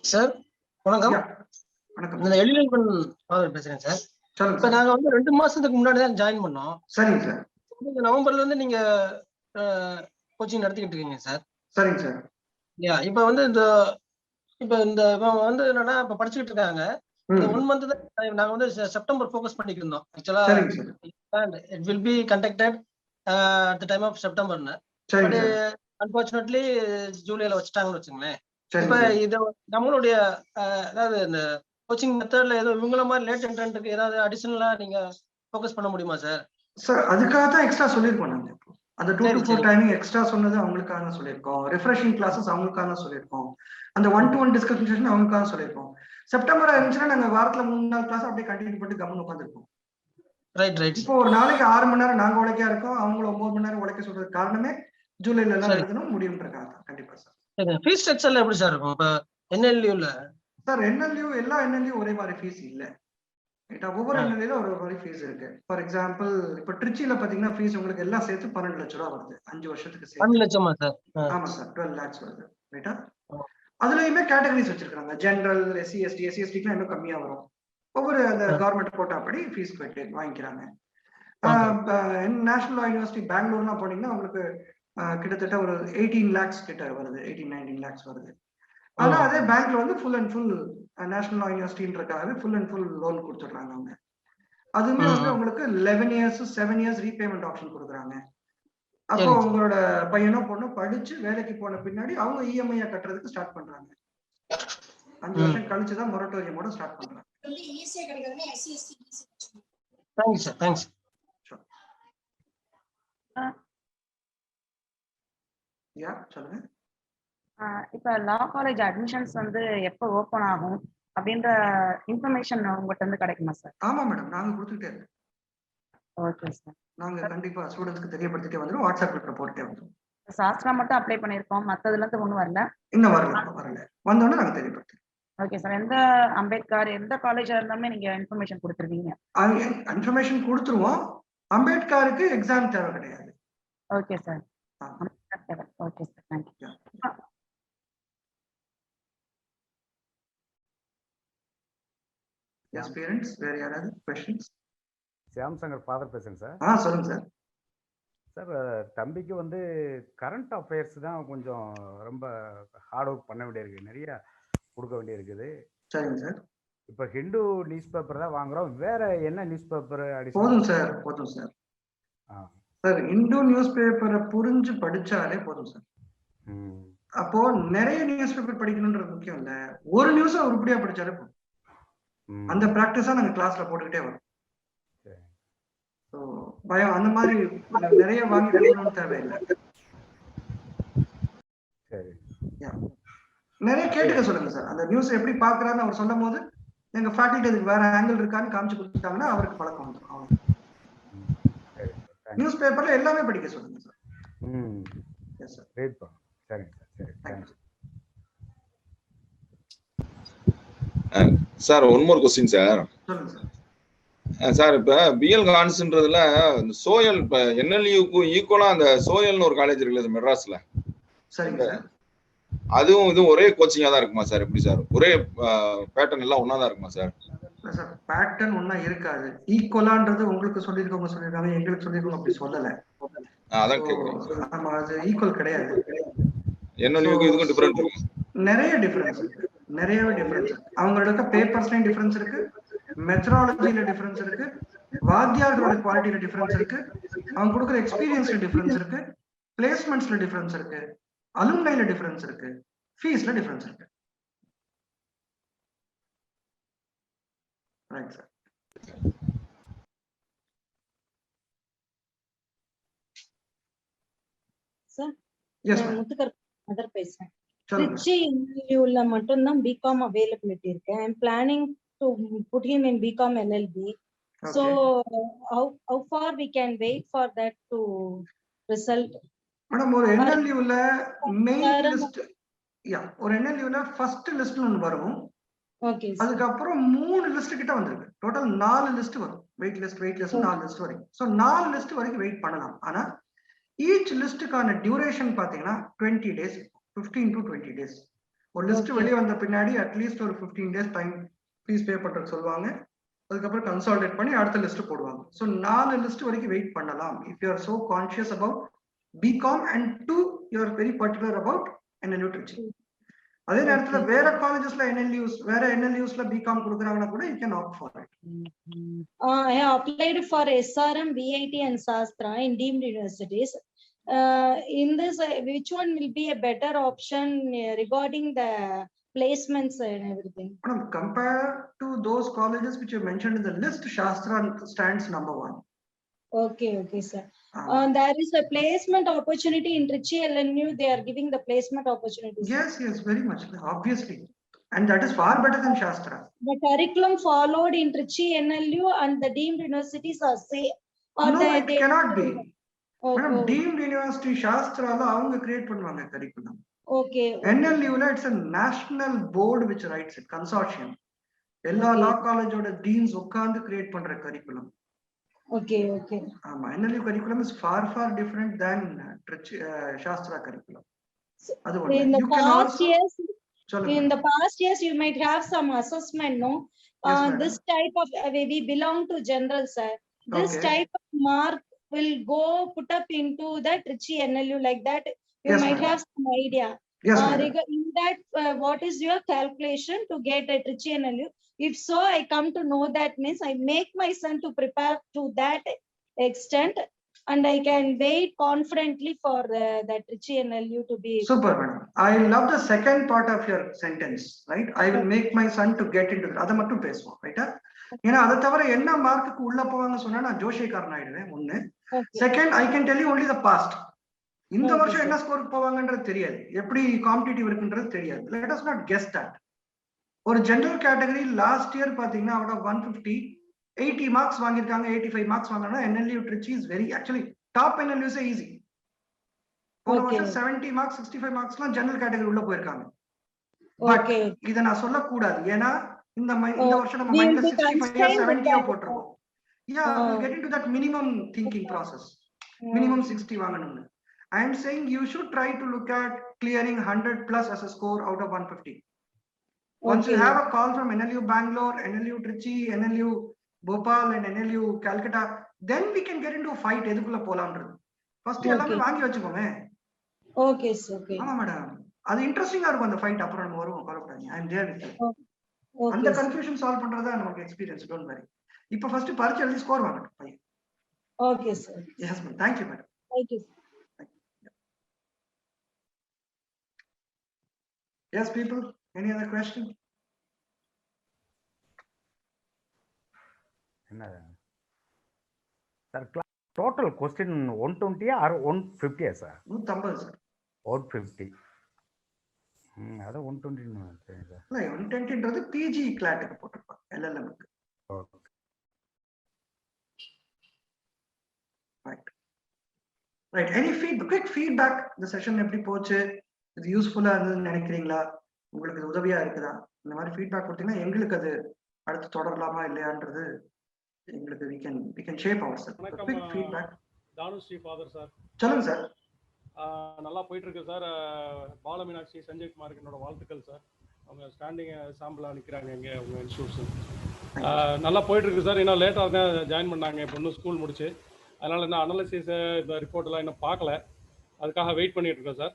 sir. வணக்கம். வணக்கம். நான் எலிலன் ஃபாதர் பேசுறேன் சார். இப்ப நாங்க வந்து 2 மாசத்துக்கு முன்னாடி தான் ஜாயின் பண்ணோம். சரிங்க சார். இந்த நவம்பர்ல இருந்து நீங்க கோச்சிங் நடத்திக்கிட்டு இருக்கீங்க சார். சரிங்க சார். இப்ப வந்து வந்து என்னன்னா இப்ப படிச்சுக்கிட்டு இருக்காங்க. 1 month தான் நாங்க வந்து செப்டம்பர் ஃபோக்கஸ் பண்ணிட்டு இருந்தோம். ஆக்சுவலா it will be conducted at the time of September. But unfortunately ஜூலைல வச்சுட்டாங்கன்னு வச்சுங்களேன். இப்ப இது நம்மளுடைய அதாவது இந்த கோச்சிங் மெத்தட்ல ஏதோ இவங்கள மாதிரி லேட் என்ட்ரன்ட்க்கு ஏதாவது அடிஷனலா நீங்க ஃபோக்கஸ் பண்ண முடியுமா சார்? சார் அதுக்காக தான் எக்ஸ்ட்ரா சொல்லிருக்கோம் நாங்க. அந்த 2 to 4 டைமிங் எக்ஸ்ட்ரா சொன்னது அவங்களுக்காக தான் சொல்லியிருக்கோம். ரிஃப்ரெஷிங் கிளாஸஸ் அவங்களுக்காக தான் சொல்லியிருக்கோம். அந்த 1-to-1 டிஸ்கஷன் செஷன் அவங்களுக்காக சொல்லியிருக்கோம். செப்டம்பர் இருந்துச்சுன்னா நாங்க வாரத்துல 3 நாள் கிளாஸ் அப்படியே கண்டினியூ பண்ணிட்டு கவனம் உட்காந்துருக்கோம். ரைட். இப்போ ஒரு நாளைக்கு 6 மணி நேரம் நாங்க உழைக்க இருக்கோம், அவங்கள 9 மணி நேரம் உழைக்க சொல்றது காரணமே ஜூலைல எல்லாம் எழுதணும் முடியும்ன்றக்காக தான். கண்டிப்பா சார். ஃபீஸ் ஸ்ட்ரக்சர்ல எப்படி சார் இருக்கும்? இப்ப என்எல்யூல சார் என்எல்யூ எல்லா என்எல்யூ ஒரே மாதிரி ஃபீஸ் இல்ல. ஒவ்வொரு என்எல்யூல ஒரு மாதிரி ஃபீஸ் இருக்கு. ஃபார் எக்ஸாம்பிள் இப்ப திருச்சியில பாத்தீங்கன்னா ஃபீஸ் உங்களுக்கு எல்லாம் சேர்த்து 12 லட்சம் ரூபாய் வருது 5 வருஷத்துக்கு சேர்த்து. 12 லட்சமா சார்? ஆமா சார், 12 lakhs வருது. ரைட்டா? அதுலயுமே கேட்டகரிஸ் வச்சிருக்காங்க. ஜெனரல், எஸ்சி எஸ்டிக்கு இன்னும் கம்மியா வரும். ஒவ்வொரு அந்த கவர்மெண்ட் கோட்டா படி ஃபீஸ் கட்டி வாங்கிக்கிறாங்க. நேஷனல் லா யூனிவர்சிட்டி பெங்களூர்லாம் போனீங்கன்னா உங்களுக்கு கிட்டத்தட்ட ஒரு 18 lakhs கிட்ட வருது, 18-19 lakhs வருது. ஆனா அதே பேங்க்ல வந்து full and full national law யூனிவர்சிட்டின்றக்காகவே ஃபுல் அண்ட் ஃபுல் லோன் கொடுத்துடுறாங்க அவங்க. அதுமே வந்து உங்களுக்கு 11 years 7 years ரீபேமெண்ட் ஆப்ஷன் கொடுக்குறாங்க. அப்போ உங்களோட பையனோ பொண்ணோ படிச்சு வேலைக்கு போன பின்னாடி அவங்க இஎம்ஐ கட்டுறதுக்கு ஸ்டார்ட் பண்றாங்க. 5 வருஷம் கழிச்சுதான் மொரட்டோரியமோட ஸ்டார்ட் பண்றாங்க. Thanks sir. தேங்க்ஸ். சொல்லுங்க. இப்ப லா காலேஜ் அட்மிஷன்ஸ் வந்து எப்போ ஓபன் ஆகும் அப்படின்ற இன்ஃபர்மேஷன் உங்ககிட்ட இருந்து கிடைக்குமா சார்? ஆமா மேடம், நாங்க கொடுத்துட்டே இருக்கோம். Okay sir. நாங்க கண்டிப்பா ஸ்டூடெண்ட்ஸ்க்கு தெரியப்படுத்திட்டே வந்துரும். வாட்ஸ்அப்ல போட்டுட்டே வந்துரும். சாஸ்திரா மட்டும் அப்ளை பண்ணிருக்கோம், மத்ததுல இருந்து ஒண்ணும் வரல. இன்னும் வரல வந்தோடனே நாங்க தெரியப்படுத்துறோம். Okay sir. எந்த அம்பேத்கர் எந்த காலேஜா இருந்தாலுமே நீங்க இன்ஃபர்மேஷன் கொடுத்துருவீங்க? இன்ஃபர்மேஷன் கொடுத்துருவோம். அம்பேத்கருக்கு எக்ஸாம் தேவை கிடையாது. Okay sir. Okay sir, thank you. Yes parents, வேற யாராவது क्वेश्चंस? சியாம் சங்கர் ஃபாதர் பேசுறேன் சார். சொல்லுங்க சார். சார், தம்பிக்கு வந்து கரண்ட் அஃபேர்ஸ் தான் கொஞ்சம் ரொம்ப ஹார்ட் ஒர்க் பண்ண வேண்டியிருக்கு, நிறைய கொடுக்க வேண்டியிருக்குது. சரிங்க சார். இப்போ ஹிந்து நியூஸ் பேப்பர் தான் வாங்குறோம், வேற என்ன நியூஸ் பேப்பர் போதும் சார். சார் இந்து நியூஸ் பேப்பரை புரிஞ்சு படிச்சாலே போதும் சார். அப்போ நிறைய நியூஸ் பேப்பர் படிக்கணும்ன்றது முக்கியம் இல்ல, ஒரு நியூஸை உருப்படியா படிச்சாலே போதும். அந்த பிராக்டிஸா நாங்க கிளாஸ்ல போட்டுக்கிட்டே வரோம். பயம் அந்த மாதிரி நிறைய வாங்கி படிக்கணும்னு தேவையில்லை. நிறைய கேட்டுக்க சொல்லுங்க சார். அந்த நியூஸ் எப்படி பாக்குறாருன்னு அவர் சொல்லும் போது எங்க ஃபேக்கல்டி அதுக்கு வேற ஆங்கிள் இருக்கான்னு காமிச்சு கொடுத்துட்டாங்கன்னா அவருக்கு பழக்கம் வந்துடும். அவ்வளவு. நியூஸ் பேப்பர்ல எல்லாமே படிக்க சொல்லுங்க சார். Yes sir. சரிங்க சார். சரி, sir one more question sir. சொல்லுங்க சார். சார் இப்ப பிஎல் கான்ஸ்ன்றதுல சோயல் இப்ப என்எல்யூக்கு ஈக்குவலா அந்த சோயல்னு ஒரு காலேஜ் இருக்குல்ல மெட்ராஸ்ல, சரிங்க சார். அதுவும் இதுவும் ஒரே கோச்சிங்கா தான் இருக்குமா சார்? எப்படி சார் ஒரே பேட்டர்ன் எல்லாம் ஒன்னா தான் இருக்குமா சார்? சார் பேட்டர்ன் ஒன்னா இருக்காது. ஈக்குவலான்றது உங்களுக்கு சொல்லியிருக்காங்க, எங்களுக்கு சொல்லியிருக்கோம், அப்படி சொல்லல. அதான் கேக்குறேன். ஆமா, அது ஈக்குவல் கிடையாது. என்எல்யூக்கு இதுக்கும் டிஃபரெண்ட் இருக்கு. நிறைய டிஃபரன்ஸ் இருக்கு, நிறையவே டிஃபரன்ஸ். அவங்களோட பேப்பர்ஸ்லயும் டிஃபரன்ஸ் இருக்கு, மெத்தடாலஜில டிஃபரன்ஸ் இருக்கு, வாத்தியார்களோட குவாலிட்டியில டிஃபரன்ஸ் இருக்கு, அவங்க கொடுக்குற எக்ஸ்பீரியன்ஸ்ல டிஃபரன்ஸ் இருக்கு, பிளேஸ்மெண்ட்ஸ்ல டிஃபரன்ஸ் இருக்கு, அலும்னைல டிஃபரன்ஸ் இருக்கு, ஃபீஸ்ல டிஃபரன்ஸ் இருக்கு. Right sir. சார், எஸ் நான் முத்துக்கர் மதர் பேசுறேன். சொல்லுங்க. திருச்சி இன்டர்வியூல மட்டும் தான் பிகாம் அவைலபிலிட்டி இருக்கு. I am planning to put him in BCom LLB. So how far we can wait for that to result? Madam, ஒரு என்எல்யூல மெயின் லிஸ்ட், ஒரு என்எல்யூல ஃபர்ஸ்ட் லிஸ்ட் ஒன்னு வரும். ஓகே. அதுக்கப்புறம் 3 லிஸ்ட் கிட்ட வந்திருக்கு. டோட்டல் 4 லிஸ்ட் வரும். வெயிட் லிஸ்ட் 4 லிஸ்ட் வரைக்கும். So 4 list வரைக்கும் வெயிட் பண்ணலாம். ஆனா ஈச் லிஸ்டுக்கான டியூரேஷன் பாத்தீங்கன்னா 20 days, 15 to 20 days. ஒரு லிஸ்ட் வெளியே வந்த பின்னாடி அட்லீஸ்ட் ஒரு 15 days டைம் ஃபீஸ் பே பண்றது சொல்லுவாங்க. அதுக்கப்புறம் கன்சால்டேட் பண்ணி அடுத்த லிஸ்ட் போடுவாங்க. ஸோ 4 லிஸ்ட் வரைக்கும் வெயிட் பண்ணலாம். If you are so conscious about BCom and 2 you are very particular about NLU Trichy. அதே நேரத்துல வேற காலேஜஸ்ல என்எல்யூஸ்ல பிகாம் கொடுக்குறாங்கன்னா கூட you can opt for it. I have applied for SRM, VIT and Shastra in deemed universities. In this, which one will be a better option regarding the placements and everything? Madam, compared to those colleges which you mentioned in the list, Shastra stands number 1. Okay, sir. There is a placement opportunity in Trichy LNU. They are giving the placement opportunities. Yes, very much, obviously. And that is far better than Shastra. The curriculum followed in Trichy NLU and the deemed universities are same. No, it cannot be. Madam, deemed university Shastra la avanga create பண்ணுவாங்க curriculum. Okay. NLU la it's a national board which writes it, consortium. எல்லா law college oda deans உட்கார்ந்து create பண்ற curriculum. Okay. ஆமா, NLU curriculum is far different than Shastra curriculum. அது one. In the past years you might have some assessment, no? This type of we belong to general, sir. This type of mark will go put up into that Trichy NLU, like that you might have some idea. In that, what is your calculation to get a Trichy NLU? If so, I come to know that means I make my son to prepare to that extent, and I can wait confidently for that Trichy NLU to be. Super, madam. I love the second part of your sentence, right? I will make my son to get into that. Adha mattum pesuvom, right? ஏன்னா அதை தவிர என்ன மார்க்குக்கு உள்ள போவாங்க சொன்னா நான் ஜோஷியக்காரன் ஆயிடுவேன். ஒண்ணு. Second, I can tell you only the past. இந்த வருஷம் என்ன ஸ்கோருக்கு போவாங்கன்றது தெரியாது, எப்படி காம்படிட்டிவ் இருக்குன்றது தெரியாது. Let us not guess that. ஒரு ஜெனரல் கேட்டகரி லாஸ்ட் இயர் பாத்தீங்கன்னா அவுட் ஆஃப் 150 80 மார்க்ஸ் வாங்கியிருக்காங்க, 85 மார்க்ஸ் வாங்கினா NLU Trichy is very actually top NLUs easy. போன வருஷம் 70 மார்க்ஸ் 65 மார்க்ஸ்லாம் ஜெனரல் கேட்டகரி உள்ள போயிருக்காங்க. பட் இத நான் சொல்லக்கூடாது, ஏன்னா இந்த வருஷம் நம்ம மைண்ட்ல 65 70 போட்டுருக்கோம். Yeah, we'll get into that minimum thinking process. Minimum 60 வாங்கணும்னு. I am saying you should try to look at clearing 100 plus as a score out of 150. Once you have a call from NLU Bangalore, NLU Trichy, NLU Bhopal and NLU Calcutta, then we can get into a fight எதுக்குள்ள போலாம்ன்றது. First எல்லாமே வாங்கி வச்சுக்கோங்க. Okay sir. Okay. ஆமா madam, அது இன்ட்ரஸ்டிங்கா இருக்கும் அந்த fight. அப்புறம் நம்ம வருவோம், கவலைப்படாதீங்க. I am there with you. அந்த கன்ஃபியூஷன் சால்வ் பண்றதா நமக்கு எக்ஸ்பீரியன்ஸ். Don't worry. இப்போ ஃபர்ஸ்ட் பரீட்சை எழுதி ஸ்கோர் வாங்கணும் பையன். Okay sir. Yes ma'am. Thank you madam. Thank you. Yes people, any other question? என்ன sir total question 120 or 150 sir? 150 sir. 150. அத 120 ன்னு சார். இல்ல 120ன்றது பிஜி கிளாட்க்கு போட்டுருப்பாங்க, எல்எல்எம்க்கு. Okay. Right. Any quick feedback, இந்த செஷன் எப்படி போச்சு, இது யூஸ்ஃபுல்லா இருந்ததுன்னு நினைக்கிறீங்களா, உங்களுக்கு இது உதவியா இருக்குதா? இந்த மாதிரி ஃபீட்பேக் கொடுத்தீங்கன்னா எங்களுக்கு அது அடுத்து தொடரலாமா இல்லையான்றது எங்களுக்கு we can shape ourselves. Quick feedback. Dhanushree father sir. சொல்லுங்க சார். நல்லா போயிட்டு இருக்கு சார். பாலமீனாட்சி சஞ்சய்குமாருக்கு என்னோட வாழ்த்துக்கள் சார். அவங்க ஸ்டாண்டிங் சாம்பிளா நிற்கிறாங்க இங்கே அவங்க இன்ஸ்டியூட்ஸ். நல்லா போயிட்டு இருக்கு சார். இன்னும் லேட்டாக தான் ஜாயின் பண்ணாங்க, இப்போ இன்னும் ஸ்கூல் முடிச்சு. அதனால என்ன அனாலிசிஸ் இந்த ரிப்போர்ட் எல்லாம் இன்னும் பார்க்கல, அதுக்காக வெயிட் பண்ணிட்டு இருக்கோம் சார்.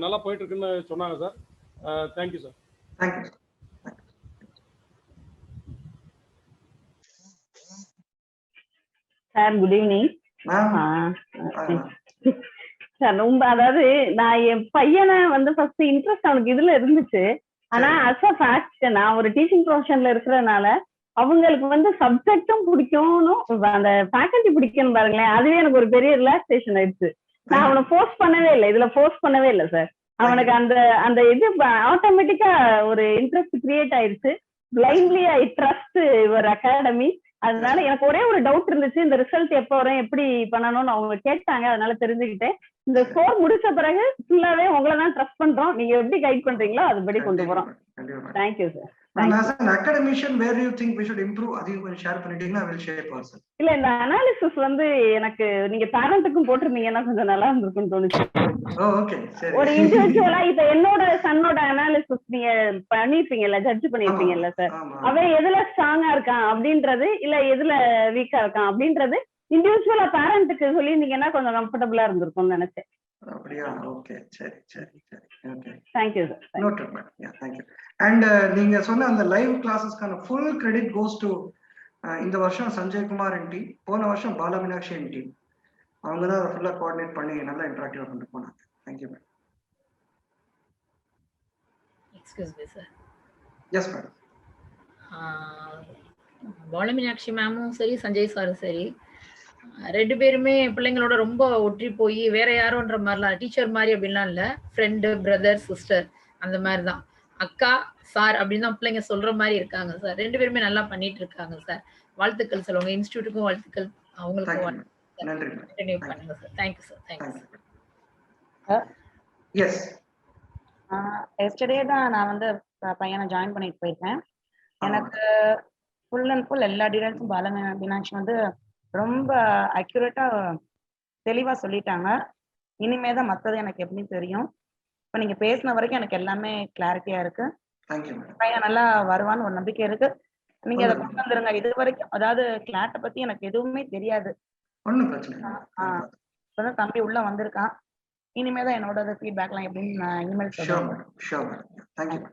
நல்லா போயிட்டு இருக்குன்னு சொன்னாங்க sir. Thank you sir. Thank you sir. Good evening sir. ரொம்ப அதாவது நான் என் பையனை வந்து ஃபர்ஸ்ட் இன்ட்ரெஸ்ட் அவனுக்கு இதுல இருந்துச்சு. ஆனா அஸ் அ ஃபேக்ட் நான் ஒரு டீச்சிங் ப்ரொஃபஷன்ல இருக்கிறதுனால அவங்களுக்கு வந்து சப்ஜெக்டும் பிடிக்கணும், அந்த ஃபேக்கல்டி பிடிக்கணும் பாருங்களேன், அதுவே எனக்கு ஒரு பெரிய ரிலாக்ஸேஷன் ஆயிடுச்சு. நான் அவனை ஃபோர்ஸ் பண்ணவே இல்லை, இதுல ஃபோர்ஸ் பண்ணவே இல்லை சார். அவனுக்கு அந்த அந்த இது ஆட்டோமேட்டிக்கா ஒரு இன்ட்ரெஸ்ட் கிரியேட் ஆயிடுச்சு. Blindly I trust your academy. அதனால எனக்கு ஒரே ஒரு டவுட் இருந்துச்சு, இந்த ரிசல்ட் எப்போ வரும், எப்படி பண்ணணும்னு அவங்க கேட்டாங்க. அதனால தெரிஞ்சுக்கிட்டேன். இந்த ஸ்கோர் முடிச்ச பிறகு ஃபுல்லாவே உங்களை தான் ட்ரஸ்ட் பண்றோம், நீங்க எப்படி கைட் பண்றீங்களோ அதுபடி கொண்டு போறோம். Thank you sir. As an academician, where do you think we should improve? அதையும் கொஞ்சம் ஷேர் பண்ணிட்டீங்கன்னா I will share also. இல்ல இந்த அனாலிசிஸ் வந்து எனக்கு நீங்க பேரண்ட்டுக்கும் போட்டிருந்தீங்கன்னா கொஞ்சம் நல்லா இருந்திருக்கும்னு தோணுச்சு. ஓகே சரி. ஒரு இண்டிவிஜுவலா இப்ப என்னோட சன்னோட அனாலிசிஸ் நீங்க பண்ணிருப்பீங்கல்ல, ஜட்ஜ் பண்ணிருப்பீங்கல்ல சார், அவன் எதுல ஸ்ட்ராங்கா இருக்கான் அப்படின்றது இல்ல எதுல வீக்கா இருக்கான் அப்படின்றது இண்டிவிஜுவலா பேரண்ட்டுக்கு சொல்லியிருந்தீங்கன்னா கொஞ்சம் கம்ஃபர்டபுளா இருந்திருக்கும்னு நினைச்சேன். அப்படியா? ஓகே சரி சரி சரி. Okay thank you sir. Noted madam. Yeah thank you. And நீங்க சொன்ன அந்த லைவ் கிளாஸஸ்க்கான ஃபுல் கிரெடிட் கோஸ் டு இந்த வருஷம் சஞ்சய்குமார் என் டீம், போன வருஷம் பாலமீனாட்சி என் டீம். அவங்க தான் அதை ஃபுல்லாக கோஆர்டினேட் பண்ணி நல்லா இன்டராக்டிவாக கொண்டு போனாங்க. Thank you madam. Excuse me sir. Yes madam. Balameenakshi மேமும் சரி சஞ்சய் சாரும் சரி, ரெண்டு பேருமே பிள்ளைங்களோட ரொம்ப ஒற்றி போய் வேற யாரோன்ற மாதிரிலாம் டீச்சர் மாதிரி அப்படின்லாம் இல்லை, ஃப்ரெண்டு பிரதர் சிஸ்டர் அந்த மாதிரி தான், அக்கா சார் அப்படின்னு தான் பிள்ளைங்க சொல்ற மாதிரி இருக்காங்க சார். ரெண்டு பேருமே நல்லா பண்ணிட்டு இருக்காங்க சார். வாழ்த்துக்கள் சார். உங்க இன்ஸ்டியூட்டுக்கும் வாழ்த்துக்கள், அவங்களுக்கும் கண்டினியூ பண்ணுங்க sir. Thank you sir. Thank you sir. Yes. Yesterday தான் நான் வந்து பையனை ஜாயின் பண்ணிட்டு போயிருக்கேன். எனக்கு ஃபுல் அண்ட் ஃபுல் எல்லா டீடைல்ஸும் பாலமீனாட்சி வந்து ரொம்ப அக்யூரேட்டா தெளிவா சொல்லிட்டாங்க. இனிமே தான் மற்றது எனக்கு எப்படி தெரியும். இப்ப நீங்க பேசின வரைக்கும் எனக்கு எல்லாமே கிளாரிட்டியா இருக்கு. பையன் நல்லா வருவான்னு ஒரு நம்பிக்கை இருக்கு. நீங்க அதை கொண்டு வந்துருங்க. இது வரைக்கும் அதாவது கிளாட்டை பத்தி எனக்கு எதுவுமே தெரியாது. இப்பதான் தம்பி உள்ள வந்திருக்கான். இனிமேதான் என்னோட ஃபீட்பேக் எல்லாம் எப்படின்னு நான் இனிமேல் சொல்றேன்.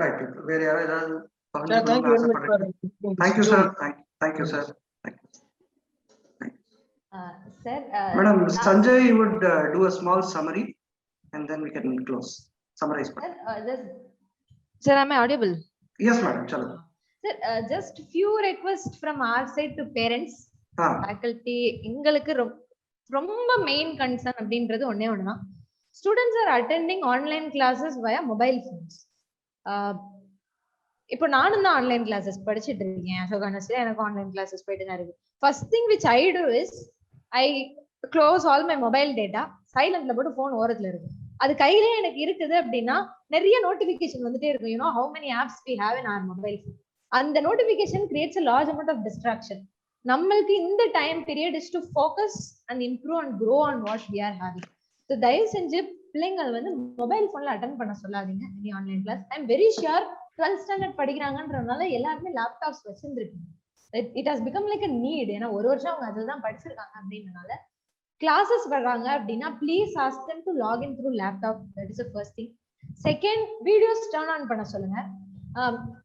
Right. வேற யாராவது Thank you sir. Thank you sir. Sir, Madam Sanjay would do a small summary and then we can close. Summarize. Sir, am I audible? Yes madam. Chalo. Sir, just few requests from our side to parents, faculty. எங்களுக்கு ரொம்ப main concern அப்படின்றது ஒண்ணே ஒண்ணுதான். Students are attending online classes via mobile phones. இப்போ நானும் தான் online classes படிச்சுட்டு இருக்கேன். ஸோ கனஸ்ல எனக்கு ஆன்லைன் கிளாஸஸ் போயிட்டு தான் இருக்கு. First thing which I do is I close all my mobile data, சைலண்ட்ல போட்டு ஃபோன் ஓரத்துல இருக்கு. அது கையிலே எனக்கு இருக்குது அப்படின்னா நிறைய நோட்டிபிகேஷன் வந்துட்டே இருக்கும். You know how many apps we have in our mobile. அந்த notification creates a large amount of distraction. நம்மளுக்கு இந்த time period is to focus and improve and grow on what we are having. So தயவு செஞ்சு பிள்ளைங்கள் வந்து mobile போன்ல attend பண்ண சொல்லாதீங்க இனி online class. I am very sure 12th standard படிக்கிறாங்கன்றதுனால எல்லாருமே லேப்டாப்ஸ் வச்சிருந்துருக்கீங்க. It has become like a need. ஏன்னா ஒரு வருஷம் அவங்க அதில் தான் படிச்சிருக்காங்க அப்படின்றனால கிளாஸஸ் வர்றாங்க அப்படின்னா please ask them to log in through laptop. that is the first thing. Second, videos turn on பண்ண சொல்லுங்க.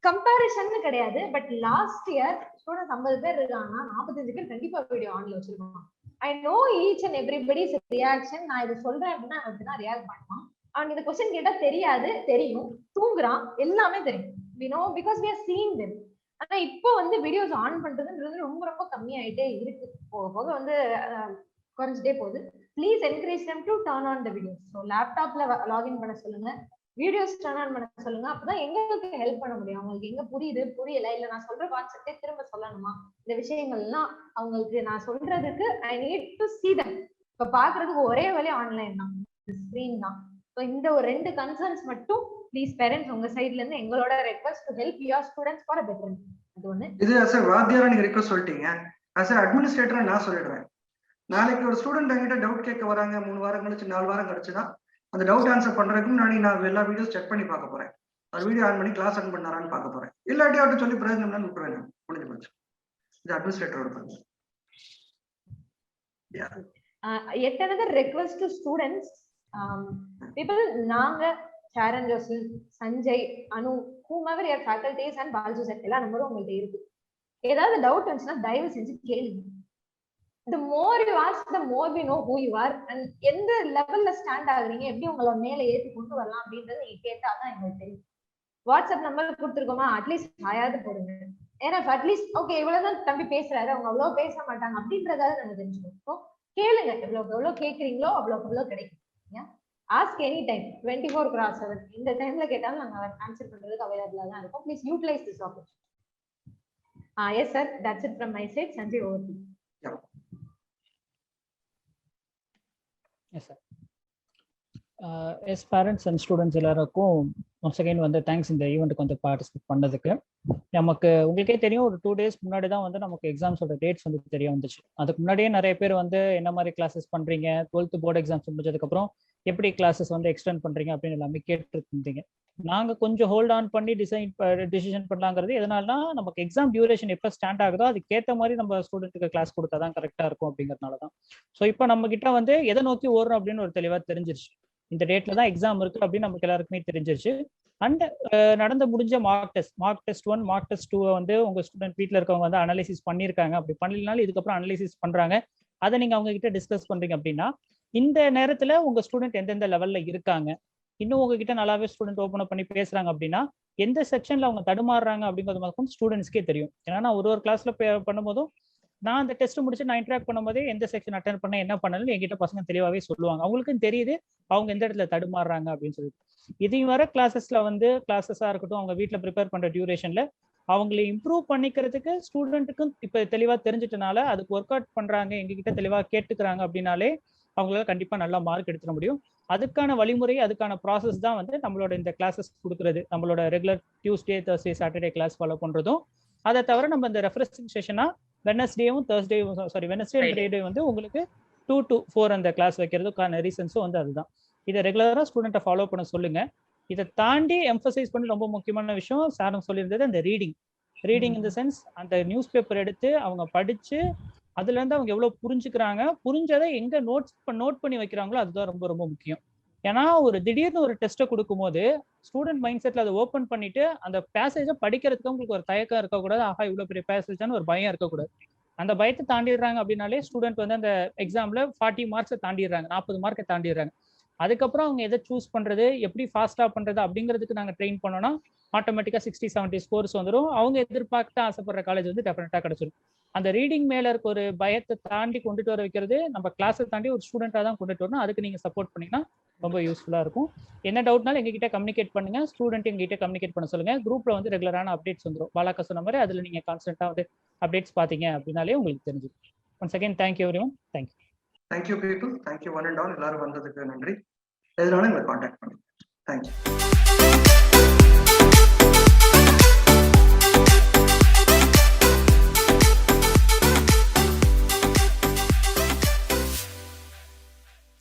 கம்பேரிசன் கிடையாது, பட் லாஸ்ட் இயர் ஸ்டூடெண்ட்ஸ் 50 பேர் இருக்காங்கன்னா 45 பேர் கண்டிப்பா வீடியோ ஆன்ல வச்சிருக்கோம். I know each and everybody's reaction. நான் இதை சொல்றேன் அப்படின்னா அப்படிதான் ரியாக்ட் பண்ணுவான். அவனுக்கு இந்த கொஸ்டின் கேட்டா தெரியாது, தெரியும், தூங்குறான், எல்லாமே தெரியும். we know because we are seeing them. ஆனா இப்போ வந்து வீடியோஸ் ஆன் பண்றதுன்றது ரொம்ப ரொம்ப கம்மியாயிட்டே இருக்கு. போக போக வந்து குறைஞ்சிட்டே போகுது. Please encourage them to turn on the videos. So லேப்டாப்ல லாகின் பண்ண சொல்லுங்க, வீடியோஸ் டர்ன் ஆன் பண்ண சொல்லுங்க. அப்பதான் எங்களுக்கு ஹெல்ப் பண்ண முடியும். அவங்களுக்கு எங்க புரியுது புரியல, இல்ல நான் சொல்ற கான்செப்டே திரும்ப சொல்லணுமா, இந்த விஷயங்கள்லாம் அவங்களுக்கு நான் சொல்றதுக்கு I need to see them. இப்ப பாக்குறதுக்கு ஒரே வழி ஆன்லைன் தான், ஸ்கிரீன் தான். ஸோ இந்த ஒரு 2 கன்சர்ன்ஸ் மட்டும் ப்ளீஸ் பேரண்ட்ஸ் உங்க சைட்ல இருந்து எங்களோட request to help your students for a better. அது ஒண்ணு. இது as a வாத்தியாரா நீங்க ரிக்வெஸ்ட் சொல்லிட்டீங்க. as a அட்மினிஸ்ட்ரேட்டரா நான் சொல்லிடுறேன். நாளைக்கு ஒரு ஸ்டூடெண்ட் என்கிட்ட டவுட் கேட்க வராங்க, 3 வாரம் கழிச்சு 4 வாரம் கழிச்சுன்னா அந்த டவுட் ஆன்சர் பண்றதுக்கு நான் எல்லா வீடியோஸ் செக் பண்ணி பார்க்க போறேன். அது வீடியோ ஆன் பண்ணி கிளாஸ் அட்டன் பண்ணாரான்னு பார்க்க போறேன். இல்லாட்டி அவர்கிட்ட சொல்லி பிரயோஜனம் விட்டுருவேன். முடிஞ்சு போச்சு. இது அட்மினிஸ்ட்ரேட்டரோட பங்கு. yet another request to students, people, நாங்க Sharon, Joseph, Sanjay, Anu, whomever your faculties and Balju set எல்லா நம்பரும் உங்கள்ட்ட இருக்கு. ஏதாவது டவுட் வந்துச்சுன்னா தயவு செஞ்சு கேளுங்க. the more you ask, the more we know who you are and எந்த லெவல்ல ஸ்டாண்ட் ஆகுறீங்க, எப்படி உங்களை மேல ஏத்தி கொண்டு வரலாம் அப்படின்றது நீங்க கேட்டாதான் எங்களுக்கு தெரியும். வாட்ஸ்அப் நம்பர் கொடுத்துருக்கோமா, அட்லீஸ்ட் ஹாயாவது போடுங்க. ஏன்னா அட்லீஸ்ட் ஓகே இவ்வளவுதான் தம்பி பேசுறாரு, அவங்க அவ்வளவு பேச மாட்டாங்க அப்படின்றதாவது நாங்க தெரிஞ்சுக்கணும். கேளுங்க, எவ்வளவு கேட்கறீங்களோ அவ்வளவு கிடைக்கும். Ask any time, 24/7. இந்த டைம்ல கேட்டாலும் நாங்க ஆன்சர் பண்றதுக்கு அவைலபிளா தான் இருக்கும். Please utilise this opportunity. Yes sir, that's it from my side. Sanjay, over to you. Yes sir. As parents and students எல்லாருக்கும் once again வந்து தேங்க்ஸ் இந்த ஈவெண்ட்டுக்கு வந்து பார்ட்டிசிபேட் பண்ணதுக்கு. நமக்கு உங்களுக்கே தெரியும், ஒரு 2 days முன்னாடி தான் வந்து நமக்கு எக்ஸாம்ஸோட டேட்ஸ் வந்து தெரிய வந்துச்சு. அதுக்கு முன்னாடியே நிறைய பேர் வந்து என்ன மாதிரி கிளாஸஸ் பண்றீங்க, 12th போர்டு எக்ஸாம்ஸ் முடிஞ்சதுக்கப்புறம் எப்படி கிளாஸஸ் வந்து எக்ஸ்டெண்ட் பண்றீங்க அப்படின்னு எல்லாமே கேட்டுருந்தீங்க. நாங்கள் கொஞ்சம் ஹோல்ட் ஆன் பண்ணி டிசிஷன் பண்ணலாங்கிறது எதனாலனா, நமக்கு எக்ஸாம் டியூரேஷன் எப்போ ஸ்டாண்ட் ஆகுதோ அதுக்கேற்ற மாதிரி நம்ம ஸ்டூடெண்ட்டுக்கு கிளாஸ் கொடுத்தா தான் கரெக்டாக இருக்கும் அப்படிங்கிறதுனால தான். ஸோ இப்போ நம்ம கிட்ட வந்து எதை நோக்கி ஓடுறோம் அப்படின்னு ஒரு தெளிவாக தெரிஞ்சிருச்சு. இந்த டேட்ல தான் எக்ஸாம் இருக்கு அப்படின்னு நமக்கு எல்லாருக்குமே தெரிஞ்சிருச்சு. அண்ட் நடந்து முடிஞ்ச மார்க் டெஸ்ட் 1, மார்க் டெஸ்ட் 2 வந்து உங்க ஸ்டூடெண்ட் வீட்டில் இருக்கவங்க வந்து அனலைசிஸ் பண்ணியிருக்காங்க. அப்படி பண்ணலனாலும் இதுக்கப்புறம் அனலைசிஸ் பண்றாங்க. அதை நீங்க அவங்க கிட்ட டிஸ்கஸ் பண்றீங்க அப்படின்னா, இந்த நேரத்துல உங்க ஸ்டூடெண்ட் எந்தெந்த லெவல்ல இருக்காங்க, இன்னும் உங்ககிட்ட நல்லாவே ஸ்டூடெண்ட் ஓப்பன் அப் பண்ணி பேசுறாங்க அப்படின்னா எந்த செக்ஷன்ல அவங்க தடுமாறுறாங்க அப்படிங்கிறது மட்டும் ஸ்டூடெண்ட்ஸ்க்கே தெரியும். ஏன்னா நான் ஒரு கிளாஸ்ல பண்ணும்போதும் நான் அந்த டெஸ்ட் முடிச்சு நான் இன்டராக்ட் பண்ணும்போதே எந்த செக்ஷன் அட்டன் பண்ண என்ன பண்ணலன்னு என்கிட்ட பசங்க தெளிவாகவே சொல்லுவாங்க. அவங்களுக்கும் தெரியுது அவங்க எந்த இடத்துல தடுமாறுறாங்க அப்படின்னு சொல்லிட்டு. இதையும் வர கிளாஸஸ்ல வந்து கிளாஸஸா இருக்கட்டும், அவங்க வீட்டில் ப்ரிப்பேர் பண்ற டியூரேஷன்ல அவங்களை இம்ப்ரூவ் பண்ணிக்கிறதுக்கு ஸ்டூடெண்ட்டுக்கும் இப்போ தெளிவாக தெரிஞ்சிட்டனால அதுக்கு ஒர்க் அவுட் பண்றாங்க, எங்ககிட்ட தெளிவாக கேட்டுக்கிறாங்க அப்படின்னாலே அவங்களால கண்டிப்பா நல்லா மார்க் எடுத்துட முடியும். அதுக்கான வழிமுறை, அதுக்கான ப்ராசஸ் தான் வந்து நம்மளோட இந்த கிளாஸஸ் கொடுக்குறது. நம்மளோட regular Tuesday, Thursday, Saturday class follow பண்றதும், அதை தவிர நம்ம இந்த ரெஃப்ரெஷிங் செஷனா வெனஸ்டேவும் வெனஸ்டே அண்ட் ஃப்ரைடே வந்து உங்களுக்கு 2 to 4 அந்த கிளாஸ் வைக்கிறதுக்கான ரீசன்ஸும் வந்து அதுதான். இதை ரெகுலரா ஸ்டூடெண்ட்டை ஃபாலோ பண்ண சொல்லுங்க. இதை தாண்டி எம்பசைஸ் பண்ணி ரொம்ப முக்கியமான விஷயம் சாரும் சொல்லியிருந்தது அந்த ரீடிங் இந்த சென்ஸ், அந்த நியூஸ் பேப்பர் எடுத்து அவங்க படிச்சு அதுல இருந்து அவங்க எவ்வளவு புரிஞ்சுக்கிறாங்க, புரிஞ்சதை எங்க நோட் பண்ணி வைக்கிறாங்களோ அதுதான் ரொம்ப ரொம்ப முக்கியம். ஏன்னா ஒரு திடீர்னு ஒரு டெஸ்ட்டை கொடுக்கும்போது ஸ்டூடெண்ட் மைண்ட் செட்ல அதை ஓப்பன் பண்ணிட்டு அந்த பேசேஜை படிக்கிறதுக்கு உங்களுக்கு ஒரு தயக்கம் இருக்கக்கூடாது. ஆஹா இவ்வளவு பெரிய பேசேஜான்னு ஒரு பயம் இருக்கக்கூடாது. அந்த பயத்தை தாண்டிடுறாங்க அப்படின்னாலே ஸ்டூடெண்ட் வந்து அந்த எக்ஸாம்ல 40 மார்க்ஸை தாண்டிடுறாங்க, 40 மார்க்கை தாண்டிடுறாங்க. அதுக்கப்புறம் அவங்க எதை சூஸ் பண்றது, எப்படி ஃபாஸ்டா பண்றது அப்படிங்கிறதுக்கு நாங்கள் ட்ரெயின் பண்ணோம்னா ஆட்டோமேட்டிக்கா 60-70 ஸ்கோர்ஸ் வந்துடும். அவங்க எதிர்பார்த்து ஆசைப்படுற காலேஜ் வந்து டெஃபினட்டா கிடைச்சிடும். அந்த ரீடிங் மேல இருக்க ஒரு பயத்தை தாண்டி கொண்டுட்டு வர வைக்கிறது நம்ம கிளாஸை தாண்டி ஒரு ஸ்டூடெண்டா தான் கொண்டுட்டு வரணும். அதுக்கு நீங்க சப்போர்ட் பண்ணீங்கன்னா ரொம்ப யூஸ்ஃபுல்லாக இருக்கும். என்ன டவுட்னாலும் எங்ககிட்ட கம்யூனிகேட் பண்ணுங்க, ஸ்டூடெண்ட் எங்ககிட்ட கம்யூனிகேட் பண்ண சொல்லுங்க. குரூப்ல வந்து ரெகுலரான அப்டேட்ஸ் வந்துடும். பாலாக்கா சொன்ன மாதிரி அதில் நீங்கள் கான்ஸ்டன்ட்டாக வந்து அப்டேட்ஸ் பார்த்தீங்க அப்படின்னாலே உங்களுக்கு தெரிஞ்சிடும். Once again thank you everyone. Thank you. Thank you people. Thank you one and all. எல்லாரும் வந்ததுக்கு நன்றி. எதனாலும் எங்களை காண்டாக்ட் பண்ணுங்க. தேங்க்யூ.